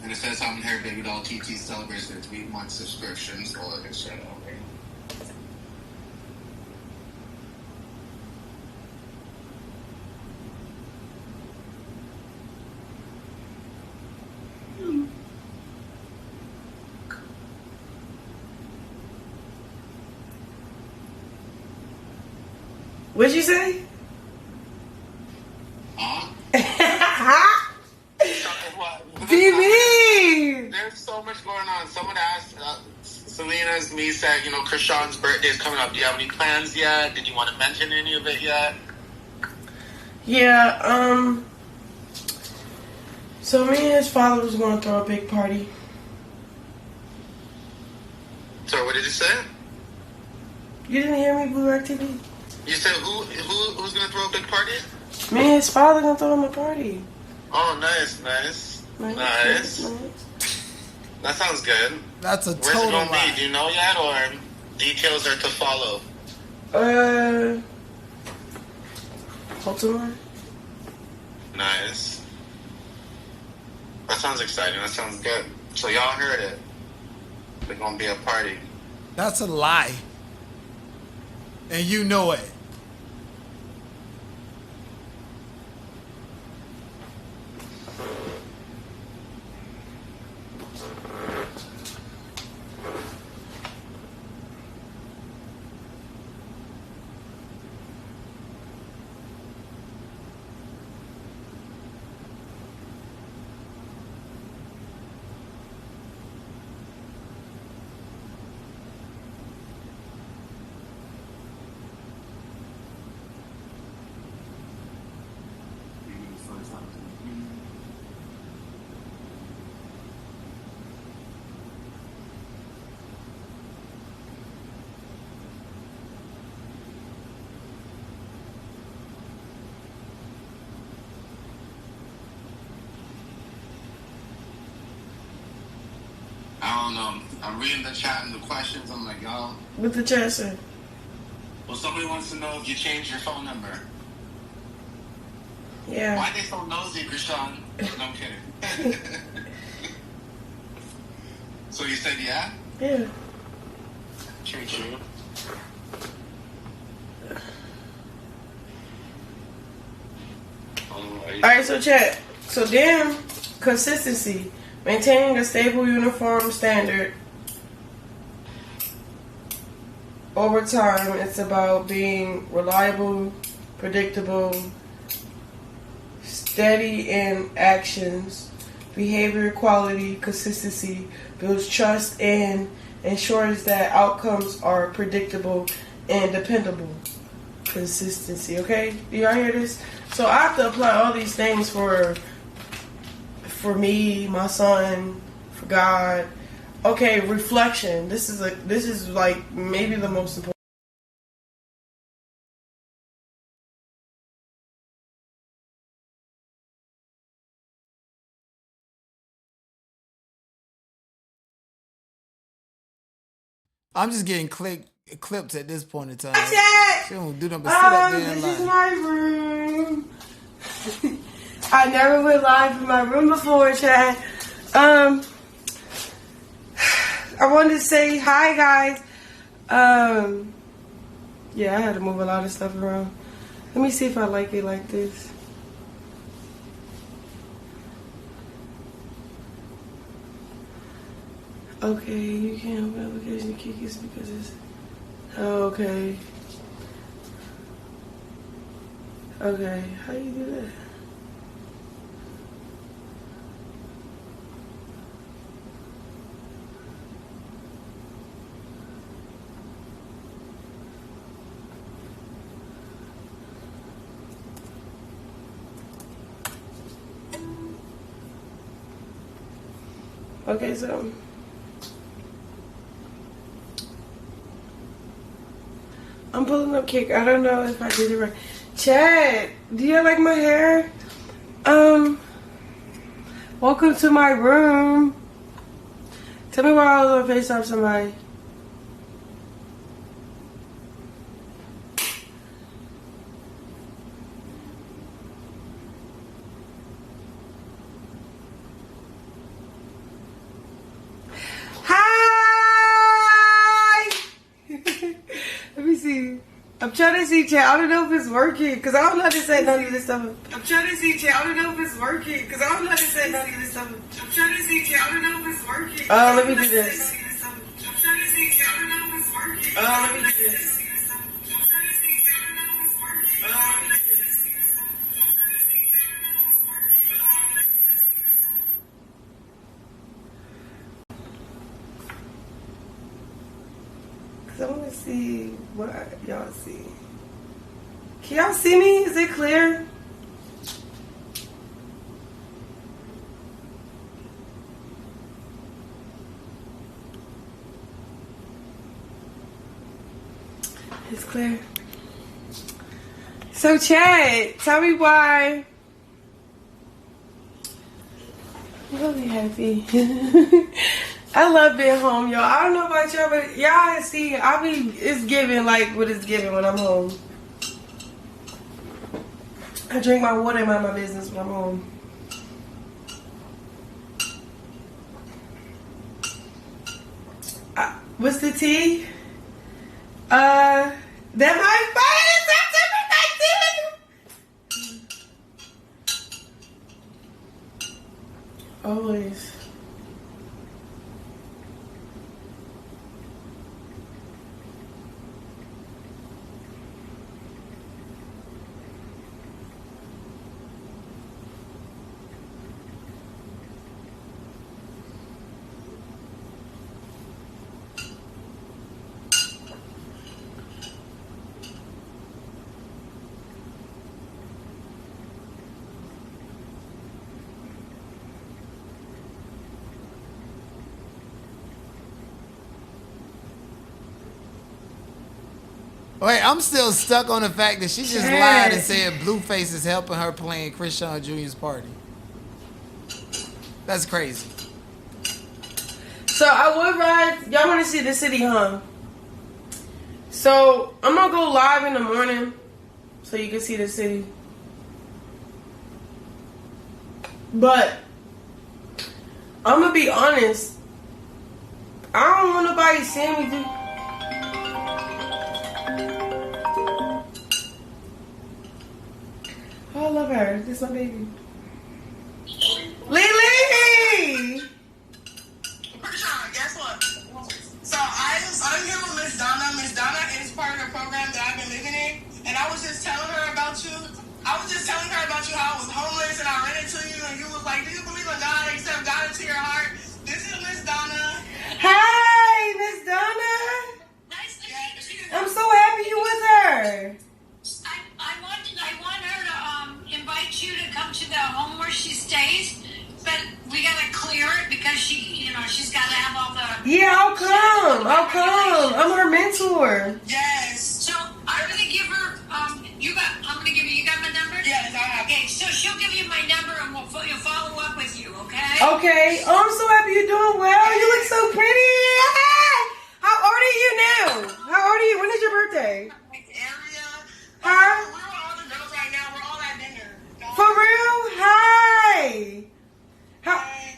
And it says something here, Baby Doll TT celebrates their 3-month subscription, so I can share that over. What'd you say? BB! There's so much going on. Someone asked, Selena's me said, you know, Chrisean's birthday is coming up. Do you have any plans yet? Did you want to mention any of it yet? Yeah, so me and his father was going to throw a big party. So what did you say? You didn't hear me, Blue Rock TV? You said who's going to throw a big party? Me and his father going to throw him a party. Oh, nice. That sounds good. That's a Where's it total gonna lie. be? Do you know yet, or details are to follow? Baltimore. Nice. That sounds exciting. That sounds good. So y'all heard it. There's gonna be a party. That's a lie. And you know it. I don't know. I'm reading the chat and the questions. I'm like, y'all. What the chat say? Well, somebody wants to know if you changed your phone number. Yeah. Why they so nosy, Chrisean? No, I'm kidding. So you said yeah? Yeah. True. Alright, so chat. So damn consistency. Maintaining a stable uniform standard. Over time, it's about being reliable, predictable, steady in actions, behavior quality, consistency, builds trust and ensures that outcomes are predictable and dependable. Consistency, okay? Do y'all hear this? So I have to apply all these things for me, my son, for God. Okay, reflection. This is like maybe the most important. I'm just getting clips at this point in time. She don't do nothing but sit up there and This is lie. my room. I never went live in my room before, Chad. I wanted to say hi, guys. Yeah, I had to move a lot of stuff around. Let me see if I like it like this. Okay, you can't open application Kikis because it's... Oh, okay. Okay, how do you do that? Okay, so I'm pulling up Kick. I don't know if I did it right. Chad, do you like my hair? Welcome to my room. Tell me why I was gonna FaceTime somebody. Let me see. I'm trying to see, chat. I don't know if it's working because I don't know how to say none of this stuff. I'm trying to see, chat. I don't know if it's working because I don't know how to say none of this stuff. I'm trying to see, chat. I don't know if it's working. Oh, let me do this. I'm trying to see, chat. I don't know if it's working. Oh, let me do this. I want to see what y'all see. Can y'all see me? Is it clear? It's clear. So, Chad, tell me why. I'm really happy. I love being home, y'all. I don't know about y'all, but y'all see, it's giving like what it's giving when I'm home. I drink my water and mind my business when I'm home. What's the tea? That my face, September 19th. Always. Wait, I'm still stuck on the fact that she just lied and said Blueface is helping her playing Chrisean Jr.'s party. That's crazy. So I would ride. Y'all want to see the city, huh? So I'm gonna go live in the morning so you can see the city. But I'm gonna be honest. I don't want nobody seeing me do. Oh, I love her. This is my baby. Lily! Chrisean, guess what? So I'm here with Miss Donna. Miss Donna is part of the program that I've been living in. And I was just telling her about you. I was just telling her about you, how I was homeless and I ran into you and you was like, do you believe in God? Accept God into your heart. This is Miss Donna. Hi, Miss Donna. Nice to meet you. I'm so happy you with her. I want her to invite you to come to the home where she stays, but we gotta clear it because she's gotta have all the. Yeah, I'll come. I'm her mentor. Yes. So I'm gonna give her. You got my number? Yes, I have. Okay, so she'll give you my number and we'll follow up with you. Okay. Okay. Oh, I'm so happy you're doing well. You look so pretty. How old are you now? How old are you? When is your birthday? Huh? We're all the girls right now. We're all at dinner. For real? Hi.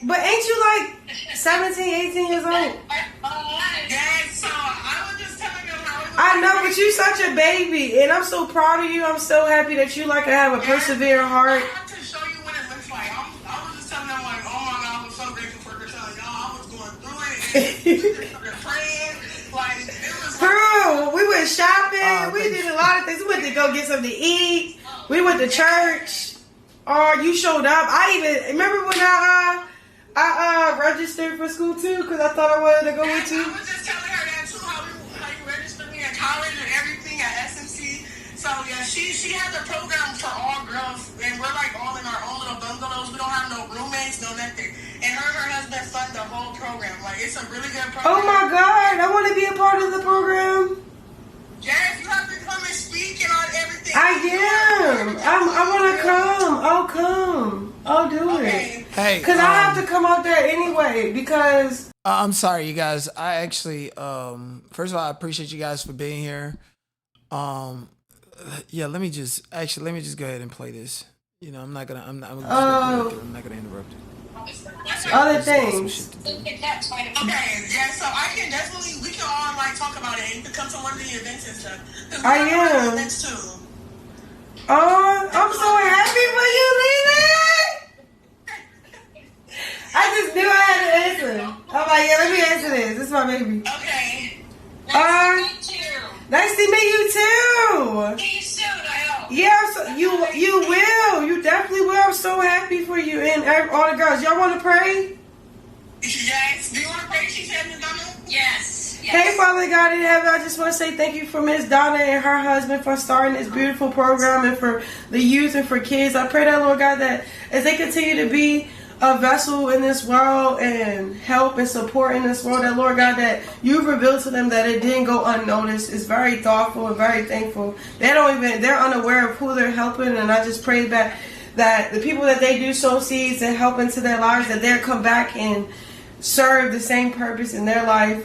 But ain't you like 17, 18 years old? Yes, so I was just telling them how it was. I know, but you such a baby, and I'm so proud of you. I'm so happy that you have a persevering heart. I have to show you what it looks like. I was just telling them like, oh my God, I'm so grateful for Chrisean. Y'all, I was going through it. And praying. Like, it was Girl, we went shopping. We did a lot of things. We went to go get something to eat. We went to church. You showed up. I even remember when I registered for school too, because I thought I wanted to go with you. I was just telling her that too, how you registered me in college and everything at SMC. So yeah, she has a program for all girls, and we're like all in our own little bungalows. We don't have no roommates, no nothing. And her husband fund the whole program. Like, it's a really good program. Oh my God, I want to be a part of the program. Yes, you have to come and speak and all everything. I am. I want to come. I'll come. I'll do it. Hey, because I have to come out there anyway. Because I'm sorry, you guys. I actually, first of all, I appreciate you guys for being here. Yeah, let me just go ahead and play this. I'm not gonna interrupt you. Other things. Okay, yeah, so we can all like talk about it and you can come to one of the events and stuff. I am. Events too. Oh, I'm so happy for you, Lily. I just knew I had to answer. I'm like, yeah, let me answer this. This is my baby. Okay. Nice to meet you. Nice to meet you too. See you soon, I hope. Yeah, you will. You definitely will. I'm so happy for you and all the girls. Y'all want to pray? Yes. Do you want to pray? She said, Miss Donna? Yes. Hey, Father God in heaven, I just want to say thank you for Miss Donna and her husband for starting this beautiful program and for the youth and for kids. I pray that, Lord God, that as they continue to be a vessel in this world and help and support in this world, that, Lord God, that you've revealed to them that it didn't go unnoticed. It's very thoughtful and very thankful. They're unaware of who they're helping, and I just pray that the people that they do sow seeds and help into their lives, that they'll come back and serve the same purpose in their life.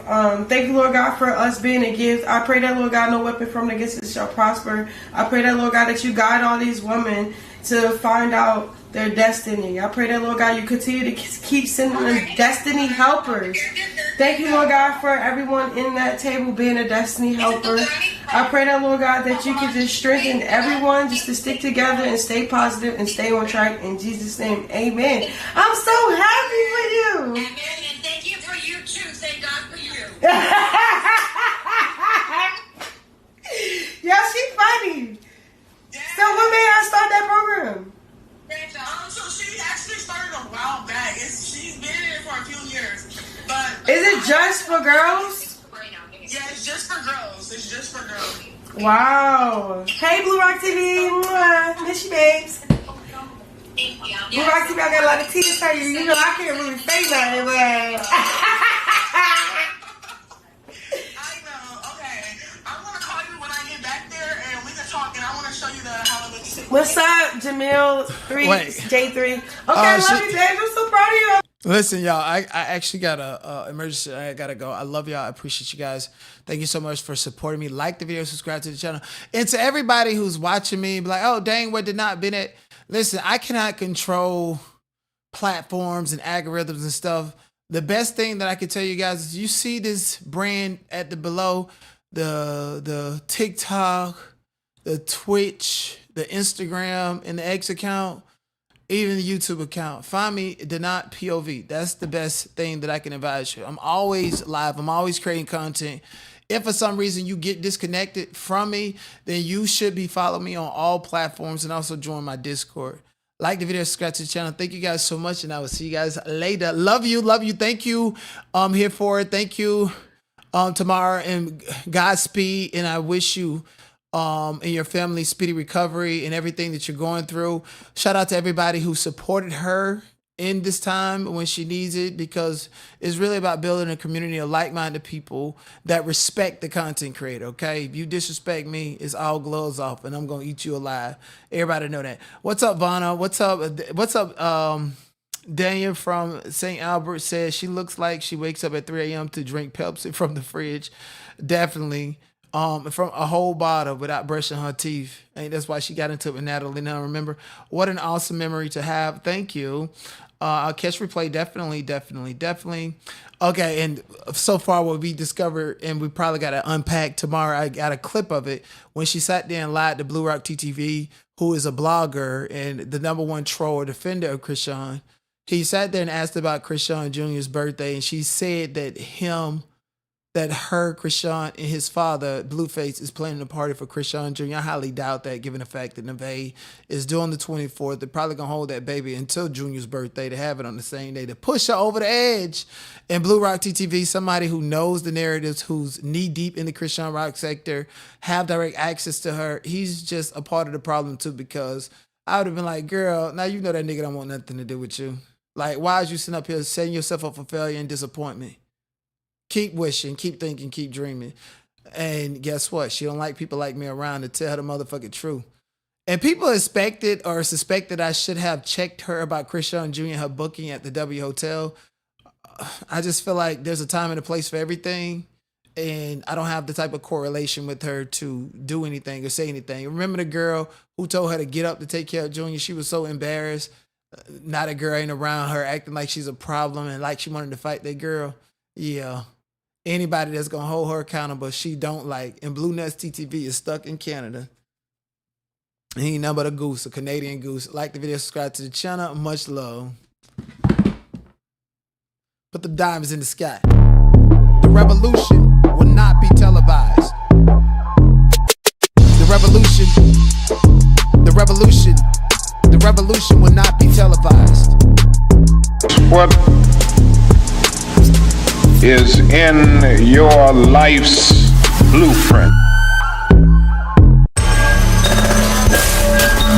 Thank you, Lord God, for us being a gift. I pray that, Lord God, no weapon formed against us shall prosper. I pray that, Lord God, that you guide all these women to find out their destiny. I pray that, Lord God, you continue to keep sending them destiny helpers. Thank you, Lord God, for everyone in that table being a destiny helper. I pray that, Lord God, that you can just strengthen everyone just to stick together and stay positive and stay on track. In Jesus' name, amen. I'm so happy for you. Amen. And thank you for you too. Thank God for you. Yeah, she's funny. So what made her start that program? So she actually started a while back. She's been in it for a few years. But is it just for girls? Yeah, it's just for girls. It's just for girls. Wow. Hey, Blue Rock TV. Mwah. Miss you, babes. Blue Rock TV, I got a lot of tea to tell you. You know, I can't really say nothing, but... What's up, Jamil? J3. Okay, I love you, babe. I'm so proud of you. Listen, y'all, I actually got a emergency. I gotta go. I love y'all. I appreciate you guys. Thank you so much for supporting me. Like the video, subscribe to the channel. And to everybody who's watching me, be like, oh, dang, what did not been it? Listen, I cannot control platforms and algorithms and stuff. The best thing that I can tell you guys is you see this brand at the below, the TikTok, the Twitch, the Instagram, and the X account, even the YouTube account. Find me, the not POV. That's the best thing that I can advise you. I'm always live. I'm always creating content. If for some reason you get disconnected from me, then you should be following me on all platforms and also join my Discord. Like the video, subscribe to the channel. Thank you guys so much, and I will see you guys later. Love you, love you. Thank you here for it. Thank you, Tamara, and Godspeed, and I wish you and your family speedy recovery and everything that you're going through. Shout out to everybody who supported her in this time when she needs it, because it's really about building a community of like-minded people that respect the content creator, okay? If you disrespect me, it's all gloves off, and I'm going to eat you alive. Everybody know that. What's up, Vanna? What's up, Daniel from St. Albert says she looks like she wakes up at 3 a.m. to drink Pepsi from the fridge. Definitely. From a whole bottle without brushing her teeth. And that's why she got into it with Natalie. Now, remember, what an awesome memory to have. Thank you. I'll catch replay. Definitely. Okay, and so far what we discovered, and we probably got to unpack tomorrow, I got a clip of it when she sat there and lied to Blue Rock TTV, who is a blogger and the #1 troll or defender of Chrisean. He sat there and asked about Chrisean Jr.'s birthday, and she said that Chrisean and his father, Blueface, is planning a party for Chrisean Jr. I highly doubt that, given the fact that Neve is doing the 24th. They're probably going to hold that baby until Junior's birthday to have it on the same day to push her over the edge. And Blue Rock TTV, somebody who knows the narratives, who's knee-deep in the Chrisean Rock sector, have direct access to her. He's just a part of the problem, too, because I would have been like, girl, now you know that nigga don't want nothing to do with you. Like, why is you sitting up here setting yourself up for failure and disappointment? Keep wishing, keep thinking, keep dreaming. And guess what? She don't like people like me around to tell her the motherfucking truth. And people expected or suspected I should have checked her about Chrisean Jr. and her booking at the W Hotel. I just feel like there's a time and a place for everything. And I don't have the type of correlation with her to do anything or say anything. Remember the girl who told her to get up to take care of Junior? She was so embarrassed. Now the girl ain't around her, acting like she's a problem and like she wanted to fight that girl. Yeah. Anybody that's going to hold her accountable, she don't like. And Blue Nuts TTV is stuck in Canada. He ain't nothing but a goose, a Canadian goose. Like the video, subscribe to the channel. Much love. Put the diamonds in the sky. The revolution will not be televised. The revolution will not be televised. What? is in your life's blueprint.